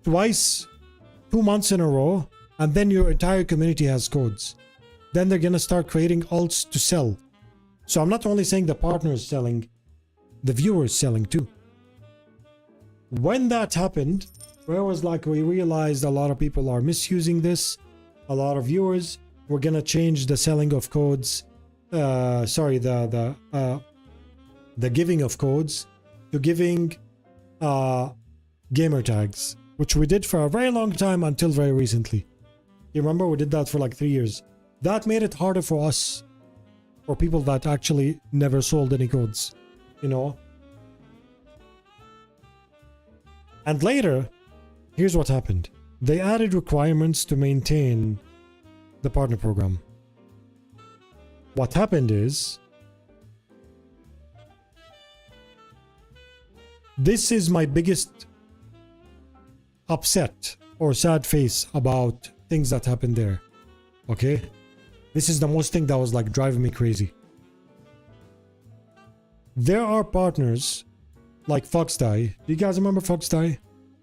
twice, 2 months in a row, and then your entire community has codes. Then they're gonna start creating alts to sell. So I'm not only saying the partner is selling, the viewer is selling too. When that happened, where was like we realized a lot of people are misusing this, a lot of viewers, we're gonna change the selling of codes, the giving of codes to giving gamer tags, which we did for a very long time until very recently. You remember we did that for like 3 years. That made it harder for us, for people that actually never sold any codes, you know. And later, here's what happened. They added requirements to maintain the partner program. What happened is, this is my biggest upset or sad face about things that happened there. Okay? This is the most thing that was like driving me crazy. There are partners like Foxdie. Do you guys remember Foxdie?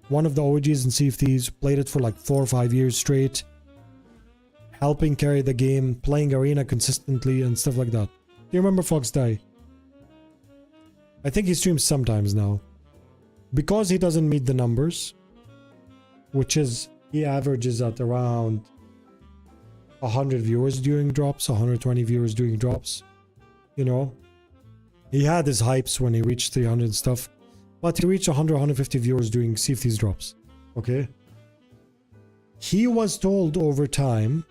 One of the OGs in Sea of Thieves, played it for like 4 or 5 years straight, helping carry the game, playing arena consistently and stuff like that. Do you remember Foxdie? I think he streams sometimes now. Because he doesn't meet the numbers, which is, he averages at around 100 viewers during drops, 120 viewers during drops, you know. He had his hypes when he reached 300 and stuff, but he reached 100, 150 viewers during Sea of Thieves drops, okay? He was told over time,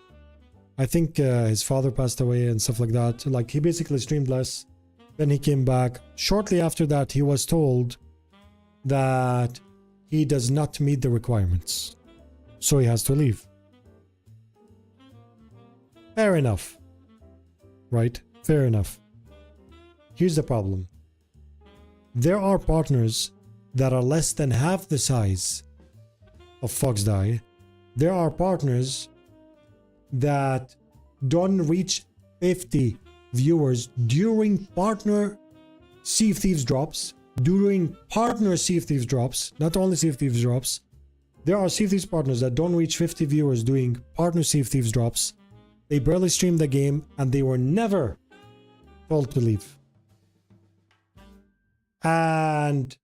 I think his father passed away and stuff like that. Like, he basically streamed less. Then he came back. Shortly after that, he was told that he does not meet the requirements. So he has to leave. Fair enough. Right? Fair enough. Here's the problem. There are partners that are less than half the size of Foxdie. There are partners that don't reach 50 viewers during partner Sea of Thieves drops. During partner Sea of Thieves drops, not only Sea of Thieves drops. There are Sea of Thieves partners that don't reach 50 viewers doing partner Sea of Thieves drops. They barely streamed the game and they were never told to leave. And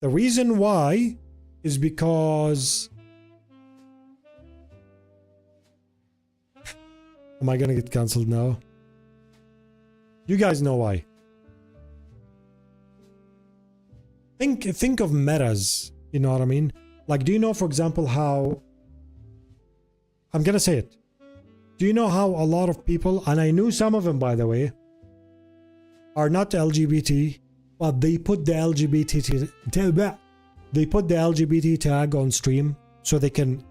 the reason why is because... Am I gonna get cancelled now? You guys know why. Think of metas, you know what I mean? Like, do you know, for example, how... I'm gonna say it. Do you know how a lot of people, and I knew some of them, by the way, are not LGBT, but they put the LGBT tag on stream so they can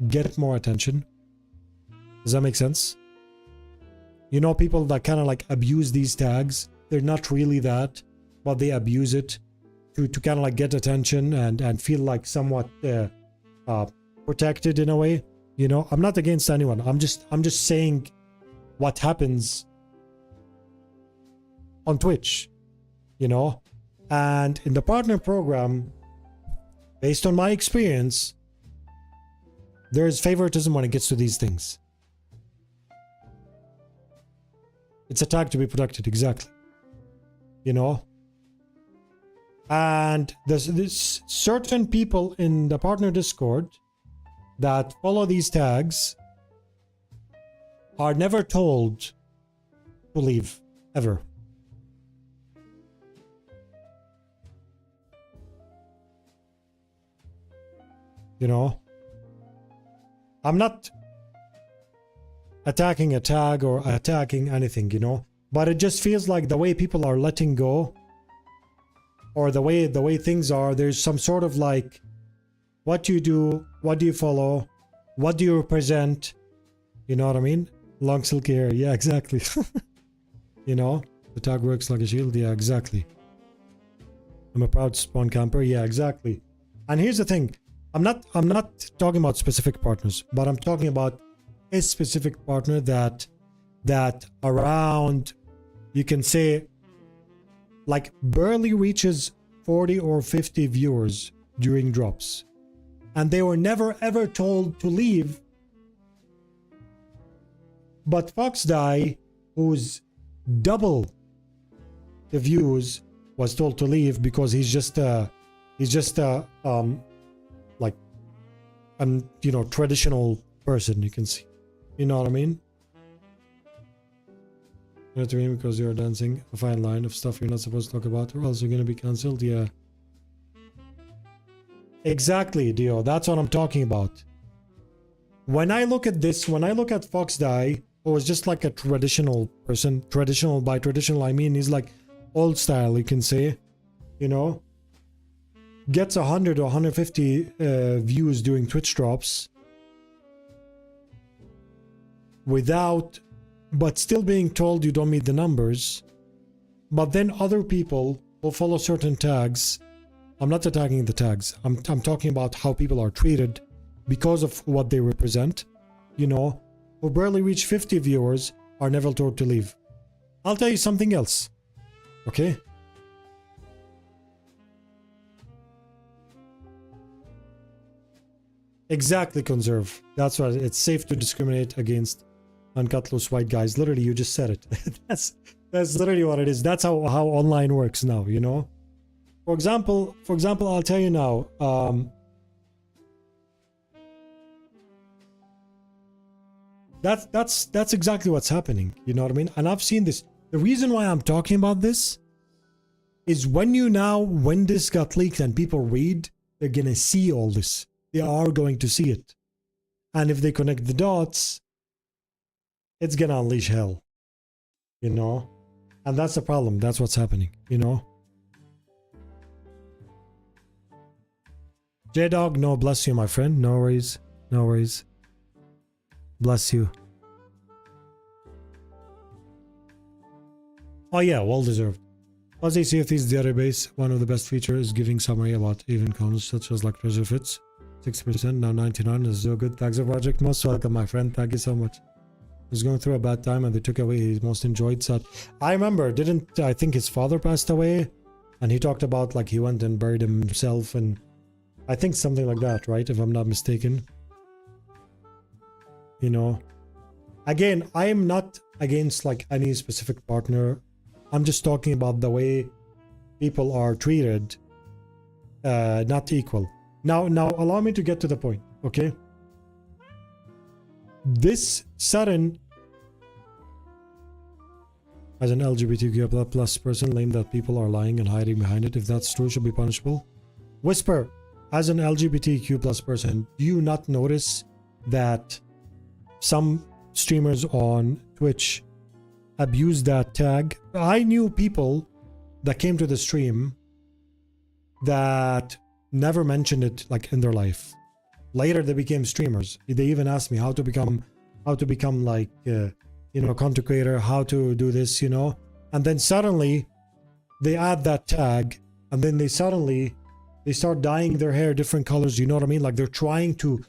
get more attention? Does that make sense? You know, people that kind of like abuse these tags. They're not really that, but they abuse it to kind of like get attention and feel like somewhat protected in a way. You know, I'm not against anyone. I'm just saying what happens on Twitch, you know. And in the partner program, based on my experience, there is favoritism when it gets to these things. It's a tag to be protected, exactly. You know? And there's certain people in the partner Discord that follow these tags are never told to leave, ever. You know? I'm not attacking a tag or attacking anything, you know? But it just feels like the way people are letting go, or the way things are, there's some sort of like, what do you do? What do you follow? What do you represent? You know what I mean? Long silky hair. Yeah, exactly. You know? The tag works like a shield. Yeah, exactly. I'm a proud spawn camper. Yeah, exactly. And here's the thing. I'm not talking about specific partners, but I'm talking about a specific partner that around, you can say, like barely reaches 40 or 50 viewers during drops. And they were never ever told to leave. But Foxdie, who's double the views, was told to leave because he's just like you know, traditional person, you can see. You know what I mean? You know what I mean? Because you're dancing a fine line of stuff you're not supposed to talk about, or else you're gonna be cancelled. Yeah. Exactly, Dio. That's what I'm talking about. When I look at this, when I look at Foxdie, who is just like a traditional person, traditional, by traditional I mean he's like old style, you can say, you know, gets 100 or 150 views during Twitch drops without, but still being told you don't meet the numbers. But then other people will follow certain tags. I'm not attacking the tags. I'm talking about how people are treated because of what they represent, you know, who barely reach 50 viewers are never told to leave. I'll tell you something else, okay? Exactly, Conserve. That's right. It's safe to discriminate against uncut loose white guys. Literally, you just said it. that's literally what it is. That's how online works now, you know? For example, I'll tell you now, that's exactly what's happening. You know what I mean? And I've seen this. The reason why I'm talking about this is when this got leaked and people read, they're gonna see all this. They are going to see it. And if they connect the dots, it's gonna unleash hell, you know? And that's the problem. That's what's happening, you know? J-Dog, no, bless you, my friend. No worries. No worries. Bless you. Oh yeah, well deserved. Plus CFT's database, one of the best features is giving summary about event counts such as like treasure fits. 60%, now 99 is so good. Thanks for project. Most welcome, my friend. Thank you so much. He was going through a bad time and they took away his most enjoyed set. I remember, I think his father passed away and he talked about like he went and buried himself and I think something like that, right? If I'm not mistaken. You know, again, I am not against like any specific partner. I'm just talking about the way people are treated, not equal. Now allow me to get to the point, okay? This sudden, as an LGBTQ plus person, claim that people are lying and hiding behind it. If that's true, should be punishable. Whisper, as an LGBTQ plus person, do you not notice that some streamers on Twitch abuse that tag? I knew people that came to the stream that never mentioned it like in their life. Later they became streamers. They even asked me how to become like you know, content creator, how to do this, you know. And then suddenly they add that tag and then they start dyeing their hair different colors, you know what I mean? Like they're trying to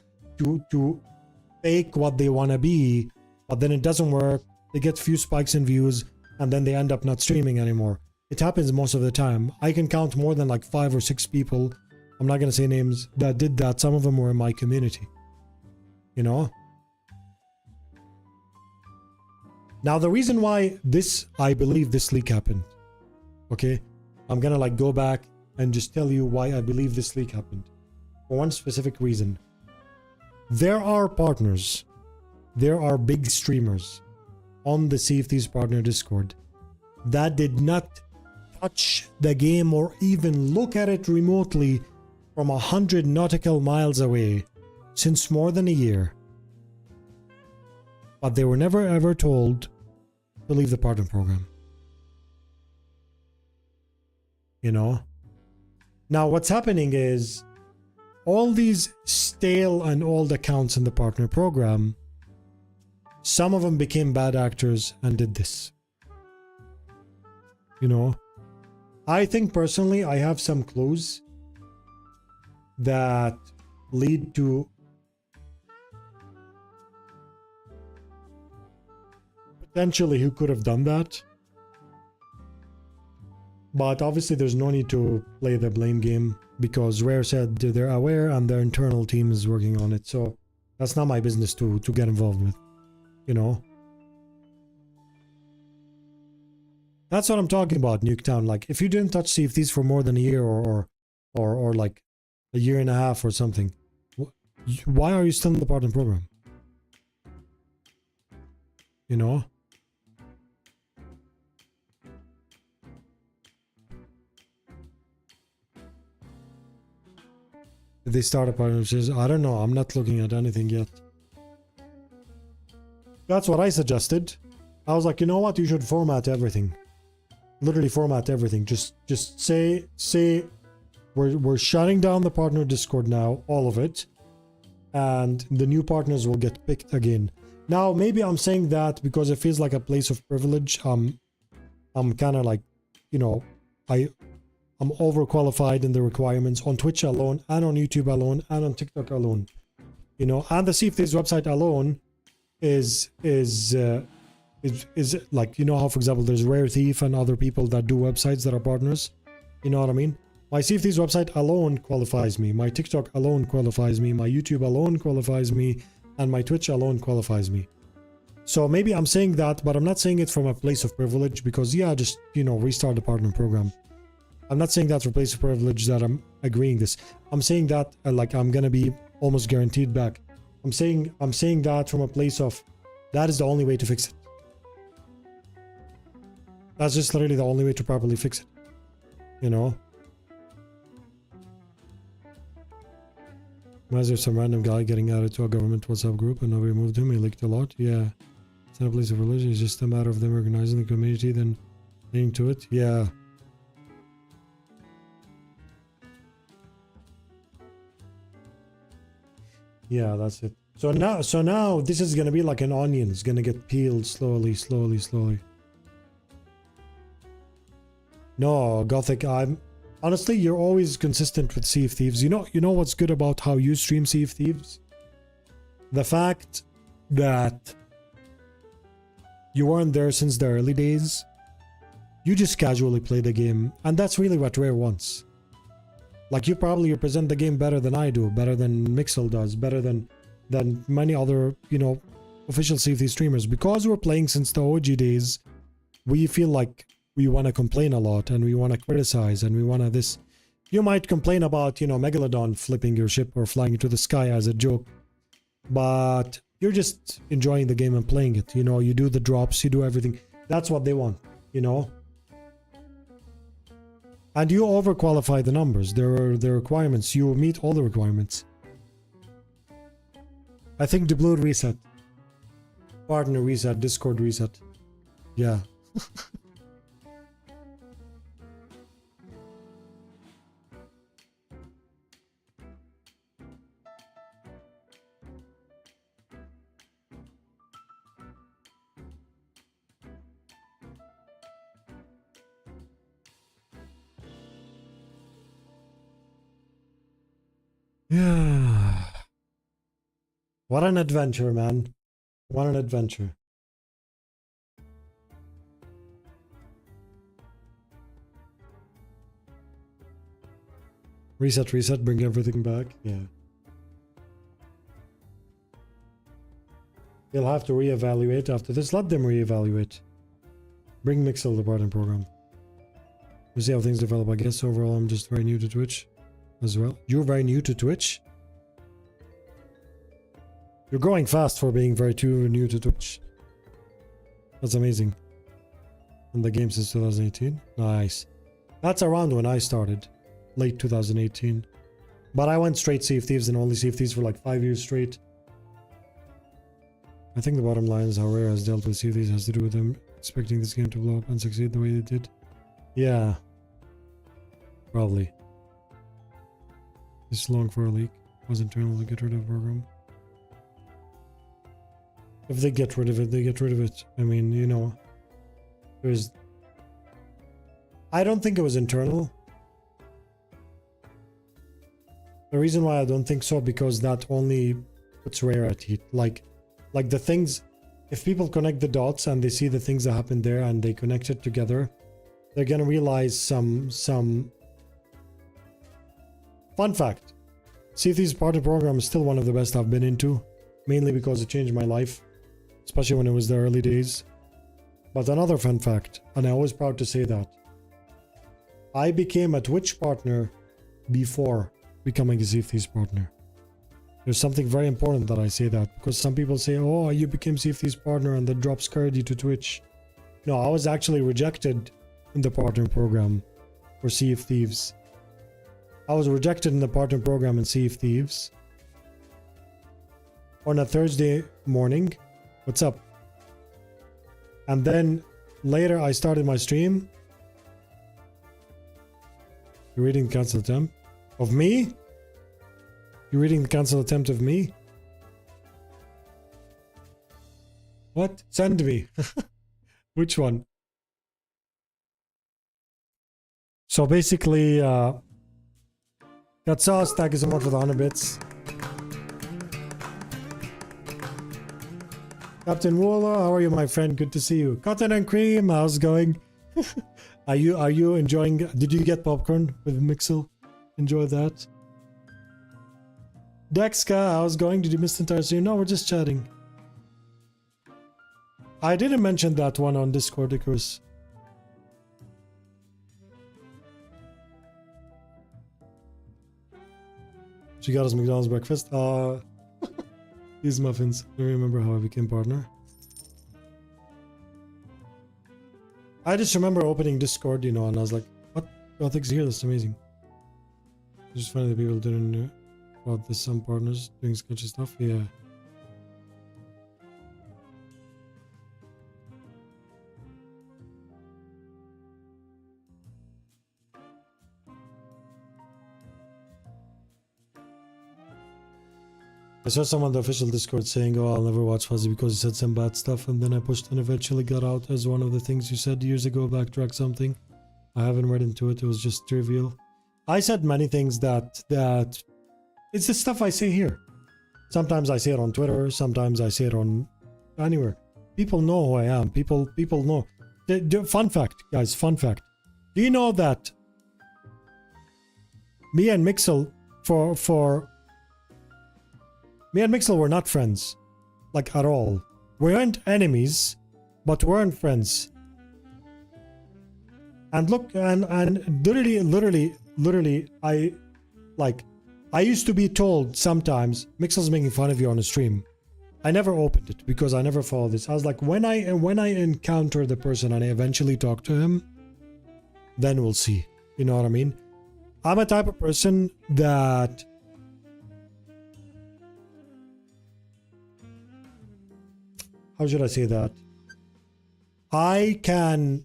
fake what they want to be, but then it doesn't work. They get few spikes in views and then they end up not streaming anymore. It happens most of the time. I can count more than like 5 or 6 people, I'm not gonna say names, that did that. Some of them were in my community, you know. Now the reason why I believe this leak happened, okay, I'm gonna like go back and just tell you why I believe this leak happened. For one specific reason. There are partners, there are big streamers on the Sea of Thieves partner Discord that did not touch the game or even look at it remotely from 100 nautical miles away since more than a year. But they were never ever told to leave the partner program. You know? Now what's happening is all these stale and old accounts in the partner program, some of them became bad actors and did this. You know? I think personally I have some clues that lead to potentially who could have done that. But obviously there's no need to play the blame game because Rare said they're aware and their internal team is working on it. So that's not my business to get involved with, you know. That's what I'm talking about, Nuketown. Like if you didn't touch Sea of Thieves for more than a year or like a year and a half or something, why are you still in the partner program? You know? Did they start a partnership? I don't know. I'm not looking at anything yet. That's what I suggested. I was like, you know what? You should format everything. Literally format everything. Just say we're shutting down the partner Discord now, all of it, and the new partners will get picked again. Now, maybe I'm saying that because it feels like a place of privilege. I'm kind of like, you know, I'm overqualified in the requirements on Twitch alone, and on YouTube alone, and on TikTok alone. You know, and the Sea of Thieves website alone is like, you know how, for example, there's Rare Thief and other people that do websites that are partners. You know what I mean? My Sea of Thieves website alone qualifies me. My TikTok alone qualifies me. My YouTube alone qualifies me. And my Twitch alone qualifies me. So maybe I'm saying that, but I'm not saying it from a place of privilege because, yeah, just, you know, restart the partner program. I'm not saying that from a place of privilege that I'm agreeing this. I'm saying that like I'm gonna be almost guaranteed back. I'm saying that from a place of that is the only way to fix it. That's just literally the only way to properly fix it. You know? Why is there some random guy getting added to a government WhatsApp group and nobody moved him? He leaked a lot? Yeah. It's not a place of religion, it's just a matter of them organizing the community, then leading to it? Yeah. Yeah, that's it. So now this is gonna be like an onion. It's gonna get peeled slowly, slowly, slowly. No, Gothic, honestly, you're always consistent with Sea of Thieves. You know what's good about how you stream Sea of Thieves? The fact that you weren't there since the early days. You just casually play the game, and that's really what Rare wants. Like, you probably represent the game better than I do, better than Mixel does, better than many other, official Sea of Thieves streamers. Because we're playing since the OG days, we feel like we want to complain a lot, and we want to criticize, and we want to this. You might complain about, Megalodon flipping your ship or flying into the sky as a joke, but you're just enjoying the game and playing it. You do the drops, you do everything. That's what they want, And you overqualify the numbers. There are the requirements. You meet all the requirements. I think the Blue reset. Partner reset. Discord reset. Yeah. Yeah. What an adventure, man. What an adventure. Reset, bring everything back. Yeah. You'll have to reevaluate after this. Let them reevaluate. Bring Mixel to the partner program. We'll see how things develop. I guess overall I'm just very new to Twitch as well. You're very new to Twitch? You're growing fast for being very new to Twitch. That's amazing. In the game since 2018? Nice. That's around when I started. Late 2018. But I went straight Sea of Thieves and only Sea of Thieves for like 5 years straight. I think the bottom line is how Rare has dealt with Sea of Thieves has to do with them expecting this game to blow up and succeed the way they did. Yeah. Probably. It's long for a leak. Was internal to get rid of the program. If they get rid of it, they get rid of it. I mean, there's... I don't think it was internal. The reason why I don't think so, because that only puts Rare at heat. Like the things... If people connect the dots and they see the things that happened there and they connect it together, they're gonna realize some... Fun fact. Sea of Thieves partner program is still one of the best I've been into. Mainly because it changed my life. Especially when it was the early days. But another fun fact, and I'm always proud to say that, I became a Twitch partner before becoming a Sea of Thieves partner. There's something very important that I say that, because some people say, oh, you became Sea of Thieves partner and that drops scared to Twitch. No, I was actually rejected in the partner program for Sea of Thieves. I was rejected in the partner program in Sea of Thieves on a Thursday morning. What's up? And then later I started my stream. You're reading the cancel attempt of me? You're reading the cancel attempt of me? What? Send me. Which one? So basically, got sauce. Thank you so much for the 100 bits. Captain Woola, how are you, my friend? Good to see you. Cotton and cream, how's it going? Are you enjoying? Did you get popcorn with Mixel? Enjoy that. Dexka, how's it going? Did you miss the entire stream? No, we're just chatting. I didn't mention that one on Discord because she got us McDonald's breakfast. These muffins. I remember how I became partner. I just remember opening Discord, and I was like, what? Gothic's here? That's amazing. It's just funny that people didn't know. about this. Some partners doing sketchy stuff. Yeah. I saw someone on the official Discord saying, "Oh, I'll never watch Fuzzy because he said some bad stuff," and then I pushed and eventually got out as one of the things you said years ago. Backtrack something. I haven't read into it. It was just trivial. I said many things that it's the stuff I say here. Sometimes I say it on Twitter. Sometimes I say it on anywhere. People know who I am. People know. Fun fact, guys. Fun fact. Do you know that me and Mixel me and Mixel were not friends, like at all. We weren't enemies, but we weren't friends. And look, and literally, I used to be told sometimes, Mixel's making fun of you on a stream. I never opened it because I never followed this. I was like, when I encounter the person and I eventually talk to him, then we'll see. You know what I mean? I'm a type of person that how should I say that? I can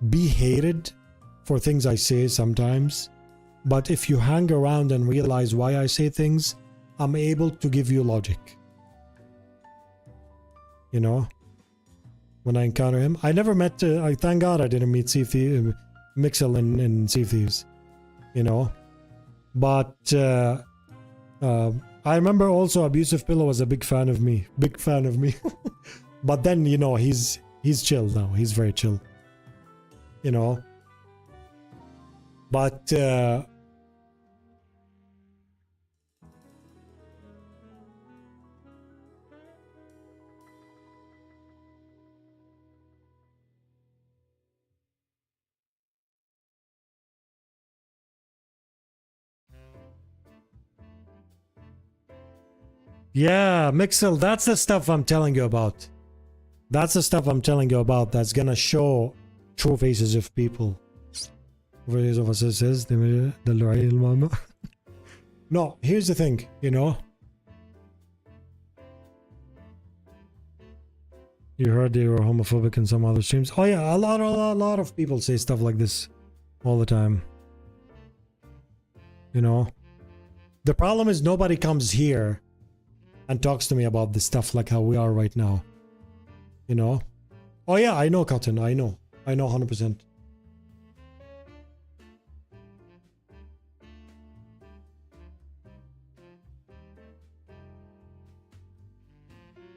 be hated for things I say sometimes, but if you hang around and realize why I say things, I'm able to give you logic. You know? When I encounter him. I never met, I thank God I didn't meet Mixel in Sea of Thieves. You know? But, I remember also Abusive Pillow was a big fan of me. Big fan of me. But then, you know, he's chill now. He's very chill. You know? But, yeah, Mixel, that's the stuff I'm telling you about. That's the stuff I'm telling you about that's gonna show true faces of people. No, here's the thing, you know. You heard they were homophobic in some other streams. Oh yeah, a lot of people say stuff like this all the time. You know. The problem is nobody comes here and talks to me about this stuff like how we are right now. You know? Oh yeah, I know, Cotton. I know 100%.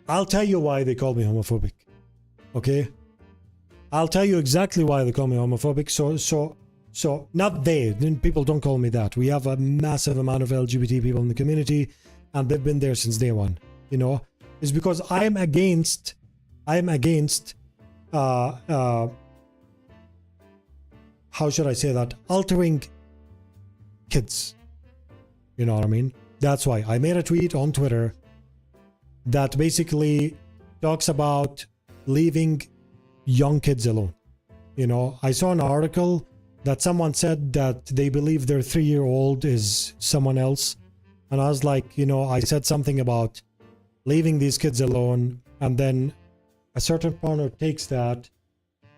I'll tell you why they call me homophobic. Okay? I'll tell you exactly why they call me homophobic. So not they. People don't call me that. We have a massive amount of LGBT people in the community, and they've been there since day one. You know? It's because I am against how should I say that? Altering kids. You know what I mean? That's why I made a tweet on Twitter that basically talks about leaving young kids alone. You know, I saw an article that someone said that they believe their 3-year-old is someone else. And I was like, you know, I said something about leaving these kids alone, and then a certain partner takes that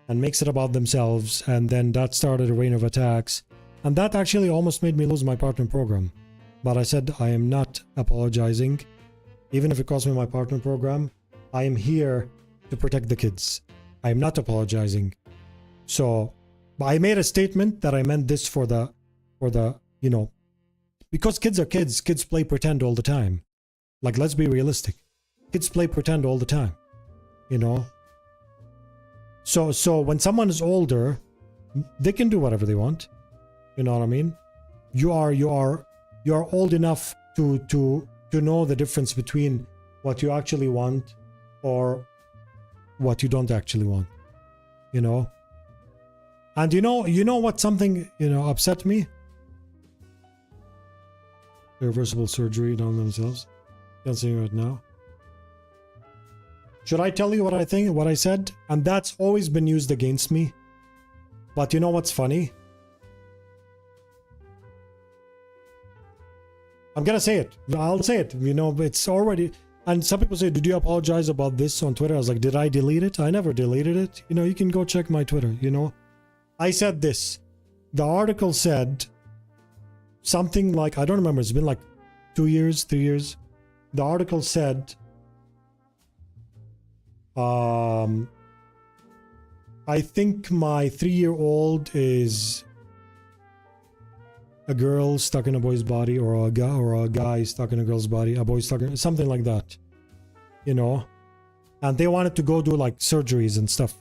and makes it about themselves, and then that started a rain of attacks. And that actually almost made me lose my partner program. But I said I am not apologizing. Even if it cost me my partner program, I am here to protect the kids. I am not apologizing. So I made a statement that I meant this for the, you know, because kids are kids. Kids play pretend all the time. Like, let's be realistic. Kids play pretend all the time. You know? So when someone is older, they can do whatever they want. You know what I mean? You are old enough to know the difference between what you actually want or what you don't actually want. You know? And you know what something, you know, upset me? Irreversible surgery on themselves. Can't see right now. Should I tell you what I think, what I said? And that's always been used against me. But you know what's funny? I'm gonna say it. I'll say it. You know, it's already. And some people say, did you apologize about this on Twitter? I was like, did I delete it? I never deleted it. You know, you can go check my Twitter, you know. I said this. The article said something like, I don't remember, it's been like 2 years, 3 years. The article said, I think my 3-year-old is a girl stuck in a boy's body, or a guy stuck in a girl's body, a boy stuck in something like that, you know. And they wanted to go do like surgeries and stuff.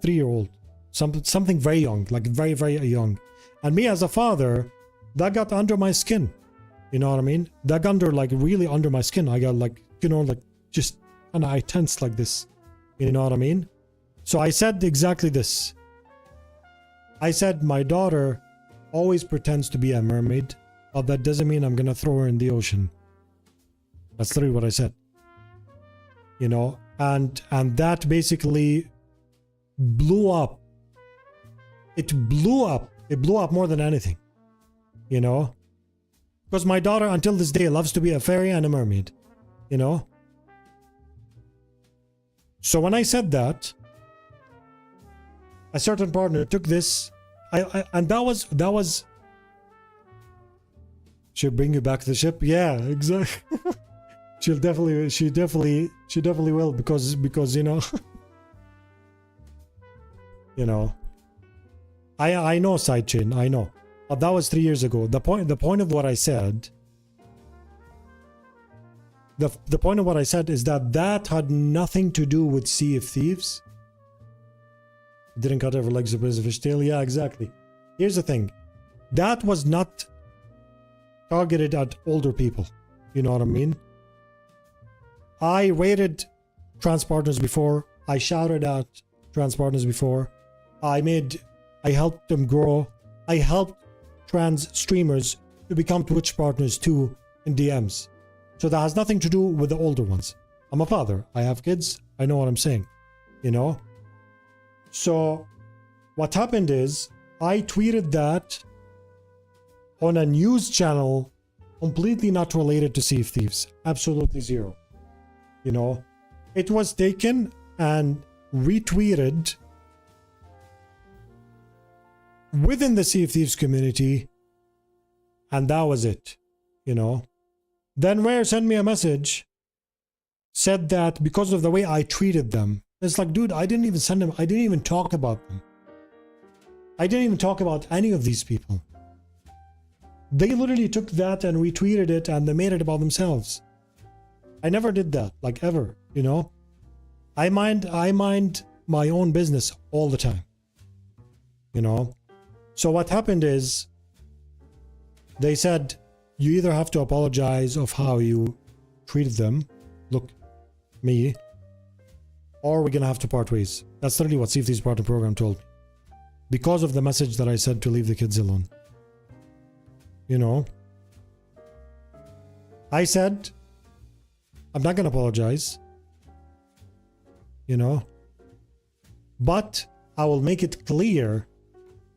3-year-old, something very young, like very, very young. And me as a father, that got under my skin. You know what I mean? That got under, like, really under my skin. I got like, you know, like just, and I tensed like this. You know what I mean? So I said exactly this. I said, my daughter always pretends to be a mermaid, but that doesn't mean I'm gonna throw her in the ocean. That's literally what I said. You know, and that basically blew up. It blew up. It blew up more than anything. You know? Because my daughter, until this day, loves to be a fairy and a mermaid. You know? So when I said that, a certain partner took this, and that was she'll bring you back to the ship. Yeah, exactly. she definitely will, because you know. You know, I know sidechain, I know, but that was 3 years ago. The point of what I said, the point of what I said is that had nothing to do with Sea of Thieves. Didn't cut over legs of a fish tail. Yeah, exactly. Here's the thing. That was not targeted at older people. You know what I mean? I rated trans partners before. I shouted at trans partners before. I helped them grow. I helped trans streamers to become Twitch partners too in DMs. So that has nothing to do with the older ones. I'm a father. I have kids. I know what I'm saying. You know? So what happened is I tweeted that on a news channel completely not related to Sea of Thieves. Absolutely zero. You know, it was taken and retweeted within the Sea of Thieves community, and that was it. You know, then Rare sent me a message, said that because of the way I treated them. It's like, dude, I didn't even send them. I didn't even talk about them. I didn't even talk about any of these people. They literally took that and retweeted it, and they made it about themselves. I never did that, like, ever, you know? I mind my own business all the time. You know? So what happened is, they said, you either have to apologize of how you treated them. Look, me. Or we're gonna have to part ways. That's literally what Sea of Thieves Partner Program told me. Because of the message that I said to leave the kids alone. You know? I said, I'm not gonna apologize. You know? But I will make it clear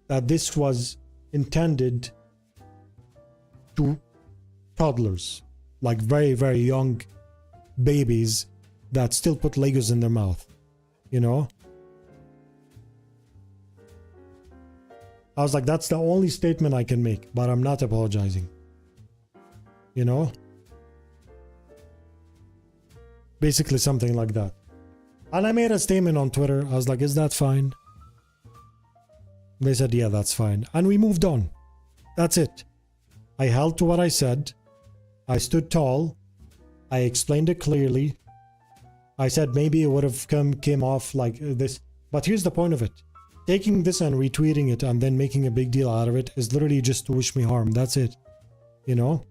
that this was intended to toddlers. Like very, very young babies that still put Legos in their mouth, you know? I was like, that's the only statement I can make, but I'm not apologizing. You know? Basically something like that. And I made a statement on Twitter. I was like, is that fine? They said, yeah, that's fine. And we moved on. That's it. I held to what I said. I stood tall. I explained it clearly. I said maybe it would have came off like this. But here's the point of it. Taking this and retweeting it and then making a big deal out of it is literally just to wish me harm. That's it. You know?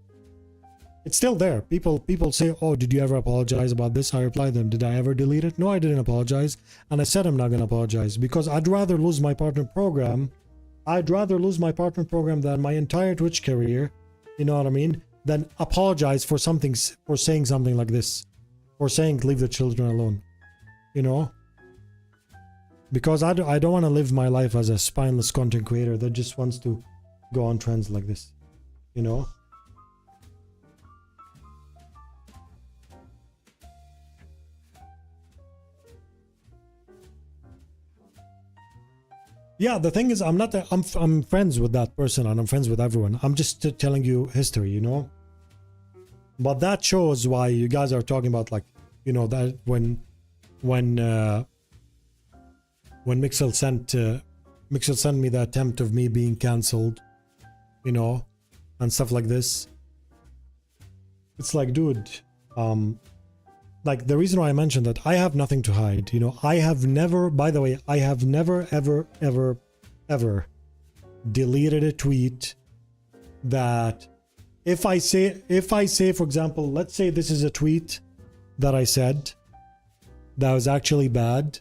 It's still there. People say, oh, did you ever apologize about this? I reply them, did I ever delete it? No, I didn't apologize. And I said I'm not going to apologize because I'd rather lose my partner program. I'd rather lose my partner program than my entire Twitch career. You know what I mean? Than apologize for something, for saying something like this. Or saying leave the children alone. You know? Because I don't want to live my life as a spineless content creator that just wants to go on trends like this. You know? Yeah, the thing is, I'm friends with that person and I'm friends with everyone. I'm just telling you history, you know. But that shows why you guys are talking about, like, you know, that when Mixel sent me the attempt of me being cancelled, you know, and stuff like this. It's like, dude, like, the reason why I mentioned that, I have nothing to hide, you know. I have never, by the way, I have never, ever deleted a tweet that if I say, for example, let's say this is a tweet that I said that was actually bad,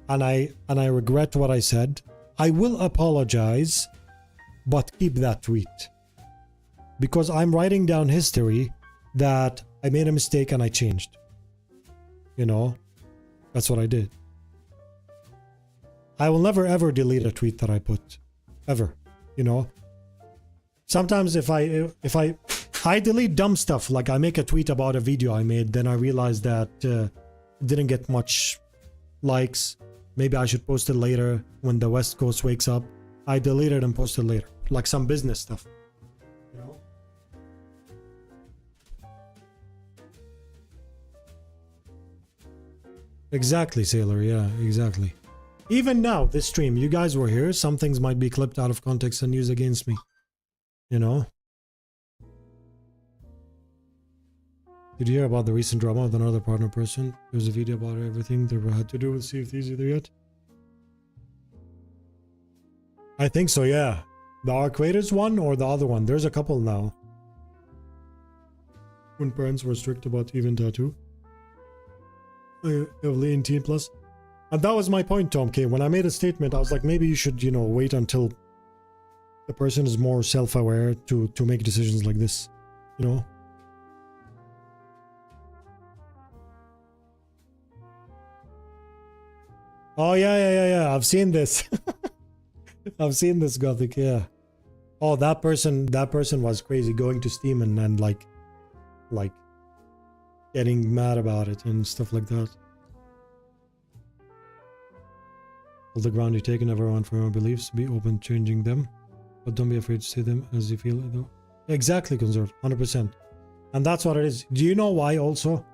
and I regret what I said, I will apologize, but keep that tweet. Because I'm writing down history that I made a mistake and I changed. You know? That's what I did. I will never ever delete a tweet that I put. Ever. You know? Sometimes if I delete dumb stuff, like I make a tweet about a video I made, then I realize that it didn't get much likes. Maybe I should post it later when the West Coast wakes up. I delete it and post it later. Like some business stuff. You know? Exactly, Sailor. Yeah, exactly. Even now, this stream, you guys were here. Some things might be clipped out of context and used against me. You know? Did you hear about the recent drama with another partner person? There was a video about everything they had to do with Sea of Thieves either yet? I think so, yeah. The Arc Raiders one or the other one? There's a couple now. When parents were strict about even tattoo. Heavily 18 plus. And that was my point, Tom K. When I made a statement, I was like, maybe you should, you know, wait until the person is more self-aware to make decisions like this. You know? Oh, yeah. I've seen this. I've seen this, Gothic, yeah. Oh, that person was crazy, going to Steam and like getting mad about it and stuff like that. Hold the ground you take and never run from your beliefs. Be open to changing them, but don't be afraid to say them as you feel it, though. Exactly, Conserve, 100%. And that's what it is. Do you know why also?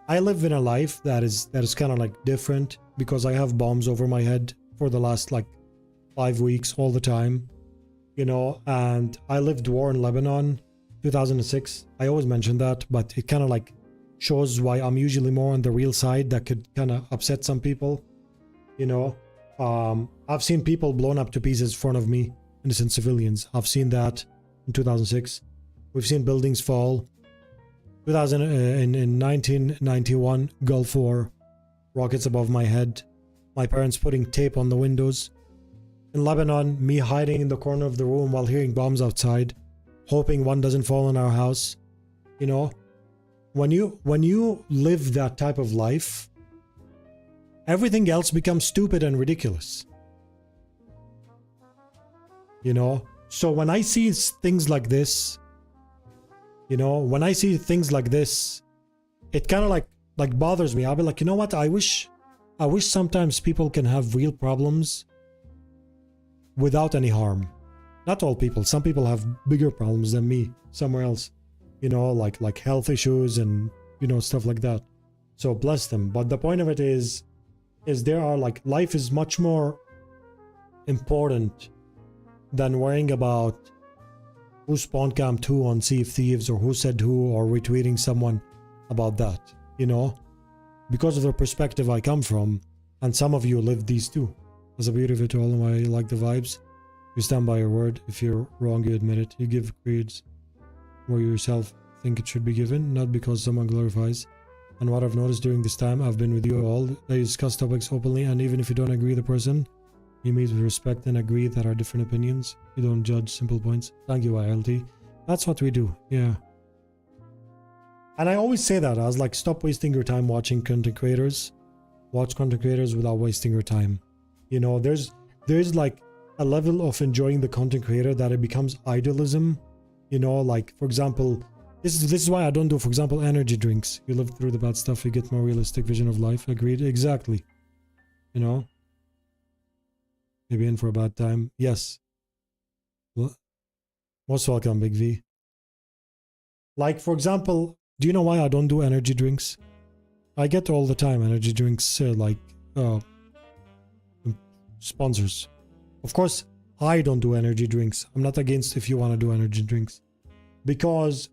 I live in a life that is kind of like different because I have bombs over my head for the last like 5 weeks all the time, you know, and I lived war in Lebanon 2006. I always mention that, but it kind of like shows why I'm usually more on the real side that could kind of upset some people, you know. I've seen people blown up to pieces in front of me, innocent civilians. I've seen that in 2006. We've seen buildings fall. In 1991, Gulf War, rockets above my head, my parents putting tape on the windows. In Lebanon, me hiding in the corner of the room while hearing bombs outside, hoping one doesn't fall in our house. You know, when you live that type of life, everything else becomes stupid and ridiculous. You know, so when I see things like this, you know, when I see things like this, it kind of like bothers me. I'll be like, you know what? I wish sometimes people can have real problems without any harm. Not all people. Some people have bigger problems than me somewhere else. You know, like health issues and, you know, stuff like that. So bless them. But the point of it is there are like, life is much more important than worrying about who spawn camped who on Sea of Thieves or who said who or retweeting someone about that, you know, because of the perspective I come from, and some of you live these too. As a beauty of it all, I like the vibes. You stand by your word. If you're wrong, you admit it. You give creeds where you yourself think it should be given, not because someone glorifies. And what I've noticed during this time, I've been with you all, that you discuss topics openly, and even if you don't agree with the person, you meet with respect and agree that are different opinions. You don't judge simple points. Thank you, ILT. That's what we do, yeah. And I always say that. I was like, stop wasting your time watching content creators. Watch content creators without wasting your time. You know, there's like a level of enjoying the content creator that it becomes idolism. You know, like, for example, this is why I don't do, for example, energy drinks. You live through the bad stuff, you get more realistic vision of life. Agreed? Exactly. You know? Maybe in for a bad time. Yes. Most welcome, Big V. Like, for example, do you know why I don't do energy drinks? I get all the time energy drinks, sponsors. Of course, I don't do energy drinks. I'm not against if you want to do energy drinks. Because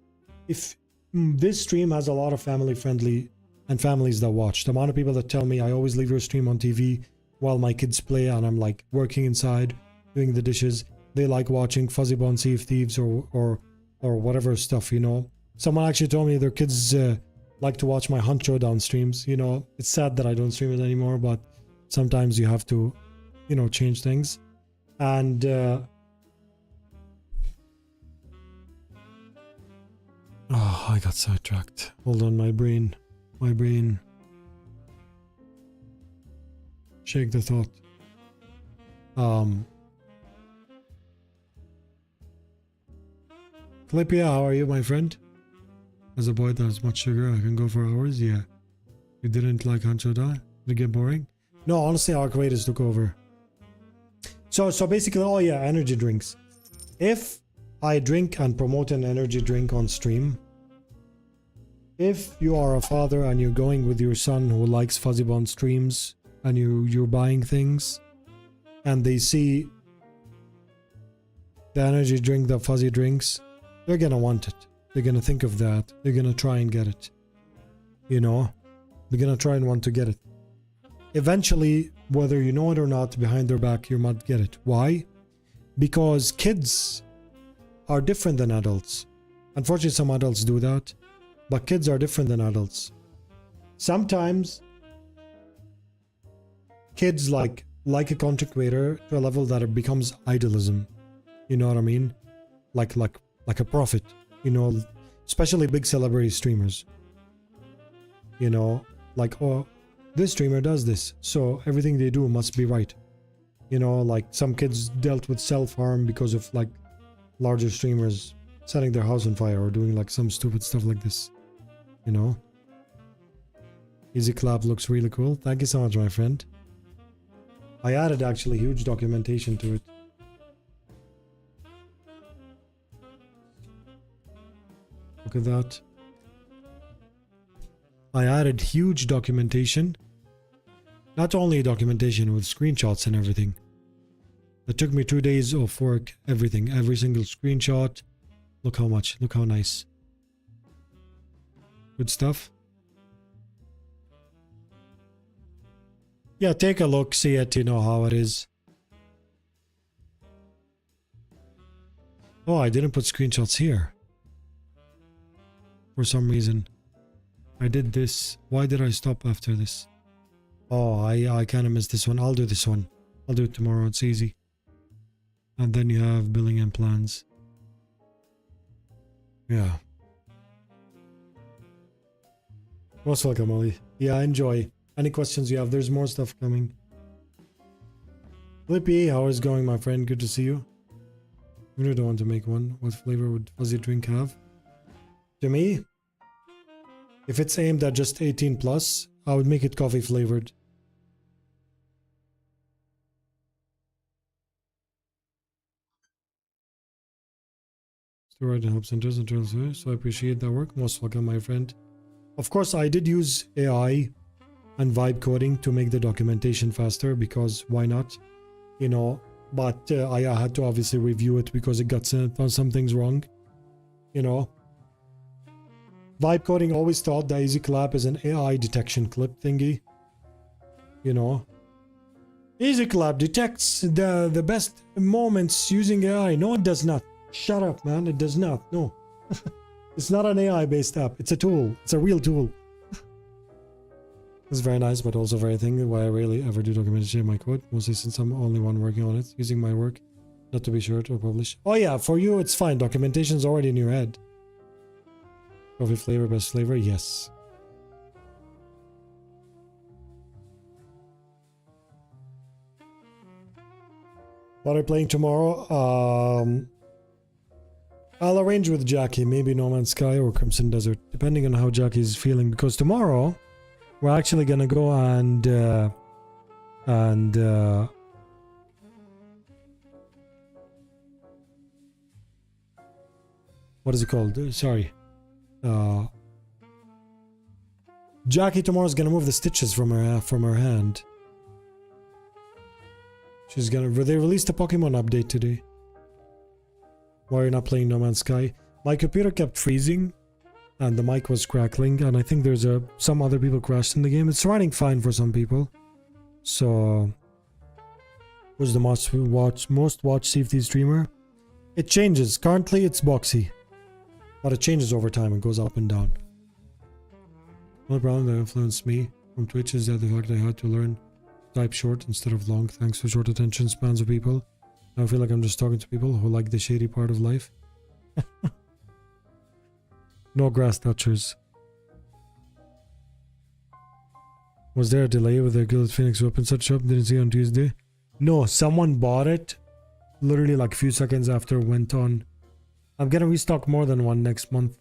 if this stream has a lot of family friendly and families that watch. The amount of people that tell me I always leave your stream on TV while my kids play and I'm like working inside, doing the dishes. They like watching Fuzzy Bone Sea of Thieves or whatever stuff, you know. Someone actually told me their kids like to watch my Hunt Showdown streams. You know, it's sad that I don't stream it anymore, but sometimes you have to, you know, change things. And oh, I got sidetracked. Hold on, my brain. Shake the thought. Kliff, how are you, my friend? As a boy that has much sugar, I can go for hours. Yeah. You didn't like Hunt Showdown? Did it get boring? No, honestly, Arc Raiders took over. So basically, oh yeah, energy drinks. If I drink and promote an energy drink on stream, if you are a father and you're going with your son who likes Fuzzy Bone streams and you're buying things and they see the energy drink that Fuzzy drinks, they're gonna want it. They're gonna think of that. They're gonna try and get it. You know? They're gonna try and want to get it. Eventually, whether you know it or not, behind their back, you might get it. Why? Because kids are different than adults. Unfortunately, some adults do that. But kids are different than adults. Sometimes kids like a content creator to a level that it becomes idolism. You know what I mean? Like a prophet. You know, especially big celebrity streamers. You know, like, oh, this streamer does this, so everything they do must be right. You know, like some kids dealt with self-harm because of like larger streamers setting their house on fire or doing like some stupid stuff like this. You know? Easy Clap looks really cool. Thank you so much, my friend. I added actually huge documentation to it. Look at that. I added huge documentation. Not only documentation with screenshots and everything. It took me 2 days of work, everything, every single screenshot. Look how much, look how nice. Good stuff. Yeah, take a look, see it, you know how it is. Oh, I didn't put screenshots here. For some reason. I did this. Why did I stop after this? Oh, I kind of missed this one. I'll do this one. I'll do it tomorrow. It's easy. And then you have billing and plans. Yeah. Most welcome, Ollie. Yeah, enjoy. Any questions you have? There's more stuff coming. Flippy, how is it going, my friend? Good to see you. I really don't want to make one. What flavor would fuzzy drink have? To me, if it's aimed at just 18 plus, I would make it coffee flavored. Steroid and help centers and turtles, so I appreciate that work. Most welcome, my friend. Of course, I did use AI and vibe coding to make the documentation faster because why not? You know, but I had to obviously review it because it got some things wrong. You know, vibe coding always thought that Easy Clap is an AI detection clip thingy. You know, Easy Clap detects the best moments using AI. No, it does not. Shut up, man. It does not. No. It's not an AI based app. It's a tool. It's a real tool. It's very nice, but also very thing why I rarely ever do documentation in my code. Mostly since I'm only one working on it, using my work, not to be short or publish. Oh yeah, for you it's fine. Documentation's already in your head. Coffee flavor, best flavor, yes. What are you playing tomorrow? I'll arrange with Jackie, maybe No Man's Sky or Crimson Desert, depending on how Jackie's feeling. Because tomorrow, we're actually gonna go and what is it called? Sorry. Jackie tomorrow's gonna move the stitches from her hand. She's gonna. They released a Pokemon update today. Why are you not playing No Man's Sky? My computer kept freezing, and the mic was crackling, and I think there's some other people crashed in the game. It's running fine for some people. So, who's the most watched Sea of Thieves streamer? It changes. Currently, it's Boxy, but it changes over time. It goes up and down. One problem that influenced me from Twitch is that the fact I had to learn type short instead of long, thanks to short attention spans of people. Now I feel like I'm just talking to people who like the shady part of life. No grass touchers. Was there a delay with the Guild Phoenix Weapon Set shop? Didn't see on Tuesday. No, someone bought it literally like a few seconds after it went on. I'm gonna restock more than one next month.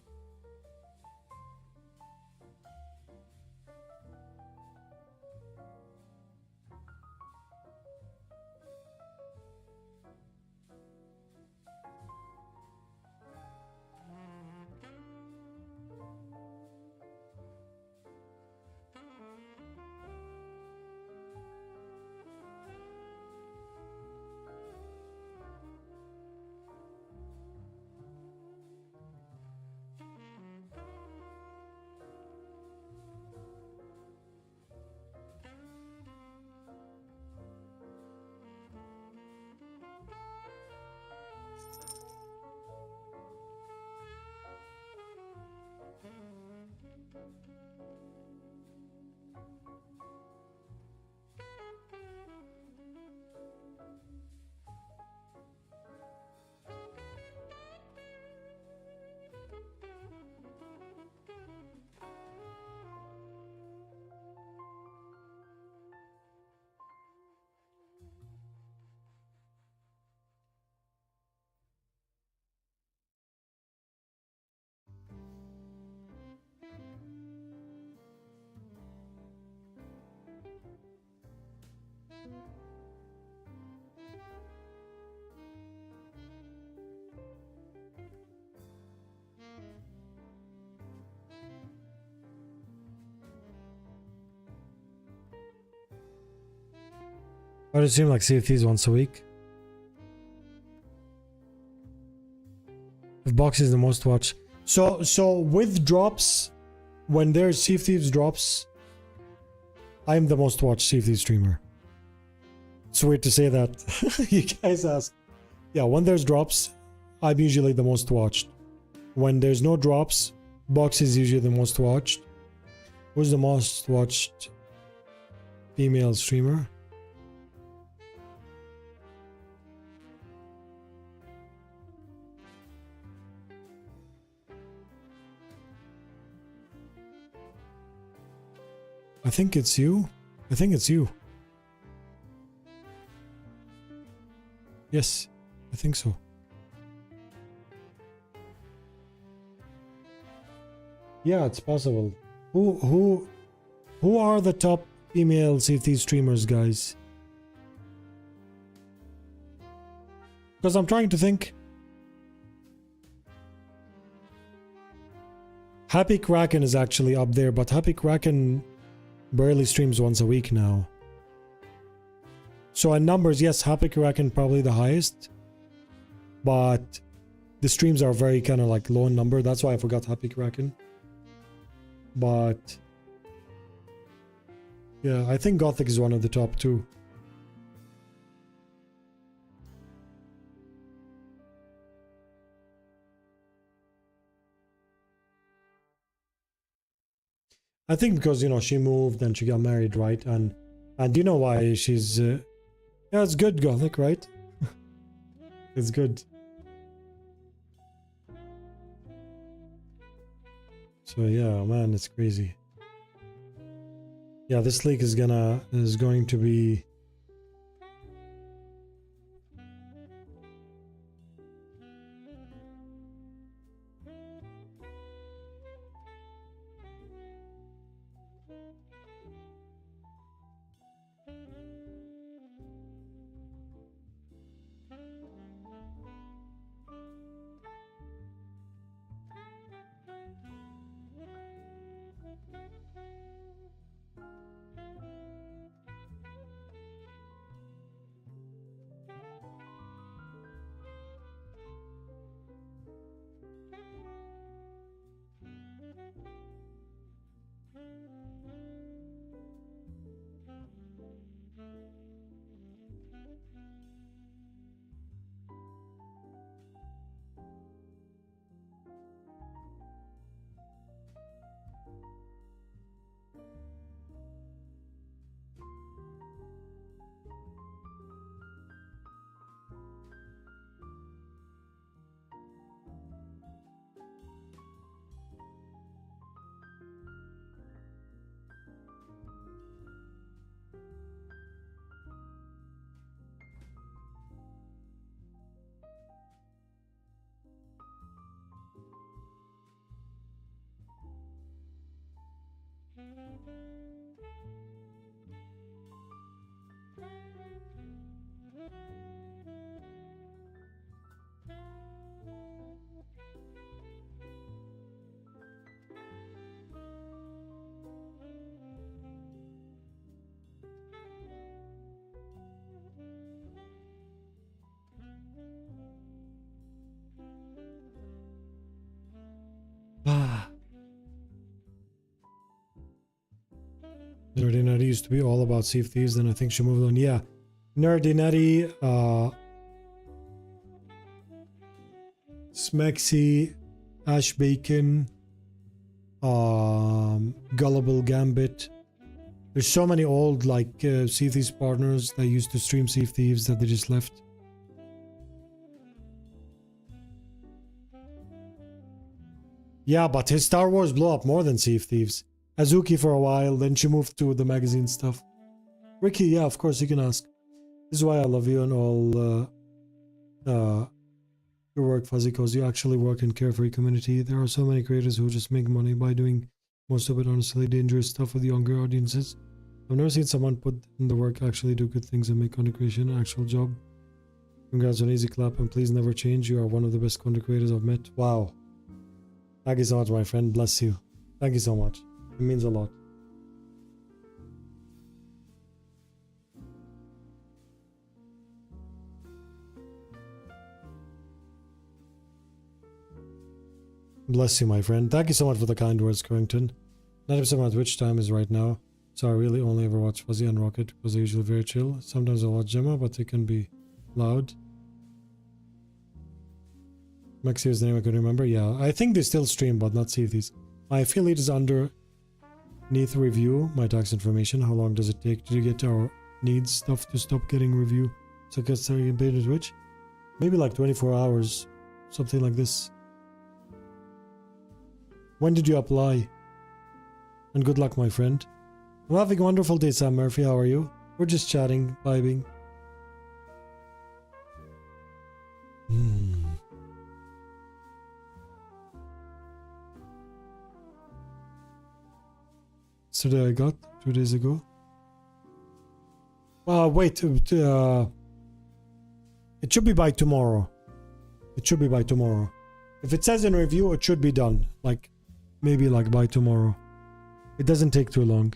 Why does it seem like Sea of Thieves once a week? If Box is the most watched. So with drops, when there's Sea of Thieves drops, I'm the most watched Sea of Thieves streamer. It's weird to say that. You guys ask. Yeah, when there's drops, I'm usually the most watched. When there's no drops, Box is usually the most watched. Who's the most watched female streamer? I think it's you. I think it's you. Yes, I think so. Yeah, it's possible. Who are the top female Sea of Thieves streamers, guys? Because I'm trying to think. Happy Kraken is actually up there, but Happy Kraken barely streams once a week now. So in numbers, yes, Happy Kraken probably the highest, but the streams are very kind of like low in number. That's why I forgot Happy Kraken. But yeah, I think Gothic is one of the top two. I think because, you know, she moved and she got married, right? And you know why she's... yeah, it's good, Gothic, right? It's good. So yeah, man, it's crazy. Yeah, this league is going to be... Ah. Nerdy Nutty used to be all about Sea of Thieves, then I think she moved on. Yeah. Nerdy Nutty, Smexy, Ash Bacon, Gullible Gambit. There's so many old like Sea of Thieves partners that used to stream Sea of Thieves that they just left. Yeah, but his Star Wars blew up more than Sea of Thieves. Azuki for a while, then she moved to the magazine stuff. Ricky, yeah, of course you can ask. This is why I love you and all your work, Fuzzy, because you actually work in carefree community. There are so many creators who just make money by doing most of it honestly dangerous stuff with younger audiences. I've never seen someone put in the work, actually do good things and make content creation an actual job. Congrats on Easy Clap, and please never change. You are one of the best content creators I've met. Wow. Thank you so much, my friend. Bless you. Thank you so much. It means a lot. Bless you, my friend. Thank you so much for the kind words, Carrington. 90% of my Twitch time is right now, so I really only ever watch Fuzzy and Rocket because they're usually very chill. Sometimes I watch Gemma, but they can be loud. Maxi is the name I could remember. Yeah, I think they still stream, but not see these. My affiliate is underneath review. My tax information. How long does it take to get our needs stuff to stop getting review? So get started in Twitch. Maybe like 24 hours, something like this. When did you apply? And good luck, my friend. I'm having a wonderful day, Sam Murphy. How are you? We're just chatting, vibing. Yesterday I got 2 days ago. Wait. It should be by tomorrow. It should be by tomorrow. If it says in review, it should be done. Like, maybe like by tomorrow. It doesn't take too long.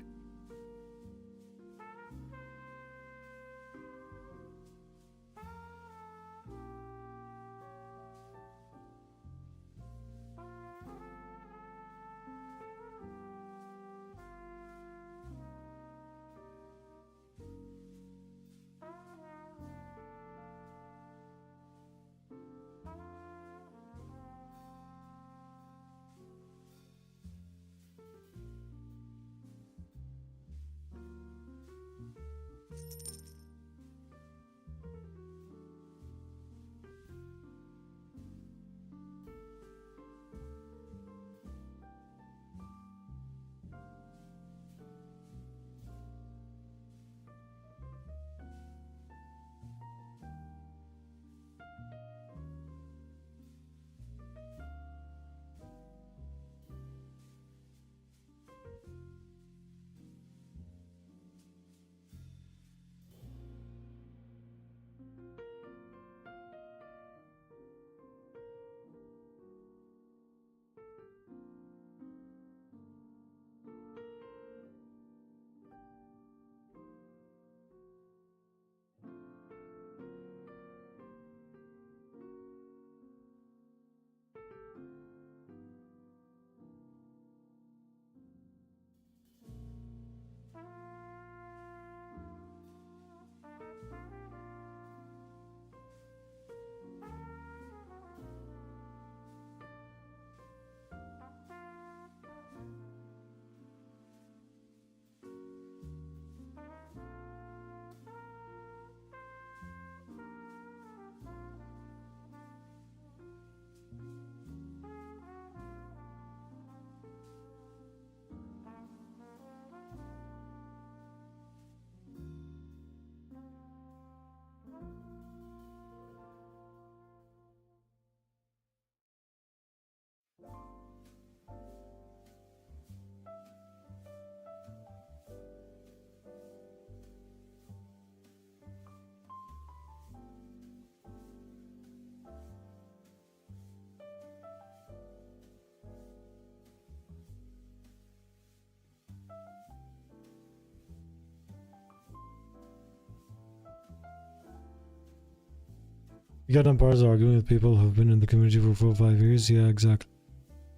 You got empires arguing with people who've been in the community for 4 or 5 years. Yeah, exactly.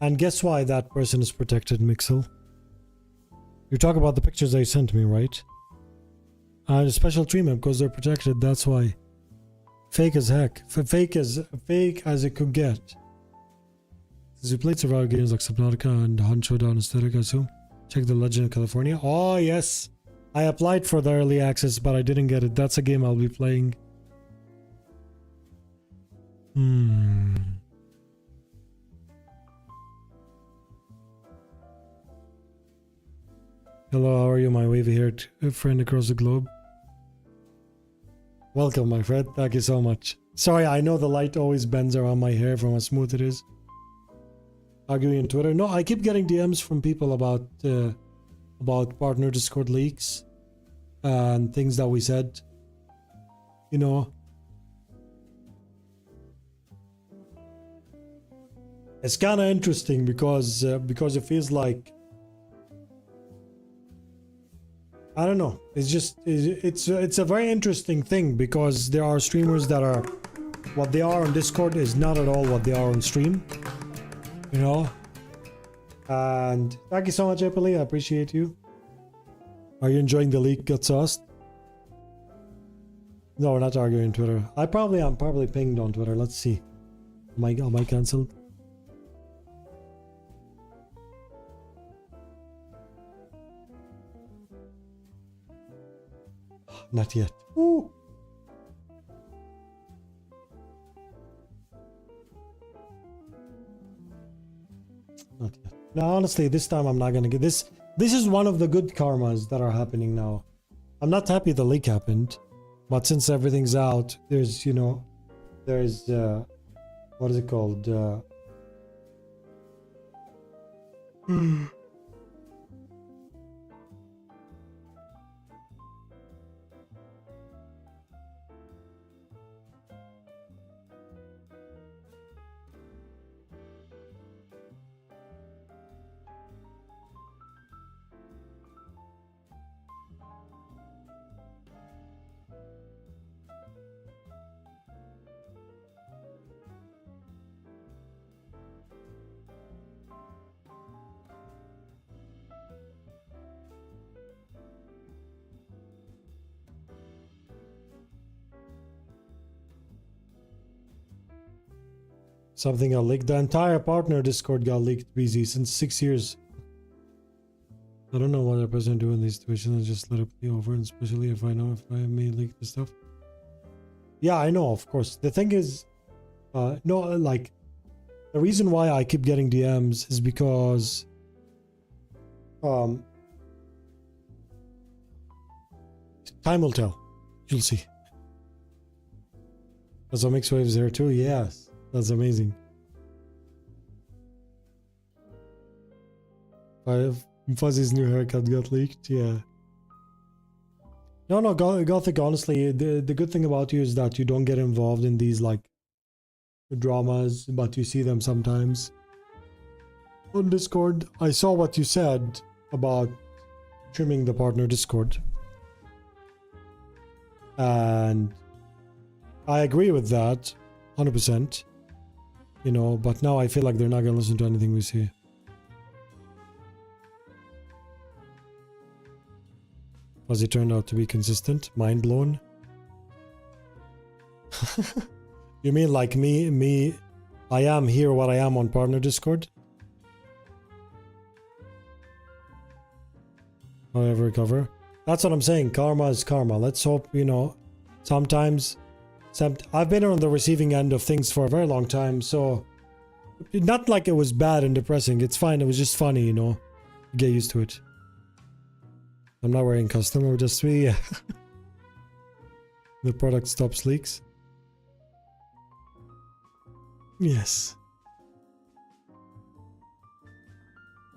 And guess why that person is protected, Mixel? You talk about the pictures they sent me, right? And a special treatment because they're protected, that's why. Fake as heck. Fake as it could get. Since you played survival games like Subnautica and Hunt Showdown Aesthetic, I assume. Check the Legend of California. Oh, yes. I applied for the early access, but I didn't get it. That's a game I'll be playing. Hello, how are you, my wavy-haired friend across the globe? Welcome, my friend. Thank you so much. Sorry, I know the light always bends around my hair from how smooth it is. Arguing on Twitter. No, I keep getting DMs from people about partner Discord leaks and things that we said. You know. It's kind of interesting because it feels like, I don't know. It's just it's a very interesting thing because there are streamers that are what they are on Discord is not at all what they are on stream. You know. And thank you so much, Epily. I appreciate you. Are you enjoying the leak, Gut Sauce? No, we're not arguing on Twitter. I'm probably pinged on Twitter. Let's see. Am I cancelled? Not yet. Ooh. Not yet. No, honestly, this time I'm not gonna get this. This is one of the good karmas that are happening now. I'm not happy the leak happened, but since everything's out, there's, you know, there's what is it called? Something got leaked. The entire partner Discord got leaked, BZ, since 6 years. I don't know what a person do in these situations. I just let it be over, and especially if I know if I may leak the stuff. Yeah, I know, of course. The thing is, no, like, the reason why I keep getting DMs is because, time will tell. You'll see. There's a mixed waves there too. Yes. That's amazing. Fuzzy's new haircut got leaked. Yeah. No, Gothic, honestly, the good thing about you is that you don't get involved in these, like, dramas, but you see them sometimes. On Discord, I saw what you said about trimming the partner Discord. And I agree with that, 100%. You know, but now I feel like they're not gonna listen to anything we say. Fuzzy turned out to be consistent. Mind blown. You mean like me? I am here what I am on partner Discord? However, recover. That's what I'm saying. Karma is karma. Let's hope, you know, sometimes... I've been on the receiving end of things for a very long time, so not like it was bad and depressing. It's fine. It was just funny, you know. Get used to it. I'm not wearing custom or just me. The product stops leaks. Yes.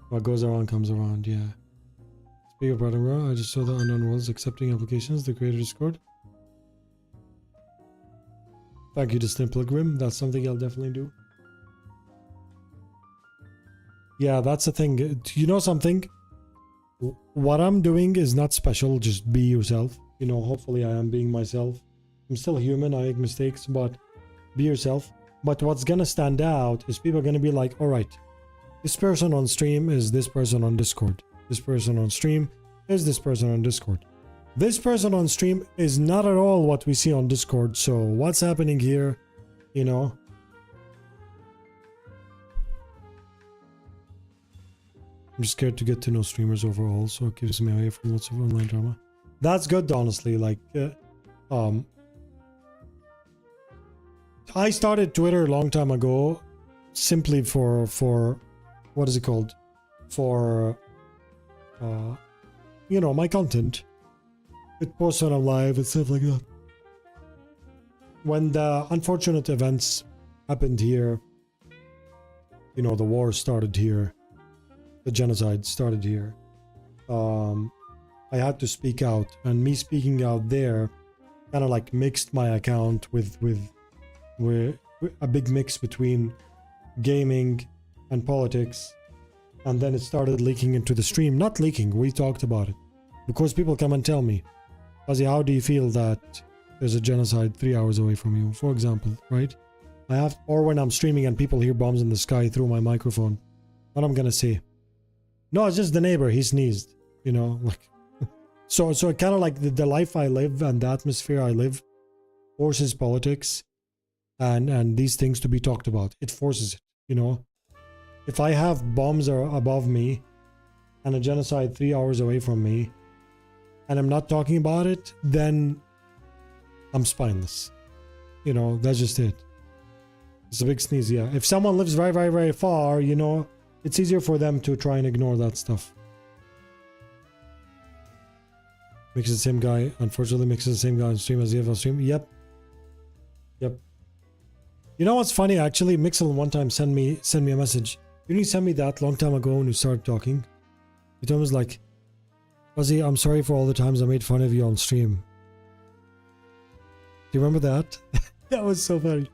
What goes around comes around, yeah. Speaking of brother, I just saw the unknown worlds accepting applications, the creator Discord. Thank you, Distant Pilgrim. That's something I'll definitely do. Yeah, that's the thing. You know something? What I'm doing is not special. Just be yourself. You know, hopefully I am being myself. I'm still human. I make mistakes. But Be yourself. But what's gonna stand out is people are gonna be like, all right, this person on stream is this person on Discord. This person on stream is this person on Discord. This person on stream is not at all what we see on Discord. So what's happening here, you know? I'm just scared to get to know streamers overall, so it keeps me away from lots of online drama. That's good, honestly. Like, I started Twitter a long time ago, simply for what is it called? For, you know, my content. It posts on live and stuff like that. When the unfortunate events happened here, you know, the war started here, the genocide started here. I had to speak out, and me speaking out there kind of like mixed my account with a big mix between gaming and politics, and then it started leaking into the stream. Not leaking, we talked about it, because people come and tell me, Ozzy, how do you feel that there's a genocide 3 hours away from you, for example, right? Or when I'm streaming and people hear bombs in the sky through my microphone, what I'm gonna say? No, it's just the neighbor, he sneezed, you know, like. So it kind of like the life I live and the atmosphere I live forces politics and these things to be talked about. It forces it, you know. If I have bombs are above me and a genocide 3 hours away from me and I'm not talking about it, then I'm spineless. You know, that's just it. It's a big sneeze, yeah. If someone lives very, very, very far, you know, it's easier for them to try and ignore that stuff. Mix the same guy. Unfortunately, mixes the same guy on stream as the on stream. Yep. Yep. You know what's funny? Actually, Mixel one time sent me a message. Didn't you send me that long time ago when we started talking? He told me like, Ozzy, I'm sorry for all the times I made fun of you on stream. Do you remember that? That was so funny.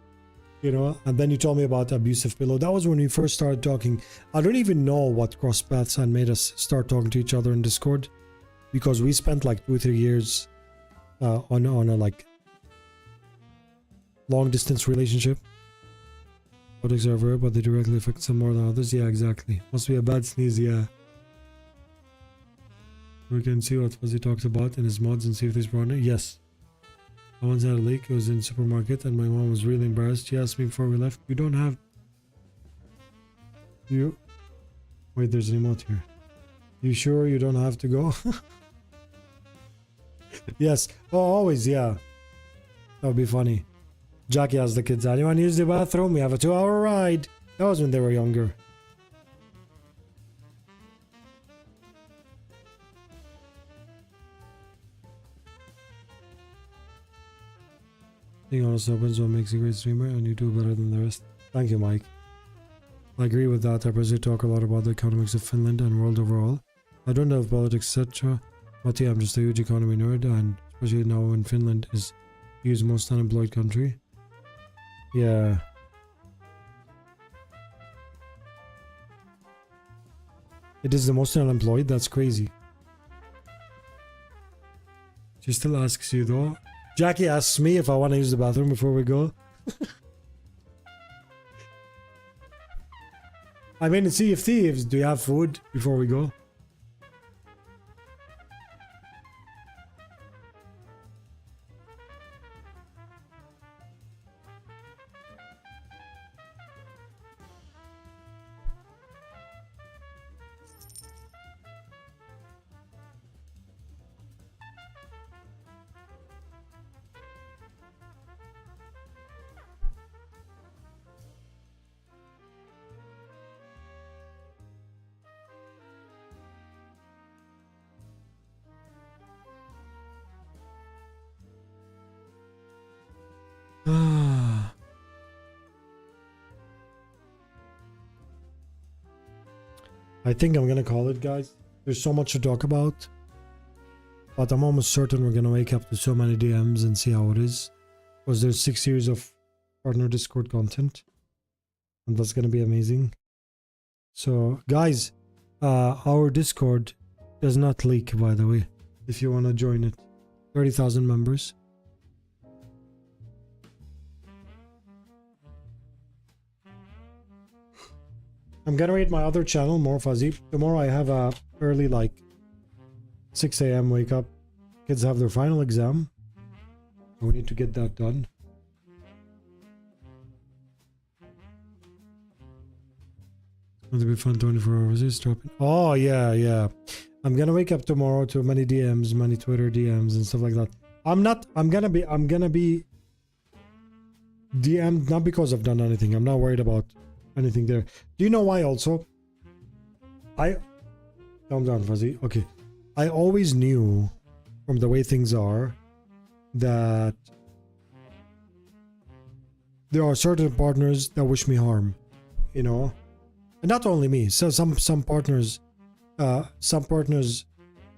You know, and then you told me about abusive pillow. That was when we first started talking. I don't even know what cross paths had made us start talking to each other in Discord, because we spent like 2 or 3 years on a like long distance relationship. Politics are rare, but they directly affect some more than others. Yeah, exactly. Must be a bad sneeze, yeah. We can see what Fuzzy talked about in his mods and see if there's problem. Yes. I once had a leak. It was in the supermarket and my mom was really embarrassed. She asked me before we left, you don't have... You... Wait, there's an emote here. You sure you don't have to go? Yes. Oh, always, yeah. That would be funny. Jackie asked the kids, anyone use the bathroom? We have a 2-hour ride. That was when they were younger. Being honest opens what makes a great streamer, and you do better than the rest. Thank you, Mike. I agree with that. I personally talk a lot about the economics of Finland and world overall. I don't know politics, etc. But yeah, I'm just a huge economy nerd, and especially now when Finland is the most unemployed country. Yeah. It is the most unemployed? That's crazy. She still asks you though. Jackie asks me if I want to use the bathroom before we go. I mean, in Sea of Thieves, do you have food before we go? I think I'm gonna call it, guys. There's so much to talk about, but I'm almost certain we're gonna wake up to so many DMs and see how it is, because there's 6 years of partner Discord content, and that's gonna be amazing. So guys, our Discord does not leak, by the way, if you want to join it. 30,000 members. I'm gonna read my other channel, More Fuzzy. Tomorrow I have a early, like 6 a.m. wake up. Kids have their final exam. So we need to get that done. It's going to be fun 24 hours. It's dropping. Oh yeah, yeah. I'm gonna wake up tomorrow to many DMs, many Twitter DMs and stuff like that. I'm gonna be DM'd not because I've done anything. I'm not worried about anything there. Do you know why also? Calm down, Fuzzy. Okay. I always knew from the way things are that there are certain partners that wish me harm, you know? And not only me. So some partners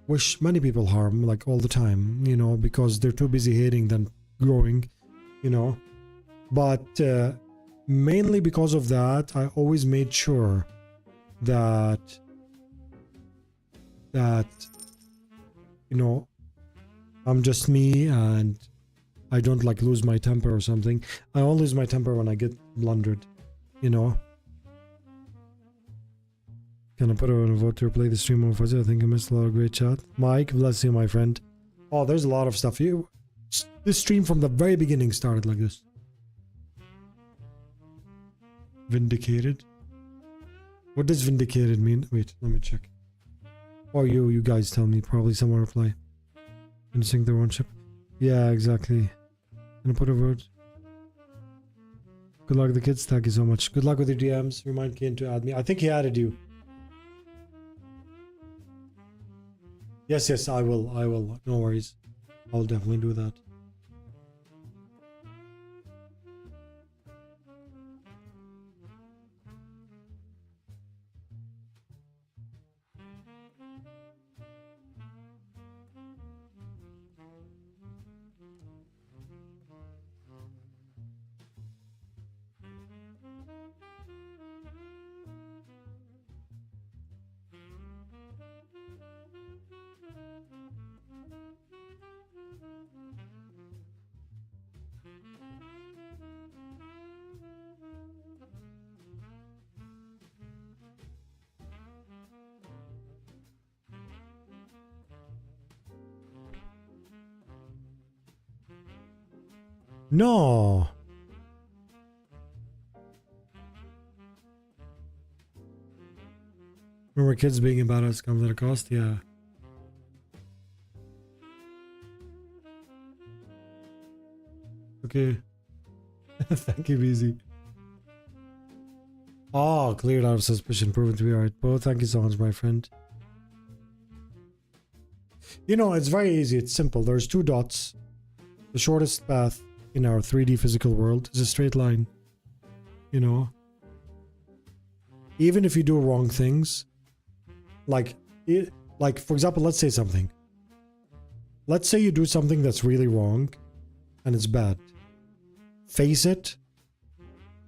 wish many people harm, like all the time, you know, because they're too busy hating than growing, you know. But mainly because of that, I always made sure that you know, I'm just me and I don't like lose my temper or something. I only lose my temper when I get blundered, you know. Can I put on a vote to replay the stream on Fuzzy? I think I missed a lot of great chat. Mike, bless you, my friend. Oh, there's a lot of stuff. This stream from the very beginning started like this. Vindicated? What does vindicated mean? Wait, let me check. Or you guys tell me. Probably someone reply. And sink their own ship. Yeah, exactly. Gonna put a vote. Good luck with the kids. Thank you so much. Good luck with your DMs. Remind Kane to add me. I think he added you. Yes, I will. No worries. I'll definitely do that. No. Remember kids being about us comes at a cost? Yeah. Okay. Thank you, BZ. Oh, cleared out of suspicion. Proven to be alright. Bo, thank you so much, my friend. You know, it's very easy. It's simple. There's two dots. The shortest path in our 3D physical world is a straight line. You know? Even if you do wrong things, like for example, let's say something. Let's say you do something that's really wrong and it's bad. Face it,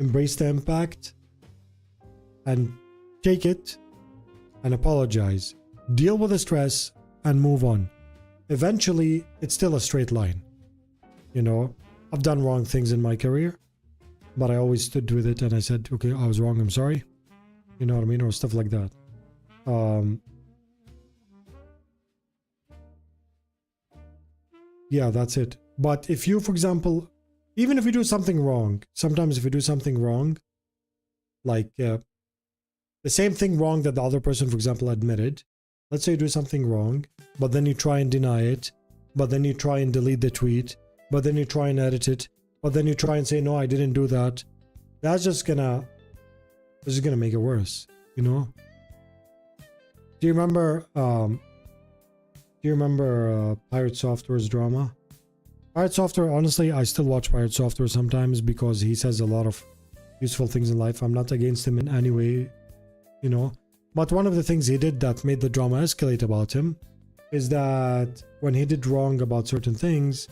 embrace the impact, and take it and apologize. Deal with the stress and move on. Eventually, it's still a straight line. You know, I've done wrong things in my career, but I always stood with it and I said, okay, I was wrong, I'm sorry. You know what I mean? Or stuff like that. Yeah, that's it. But if you, for example, even if you do something wrong, sometimes if you do something wrong, like the same thing wrong that the other person, for example, admitted. Let's say you do something wrong, but then you try and deny it, but then you try and delete the tweet, but then you try and edit it, but then you try and say, no, I didn't do that. That's just gonna make it worse, you know? Do you remember Pirate Software's drama? Pirate Software, honestly, I still watch Pirate Software sometimes because he says a lot of useful things in life. I'm not against him in any way, you know? But one of the things he did that made the drama escalate about him is that when he did wrong about certain things,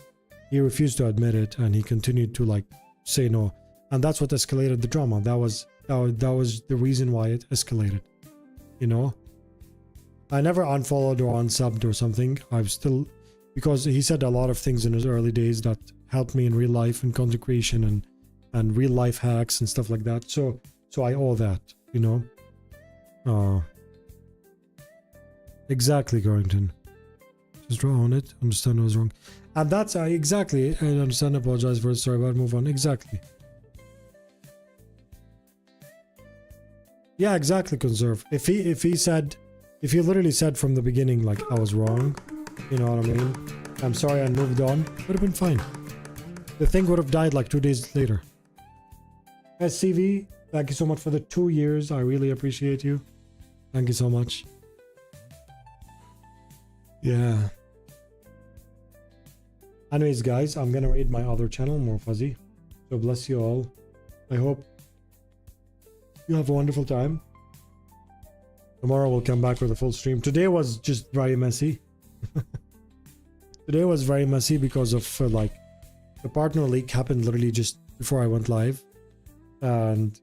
he refused to admit it and he continued to like say no. And that's what escalated the drama. That was the reason why it escalated, you know? I never unfollowed or unsubbed or something. I've still, because he said a lot of things in his early days that helped me in real life and content creation and real life hacks and stuff like that. So I owe that, you know? Oh. Exactly, Carrington. Just draw on it. Understand I was wrong. And that's exactly. I understand. Apologize for it. Sorry about it. Move on. Exactly. Yeah, exactly. Conserve. If he literally said from the beginning like I was wrong, you know what I mean? I'm sorry and moved on. Would have been fine. The thing would have died like 2 days later. SCV, thank you so much for the 2 years. I really appreciate you. Thank you so much. Yeah. Anyways, guys, I'm gonna raid my other channel, More Fuzzy. So bless you all. I hope you have a wonderful time. Tomorrow we'll come back with a full stream. Today was just very messy. Today was very messy because of like the partner leak happened literally just before I went live. And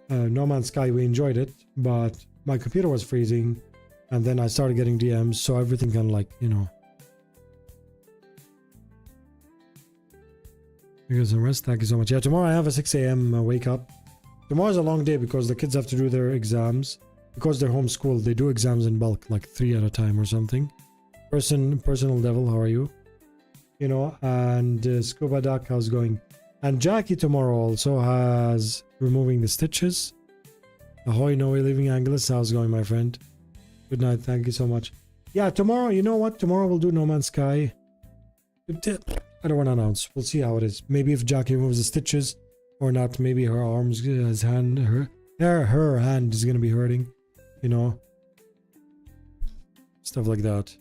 No Man's Sky, we enjoyed it, but my computer was freezing, and then I started getting DMs, so everything kind of like, you know. You guys some rest, thank you so much. Yeah, tomorrow I have a 6 a.m. Wake up. Tomorrow's a long day because the kids have to do their exams. Because they're homeschooled, they do exams in bulk, like 3 at a time or something. Personal Devil, how are you? You know, and Scuba Duck, how's it going? And Jackie tomorrow also has removing the stitches. Ahoy, no way, leaving Angelus. How's it going, my friend? Good night, thank you so much. Yeah, tomorrow, you know what? Tomorrow we'll do No Man's Sky. I don't want to announce. We'll see how it is. Maybe if Jackie removes the stitches or not, maybe her arms, his hand, her hand is gonna be hurting. You know, stuff like that.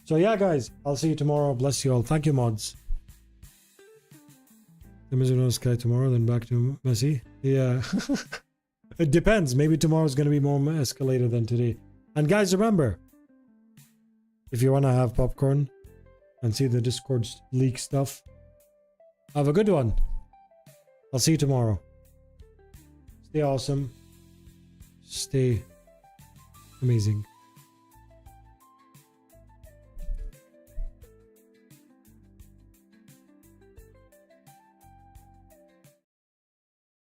So yeah, guys, I'll see you tomorrow. Bless you all. Thank you, mods. The Mizuno Sky tomorrow, then back to Messi. Yeah. It depends. Maybe tomorrow's going to be more escalated than today. And guys, remember, if you want to have popcorn and see the Discord leak stuff, have a good one. I'll see you tomorrow. Stay awesome. Stay amazing.